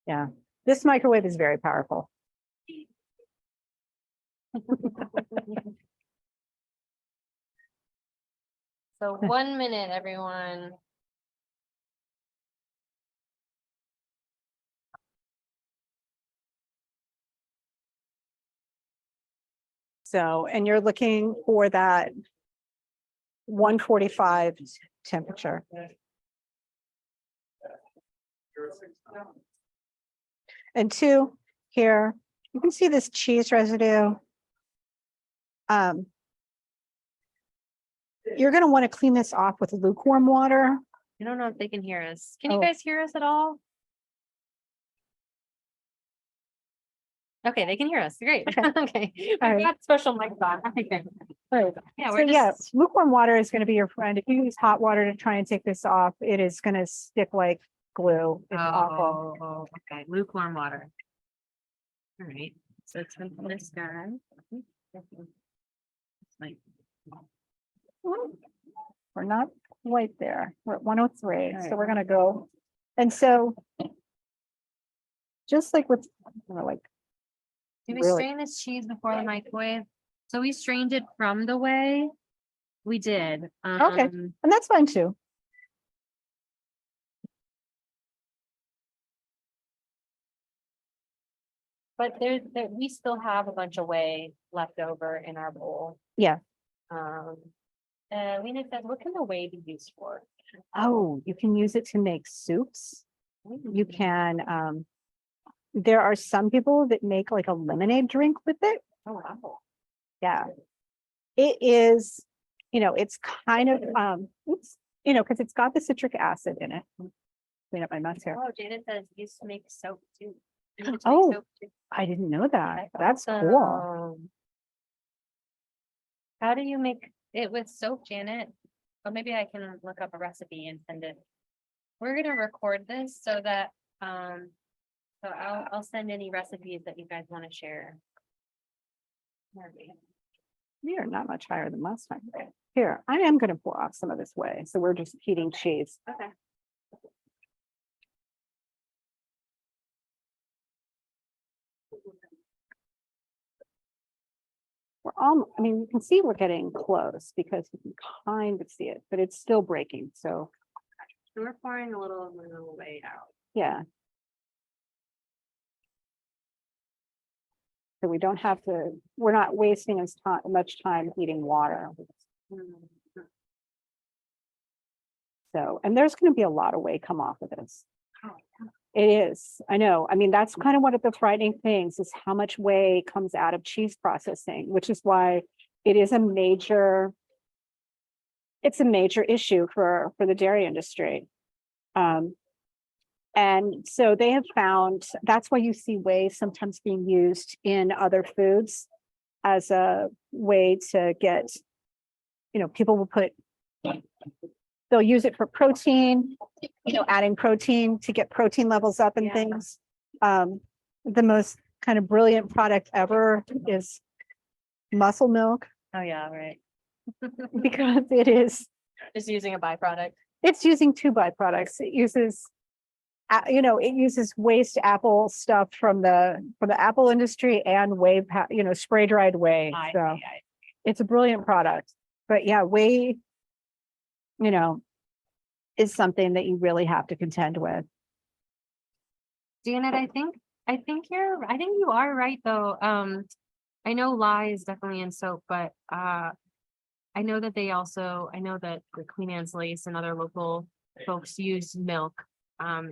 yeah. This microwave is very powerful. So 1 minute, everyone. So, and you're looking for that 145 temperature. And two, here, you can see this cheese residue. You're gonna want to clean this off with lukewarm water. I don't know if they can hear us. Can you Oh. guys hear us at all? Okay, they can hear us. Great. Okay. Okay. We've All right. got special mics on. Okay. Right. Yeah, So we're yeah, just, lukewarm water is gonna be your friend. If you use hot water to try and take this off, it is gonna stick like glue. It's awful. oh, okay, lukewarm water. All right, so it's from this guy. Like, We're not quite there. We're at 103, All so right. we're gonna go. And so just like with, you know, like, did we really, strain this cheese before the microwave? So we strained it from the whey. We did. Okay. Um, and that's fine too. But we still have a bunch of whey left over in our bowl. Yeah. Lena said, what can the whey be used for? Oh, you can use it to make soups. You can, there are some people that make like a lemonade drink with it. Oh, wow. Yeah. It is, you know, it's kind of, oops, you know, because it's got the citric acid in it. Clean up my mess here. Oh, Janet says used to make soap too. Used to make Oh, soap too. I didn't know that. That's That's cool. awesome. How do you make it with soap, Janet? Or maybe I can look up a recipe and send it. We're gonna record this so that, so I'll send any recipes that you guys want to share. We are not much higher than last time. Here, I am going to pour off some of this whey. So we're just heating cheese. Okay. We're all, I mean, you can see we're getting close because you can kind of see it, but it's still breaking. So So we're pouring a little whey out. yeah. So we don't have to, we're not wasting as much time heating water. So, and there's going to be a lot of whey come off of this. It is, I know. I mean, that's kind of one of the frightening things is how much whey comes out of cheese processing, which is why it is a major, it's a major issue for the dairy industry. And so they have found, that's why you see whey sometimes being used in other foods as a way to get, you know, people will put, they'll use it for protein, you know, adding protein to get protein levels up and Yeah. things. The most kind of brilliant product ever is muscle milk Oh, yeah, right. because it is, Just using a byproduct. it's using two byproducts. It uses, you know, it uses waste apple stuff from the apple industry and whey, you know, spray dried whey. So it's a brilliant product. But yeah, whey, you know, is something that you really have to contend with. Janet, I think you are right though. I know lye is definitely in soap, but I know that the Queen Anne's Lace and other local folks use milk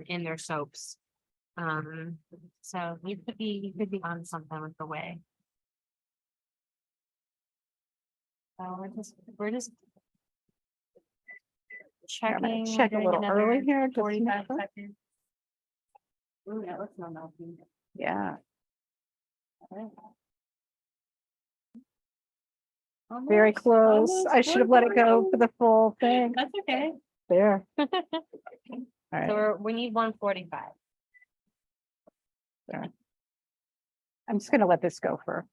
in their soaps. So you could be on something with the whey. So we're just I'm gonna checking. check a doing little another early here. just to 45 make sure. seconds. Ooh, that looks not melting. Yeah, very Almost, close. almost I should have let it go for the full thing. That's okay. There. All right. So we need 145. I'm just gonna let this go for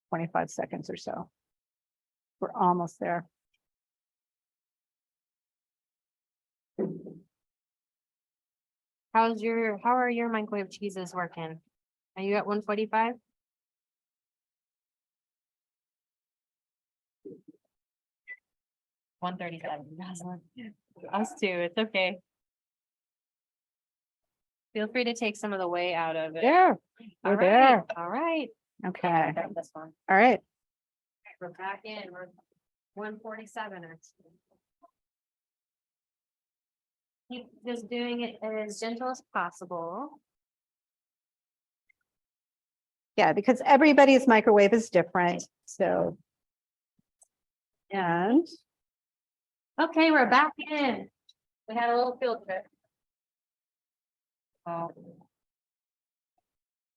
25 seconds or so. We're almost there. How are your microwave cheeses working? Are you at 145? $137. Us too, it's okay. Feel free to take some of the whey out of it. There, All we're right, there. all right. Okay, Grab this one. all right. We're back in, we're 147 actually. Keep just doing it as gentle as possible. Yeah, because everybody's microwave is different, so. And Okay, we're back in. We had a little field trip. Oh,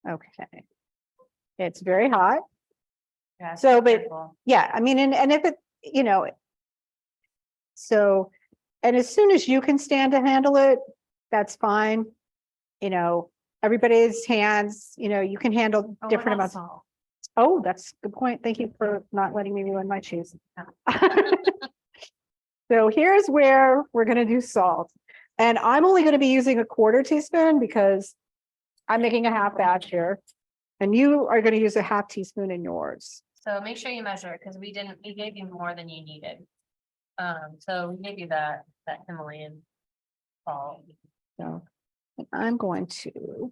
okay. It's very hot. yeah, So, but- careful. Yeah, I mean, and if it, you know. So, and as soon as you can stand to handle it, that's fine. You know, everybody's hands, you know, you can handle Oh, what different about amounts. salt? Oh, that's a good point. Thank you for not letting me ruin my cheese. So here's where we're gonna do salt. And I'm only gonna be using a 1/4 teaspoon because I'm making a half batch here. And you are gonna use a half teaspoon in yours. So make sure you measure it, because we gave you more than you needed. So we gave you that Himalayan salt. So and I'm going to,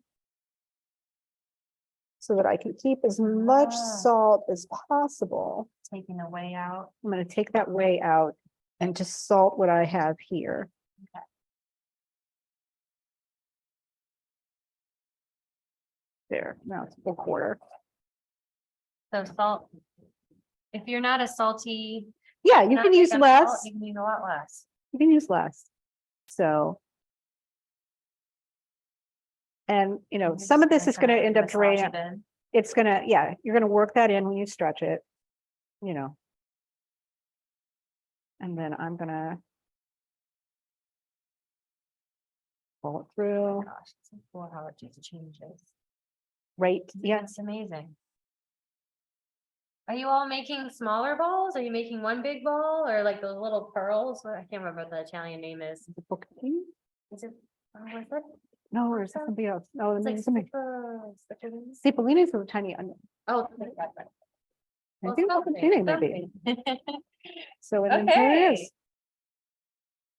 so that I can keep as much Ah. salt as possible. Taking the whey out. I'm gonna take that whey out and just salt what I have here. Okay. There, now it's a 1/4. So salt. If you're not a salty. Yeah, you not can big use on less, salt, You can use a lot less. you can use less. So. And, you know, some of this is gonna end up draining. It's gonna, yeah, you're gonna work that in when you stretch it, you know. And then I'm gonna pull it through, Gosh, it's so cool how it just changes. right? Yeah, Yeah, it's amazing. Are you all making smaller balls? Are you making one big ball or like those little pearls? I can't remember what the Italian name is. the book. Is it? What's that? No, or is it something else? No, It's like something. Cipollini's. Cipollini's are tiny onion. Oh, that's right. I Well, think something, maybe. something. So and then here it is. Okay,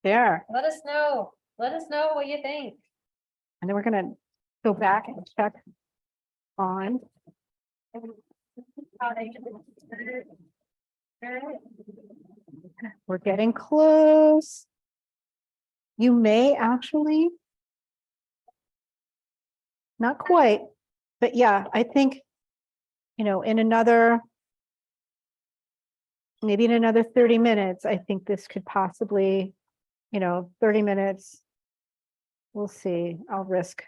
There, let us know. Let us know what you think. and then we're gonna go back and check on. We're getting close. You may actually. Not quite, but yeah, I think, you know, in another. Maybe in another 30 minutes, I think this could possibly, you know, 30 minutes. We'll see, I'll risk.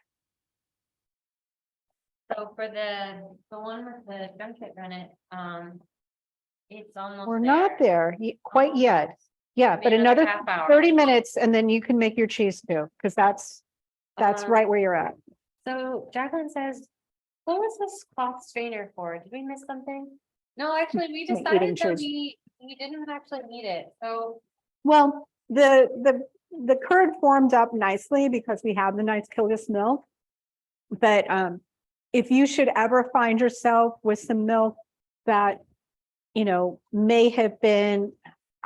So for the one with the drum kit rennet, it's almost. We're not there quite yet. Yeah, but Maybe another half hour. 30 minutes and then you can make your cheese too, because that's right where you're at. So Jacqueline says, what was this cloth strainer for? Did we miss something? No, actually, we Eating decided that cheese. we didn't actually need it, so. Well, the curd formed up nicely because we have the nice Kilgus milk. But if you should ever find yourself with some milk that, you know, may have been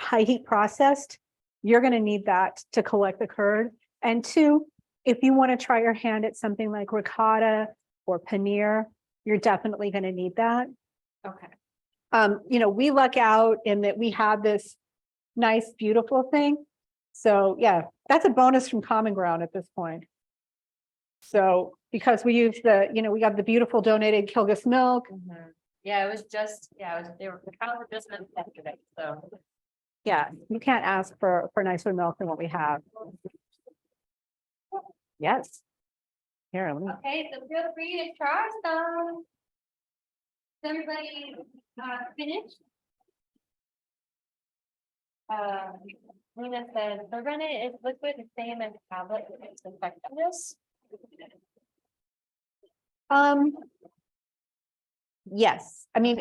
high heat processed, you're going to need that to collect the curd. And two, if you want to try your hand at something like ricotta or paneer, you're definitely gonna need that. Okay. You know, we luck out in that we have this nice, beautiful thing. So yeah, that's a bonus from Common Ground at this point. So because we use the, you know, we got the beautiful donated Kilgus milk. Yeah, it was just, yeah, the cows were just meant yesterday, so. Yeah, you can't ask for nicer milk than what we have. Yes. Here, let me, Okay, so feel free to try some. Is everybody, finished? Lena says, the rennet is liquid, the same as tablet, it's effectiveness. yes, I mean,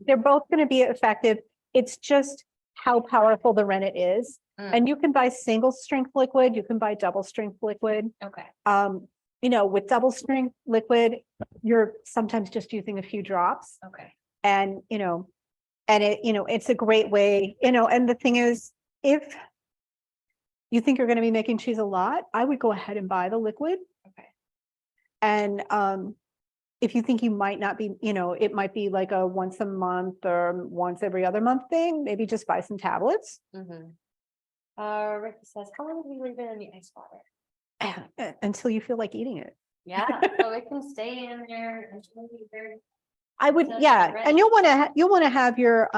they're both gonna be effective. It's just how powerful the rennet is. And you can buy single strength liquid, you can buy double strength liquid. Okay. You know, with double strength liquid, you're sometimes just using a few drops. Okay. And, you know, and it, you know, it's a great way, you know, and the thing is, if you think you're going to be making cheese a lot, I would go ahead and buy the liquid. Okay. And if you think you might not be, you know, it might be like a once a month or once every other month thing, maybe just buy some tablets. Ricky says, how long do we leave it in the ice water? Until you feel like eating it. Yeah, so it can stay in there until you're. I would, Until yeah, it's ready. and you'll want to have your,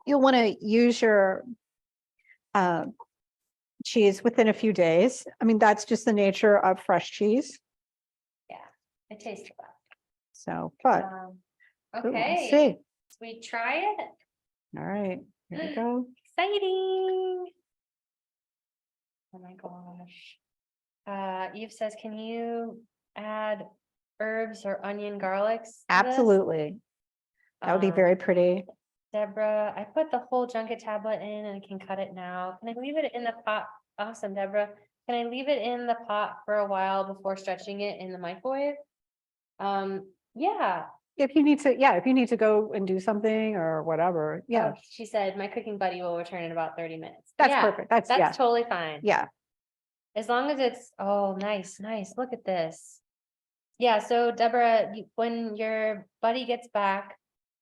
you'll want to use your cheese within a few days. I mean, that's just the nature of fresh cheese. It tastes that. So, but Um, ooh, let's okay, see. we try it. All right, here we go. Exciting. Oh my gosh. Eve says, can you add herbs or onion garlics? to this? Absolutely. That would be very pretty. Deborah, I put the whole junket tablet in and I can cut it now. Can I leave it in the pot? Awesome, Deborah. Can I leave it in the pot for a while before stretching it in the microwave? Yeah. If you need to, yeah, if you need to go and do something or whatever, yeah, Oh, she said, my cooking buddy will return in about 30 minutes. that's Yeah, perfect. That's, That's yeah, totally fine. yeah. As long as it's, oh, nice, nice. Look at this. Yeah, so Deborah, when your buddy gets back,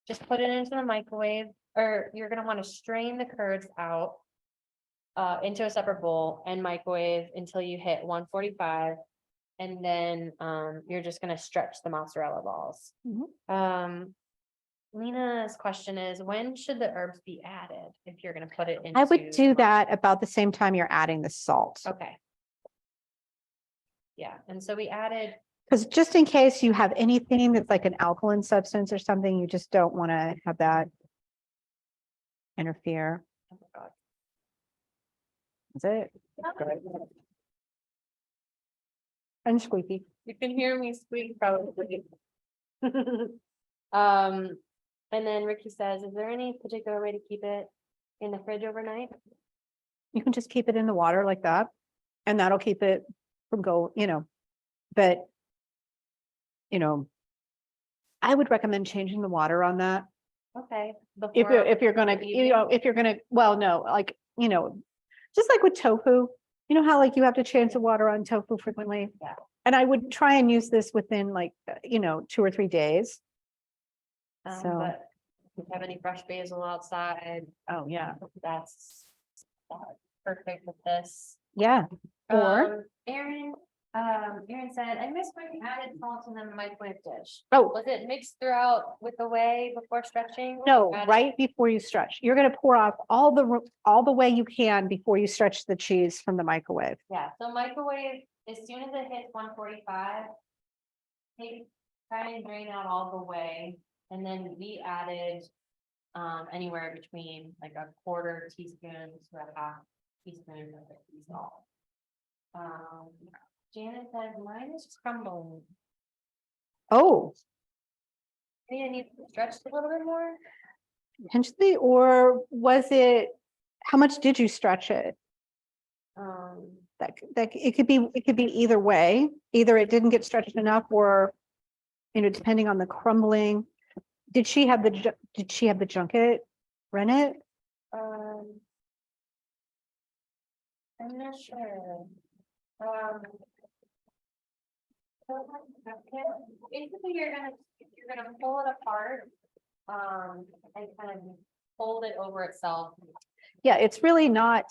just put it into the microwave, or you're gonna want to strain the curds out into a separate bowl and microwave until you hit 145. And then you're just gonna stretch the mozzarella balls. Lena's question is, when should the herbs be added if you're gonna put it into? I would do that about the same time you're adding the salt. Okay. Yeah, and so we added, Because just in case you have anything that's like an alkaline substance or something, you just don't want to have that interfere. oh my God. Is it? Good. And squeaky. You can hear me squeak probably. And then Ricky says, is there any particular way to keep it in the fridge overnight? You can just keep it in the water like that. And that'll keep it from you know, but, you know, I would recommend changing the water on that. Okay. If you're gonna, you know, if you're gonna, well, no, like, you know, just like with tofu, you know how like you have to change the water on tofu frequently? Yeah. And I would try and use this within like, you know, 2 or 3 days. So, But if you have any fresh basil outside, oh, yeah, that's perfect with this. yeah. Or, Aaron said, I missed when you added salt in the microwave dish. oh, Was it mixed throughout with the whey before stretching? no, Added- right before you stretch, you're gonna pour off all the way you can before you stretch the cheese from the microwave. Yeah, so microwave, as soon as it hits 145, try and drain out all the way, and then we added anywhere between like a quarter teaspoon to a half teaspoon of sea salt. Janet said mine is crumbling. Oh, Maybe I need to stretch a little bit more. potentially, or was it, how much did you stretch it? That it could be either way. Either it didn't get stretched enough, or, you know, depending on the crumbling. Did she have the junket rennet? I'm not sure. Basically, you're gonna pull it apart. And kind of fold it over itself. Yeah, it's really not,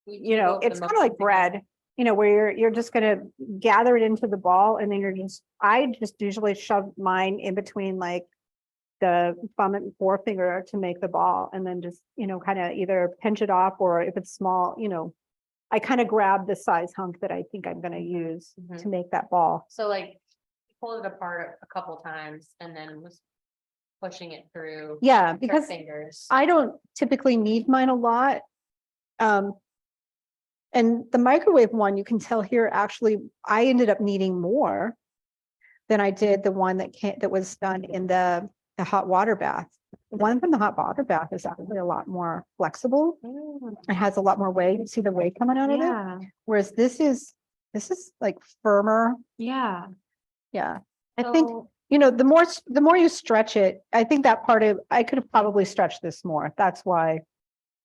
it's kind of like bread, where you're just gonna gather it into the ball and then I just usually shove mine in between like the thumb and forefinger to make the ball and then just, kind of either pinch it off or if it's small, I kind of grab the size hunk that I think I'm gonna use to make that ball. So like, pull it apart a couple times and then was pushing it through. Yeah, your because fingers. I don't typically need mine a lot. And the microwave one, you can tell here, actually, I ended up needing more than I did the one that was done in the hot water bath. The one from the hot water bath is actually a lot more flexible. It has a lot more weight. You see the weight coming out of it? Whereas this is like firmer. Yeah. Yeah. I think, the more you stretch it, I think that part of, I could have probably stretched this more. That's why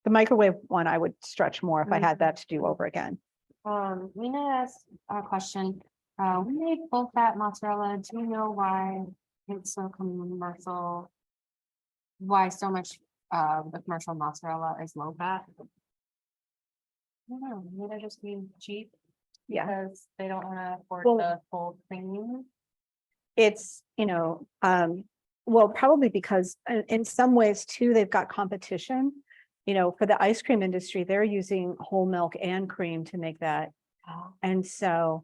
the microwave one, I would stretch more if I had that to do over again. Lena asked a question. We made full fat mozzarella. Do you know why it's so commercial? Why so much the commercial mozzarella is low fat? I don't know, maybe they're just being cheap. Yeah. Because they don't want to afford Well, the full premium. It's, well, probably because in some ways too, they've got competition. For the ice cream industry, they're using whole milk and cream to make that. And so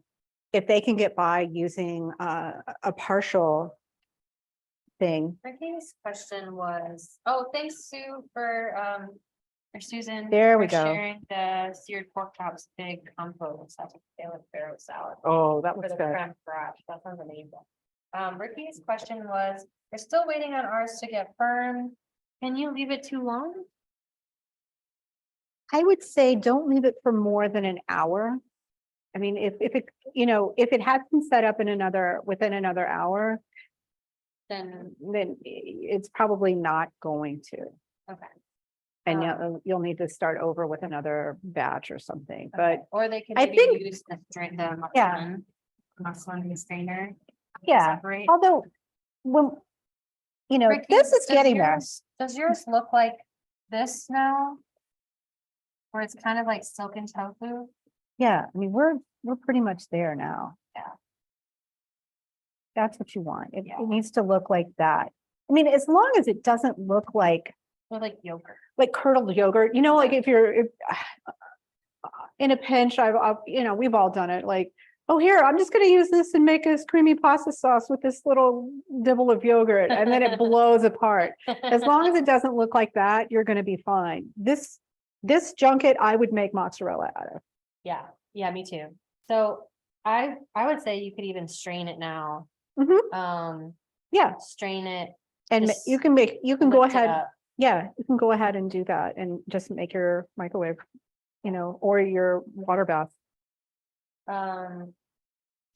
if they can get by using a partial thing. Ricky's question was, thanks Sue for or Susan. There we for go. Sharing the seared pork chops, big compost. That's a Salad Pharaoh salad. Oh, that For was the good. creme fraiche. That sounds amazing. Ricky's question was, we're still waiting on ours to get firm. Can you leave it too long? I would say don't leave it for more than an hour. I mean, if it, if it has been set up within another hour, Then, then it's probably not going to. okay. And you'll need to start over with another batch or something, but Or they can I maybe think- use the Yeah. muslin strainer. Yeah. Separate. although, when, Ricky, this is does getting there. Does yours look like this now? Where it's kind of like silken tofu? Yeah, I mean, we're pretty much there now. Yeah. That's what you want. It Yeah. needs to look like that. I mean, as long as it doesn't look like Or like yogurt? curdled yogurt, like if in a pinch, we've all done it. Like, oh, here, I'm just going to use this and make this creamy pasta sauce with this little dibble of yogurt, and then it blows apart. As long as it doesn't look like that, you're going to be fine. This junket, I would make mozzarella out of. Yeah, me too. So I would say you could even strain it now. Yeah, Strain it. and Just you can go lift it ahead. up. Yeah, you can go ahead and do that and just make your microwave, or your water bath.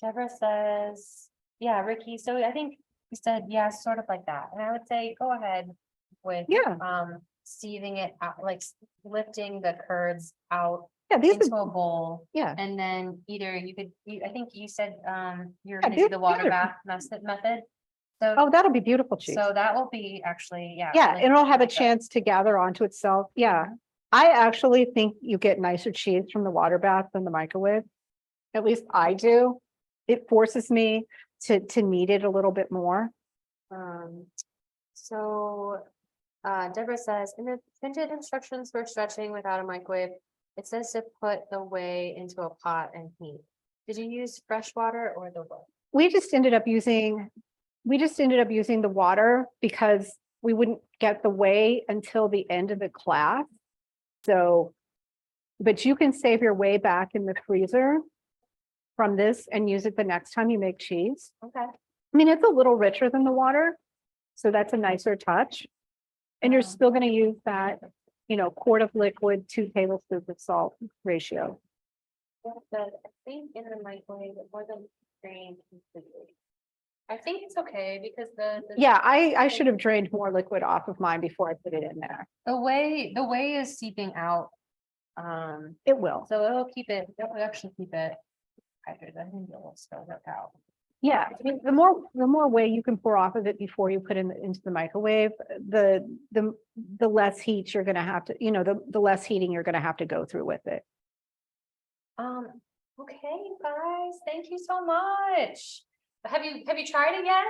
Deborah says, yeah, Ricky, so I think you said, yeah, sort of like that. And I would say, go ahead with, Yeah. sieving it out, like lifting the curds out Yeah, these into are, a bowl. yeah, And then either I think you said, you're Yeah, gonna do these- the water these are- bath method. So, oh, that'll be beautiful cheese. so that will be actually, yeah. Yeah, really- and it'll have a really good. chance to gather onto itself. Yeah. I actually think you get nicer cheese from the water bath than the microwave. At least I do. It forces me to knead it a little bit more. So, Deborah says, in the printed instructions for stretching without a microwave, it says to put the whey into a pot and heat. Did you use fresh water or the whey? We just ended up using the water because we wouldn't get the whey until the end of the class. So, but you can save your whey back in the freezer from this and use it the next time you make cheese. Okay. I mean, it's a little richer than the water, so that's a nicer touch. And you're still going to use that, quart of liquid, 2 tablespoons of salt ratio. But I think in the microwave, it wasn't drained completely. I think it's okay because the Yeah, I should have drained more liquid off of mine before I put it in there. the whey is seeping out. It will. So it'll actually keep it I think it will still work out. Yeah, I mean, the more way you can pour off of it before you put into the microwave, the less heat you're gonna have to, the less heating you're gonna have to go through with it. Okay, you guys, thank you so much. Have you tried it yet?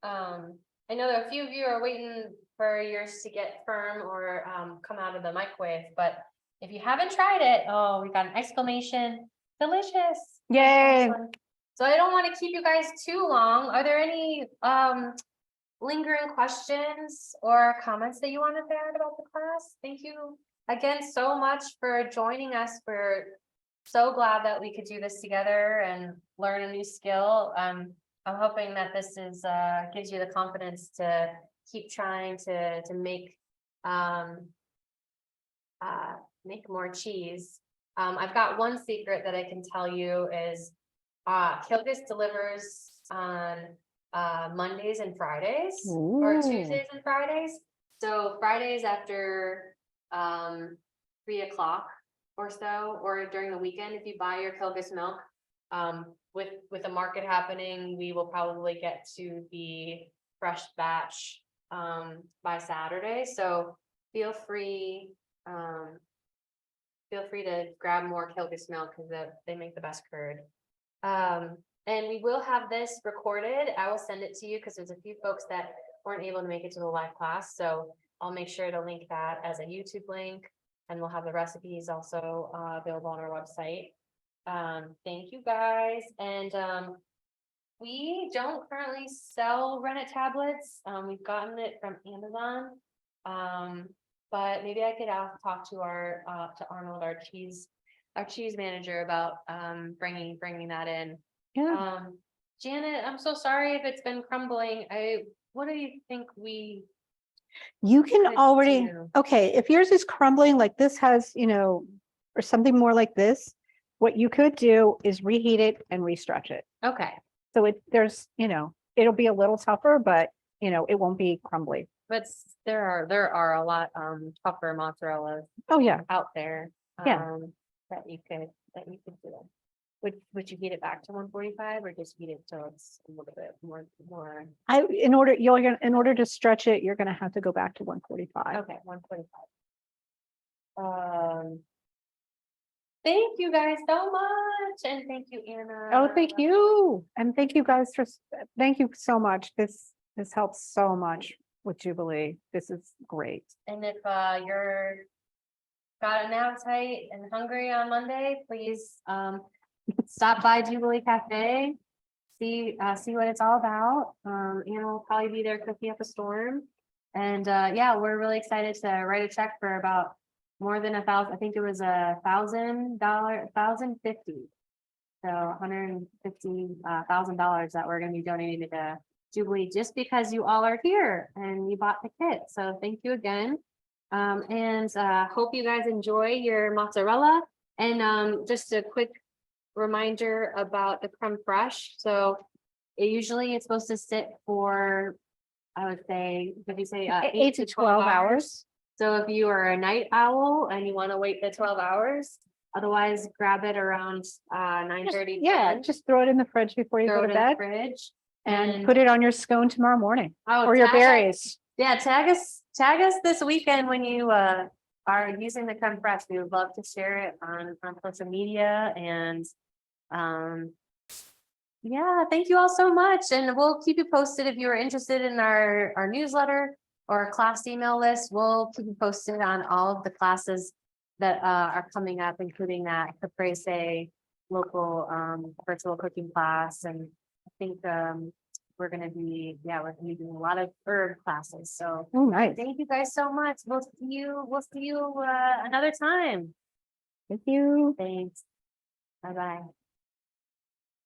I know that a few of you are waiting for yours to get firm or come out of the microwave, but if you haven't tried it, oh, we got an exclamation, delicious. Yay. So I don't want to keep you guys too long. Are there any lingering questions or comments that you want to add about the class? Thank you again so much for joining us. We're so glad that we could do this together and learn a new skill. I'm hoping that this is gives you the confidence to keep trying to make more cheese. I've got one secret that I can tell you is Kilgus delivers on Mondays and Fridays or Ooh. Tuesdays and Fridays. So Fridays after 3 o'clock or so, or during the weekend, if you buy your Kilgus milk, with the market happening, we will probably get to the fresh batch by Saturday. So feel free to grab more Kilgus milk because they make the best curd. And we will have this recorded. I will send it to you because there's a few folks that weren't able to make it to the live class. So I'll make sure to link that as a YouTube link, and we'll have the recipes also available on our website. Thank you guys. And we don't currently sell rennet tablets. We've gotten it from Amazon. But maybe I could talk to Arnold, our cheese manager, about bringing that in. Yeah. Janet, I'm so sorry if it's been crumbling. What do you think You can could already, do? okay, if yours is crumbling like this has, or something more like this, what you could do is reheat it and restretch it. Okay, So it'll be a little tougher, but it won't be crumbly. but there are a lot tougher mozzarellas Oh, yeah. out there. Yeah. That you could do. Would you heat it back to 145 or just heat it till it's a little bit more? In order to stretch it, you're gonna have to go back to 145. Okay, 145. Thank you guys so much, and thank you, Anna. Oh, thank you. And thank you guys thank you so much. This helps so much with Jubilee. This is great. And if you're got an appetite and hungry on Monday, please stop by Jubilee Cafe, see what it's all about. Anna will probably be there cooking up a storm. And yeah, we're really excited to write a check for about more than 1,000. I think it was $1,050. So $150,000 that we're going to be donating to Jubilee just because you all are here and you bought the kit. So thank you again. And hope you guys enjoy your mozzarella. And just a quick reminder about the creme fraiche. So it's supposed to sit for, I would say, did you say 8 to 12 hours? So if you are a night owl and you want to wait the 12 hours, otherwise grab it around 9:30. Yeah, just throw it in the fridge before you go to bed. Fridge and put it on your scone tomorrow morning or your berries. Yeah, tag us this weekend when you are using the creme fraiche. We would love to share it on social media. And yeah, thank you all so much. And we'll keep you posted if you are interested in our newsletter or class email list. We'll keep you posted on all of the classes that are coming up, including that Caprese local virtual cooking class. And I think we're going to be doing a lot of herb classes. So Oh, nice. thank you guys so much. We'll see you another time. Thank you. Thanks. Bye-bye.